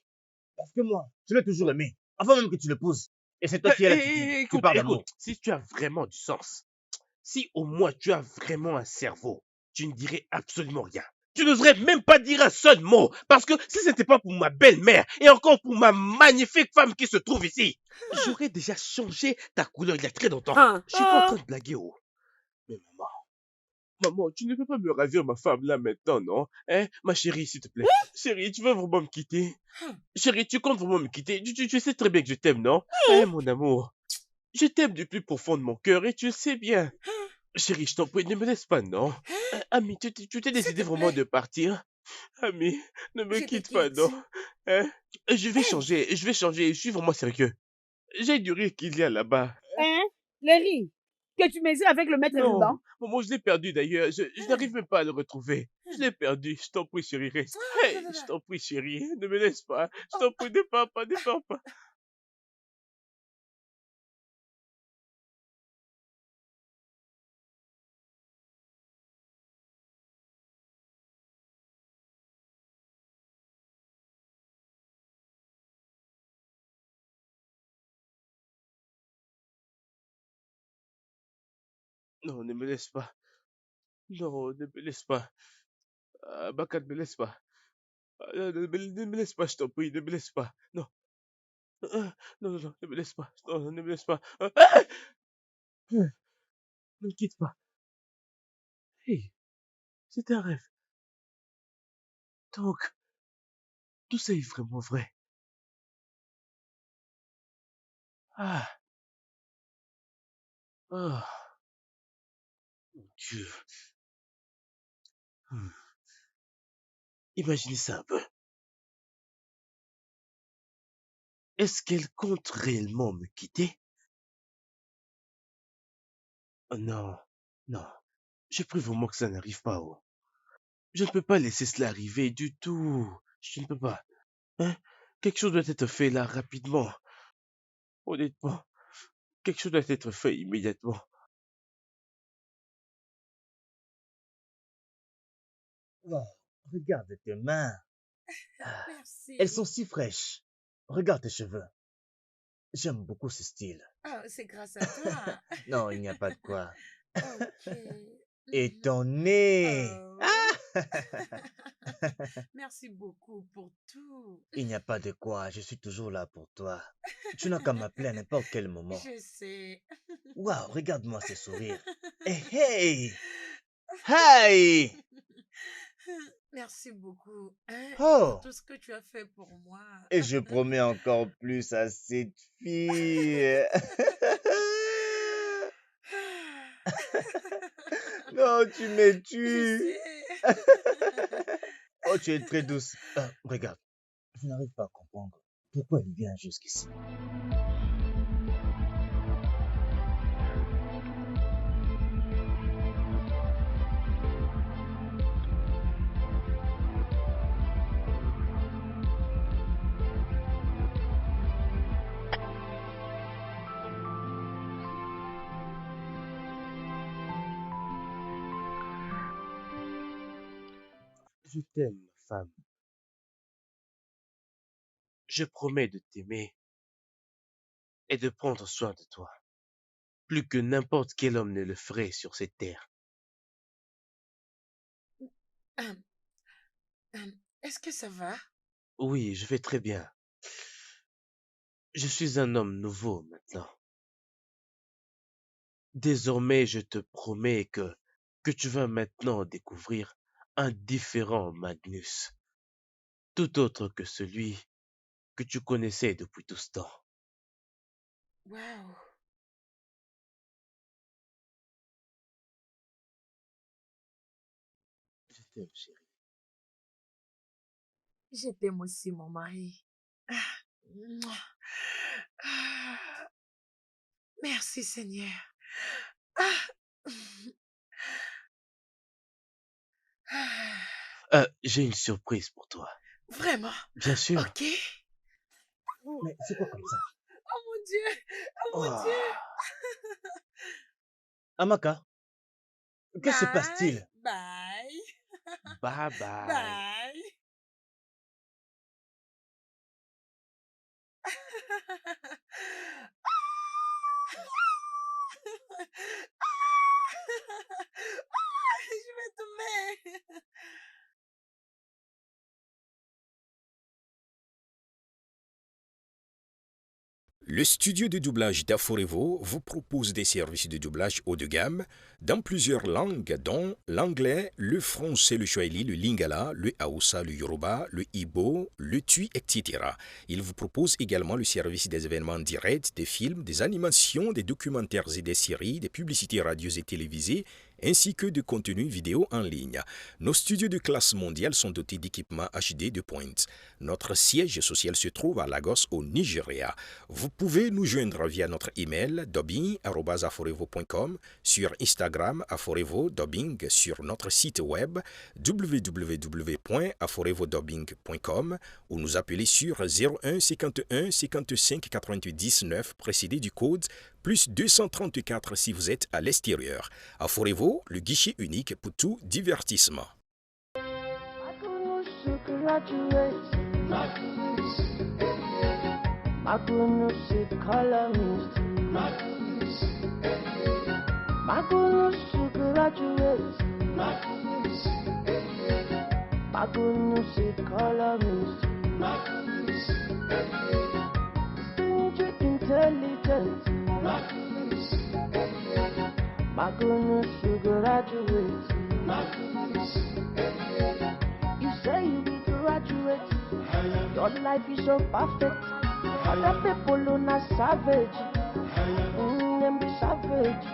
Speaker 5: parce que moi, je l'ai toujours aimé. Avant même que tu l'épouses. Et c'est toi qui es là qui
Speaker 1: Écoute,
Speaker 5: parles d'amour.
Speaker 1: écoute, si tu as vraiment du sens, si au moins tu as vraiment un cerveau, tu ne dirais absolument rien. Tu n'oserais même pas dire un seul mot. Parce que si ce n'était pas pour ma belle-mère et encore pour ma magnifique femme qui se trouve ici, j'aurais déjà changé ta couleur il y a très longtemps.
Speaker 6: Ah,
Speaker 1: Je suis pas en train de blaguer, oh. Mais maman, tu ne peux pas me ravir ma femme là maintenant, non? Hein? Ma chérie, s'il te plaît. Chérie, tu veux vraiment me quitter? Chérie, tu comptes vraiment me quitter? Tu sais très bien que je t'aime, non? Hein, mon amour? Je t'aime du plus profond de mon cœur et tu le sais bien. Chérie, je t'en prie, ne me laisse pas, non? Ami, tu t'es décidé vraiment de partir? Ami, ne me
Speaker 7: Je te
Speaker 1: quitte pas,
Speaker 7: quitte.
Speaker 1: non? Hein? Je vais changer, je suis vraiment sérieux. J'ai du rire qu'il y a là-bas.
Speaker 6: hein? Les riz que tu mesures avec le maître ruban.
Speaker 1: Non, maman, je l'ai perdu d'ailleurs. Je n'arrive même pas à le retrouver. Je l'ai perdu. Je t'en prie, chérie, reste. Hey, je t'en prie, chérie, ne me laisse pas. Je t'en prie, ne pars pas, ne pars pas. Non, ne me laisse pas. Non, ne me laisse pas. Bakat, ne me laisse pas. Ne me laisse pas, je t'en prie, ne me laisse pas. Non. Non, ne me laisse pas. Non, ne me laisse pas. Ne me quitte pas. Hey, c'est un rêve. Donc, tout ça est vraiment vrai. Ah, oh, mon Dieu. Hmm. Imaginez ça un peu. Est-ce qu'elle compte réellement me quitter? Oh non, non. Je prie vraiment que ça n'arrive pas, oh. Je ne peux pas laisser cela arriver du tout. Je ne peux pas. Hein? Quelque chose doit être fait là, rapidement. Honnêtement, quelque chose doit être fait immédiatement.
Speaker 5: Oh, regarde tes mains.
Speaker 7: Merci.
Speaker 5: Elles sont si fraîches. Regarde tes cheveux. J'aime beaucoup ce style.
Speaker 7: Oh, c'est grâce à toi.
Speaker 5: Non, il n'y a pas de quoi.
Speaker 7: Ok.
Speaker 5: Et
Speaker 7: Mhm.
Speaker 5: ton nez.
Speaker 7: Oh. Merci beaucoup pour tout.
Speaker 5: Il n'y a pas de quoi. Je suis toujours là pour toi. Tu n'as qu'à m'appeler à n'importe quel moment.
Speaker 7: Je sais.
Speaker 5: Waouh, regarde-moi ce sourire. Hey, hey. Hey.
Speaker 7: Merci beaucoup pour
Speaker 5: Oh.
Speaker 7: tout ce que tu as fait pour moi.
Speaker 5: Et je promets encore plus à cette fille. Non, tu me
Speaker 7: Je
Speaker 5: tues.
Speaker 7: sais.
Speaker 5: Oh, tu es très douce. Regarde, je n'arrive pas à comprendre pourquoi elle vient jusqu'ici.
Speaker 1: Je t'aime, ma femme. Je promets de t'aimer et de prendre soin de toi, plus que n'importe quel homme ne le ferait sur cette terre.
Speaker 7: Hum, Est-ce que ça va?
Speaker 1: Oui, je vais très bien. Je suis un homme nouveau maintenant. Désormais, je te promets que tu vas maintenant découvrir un différent Magnus, tout autre que celui que tu connaissais depuis tout ce temps.
Speaker 7: Waouh.
Speaker 1: Je t'aime, chérie.
Speaker 7: Je t'aime aussi, mon mari. Mouah. Ah, Merci, Seigneur. Ah. Ah,
Speaker 1: J'ai une surprise pour toi.
Speaker 7: Vraiment?
Speaker 1: Bien sûr.
Speaker 7: Ok.
Speaker 5: Mais c'est quoi comme ça?
Speaker 7: Oh mon Dieu. Oh mon
Speaker 5: Oh.
Speaker 7: Dieu.
Speaker 5: Amaka, que se passe-t-il?
Speaker 7: Bye.
Speaker 1: Bye bye.
Speaker 7: Bye. Je vais tomber.
Speaker 10: Le studio de doublage d'Aforevo vous propose des services de doublage haut de gamme dans plusieurs langues, dont l'anglais, le français, le swahili, le lingala, le hausa, le yoruba, le igbo, le tui, etc. Il vous propose également le service des événements directs, des films, des animations, des documentaires et des séries, des publicités radio et télévisées, ainsi que de contenus vidéo en ligne. Nos studios de classe mondiale sont dotés d'équipements HD de pointe. Notre siège social se trouve à Lagos, au Nigeria. Vous pouvez nous joindre via notre email dubbing@aforevo.com, sur Instagram Aforevo Dubbing, sur notre site web www.aforevodubbing.com ou nous appeler sur 01 51 55 88 19 précédé du code plus 234 si vous êtes à l'extérieur. Aforevo, le guichet unique pour tout divertissement.
Speaker 11: Magnus, you graduate. You say you be graduate. Your life is so perfect. Other people are not savage. Them be savage.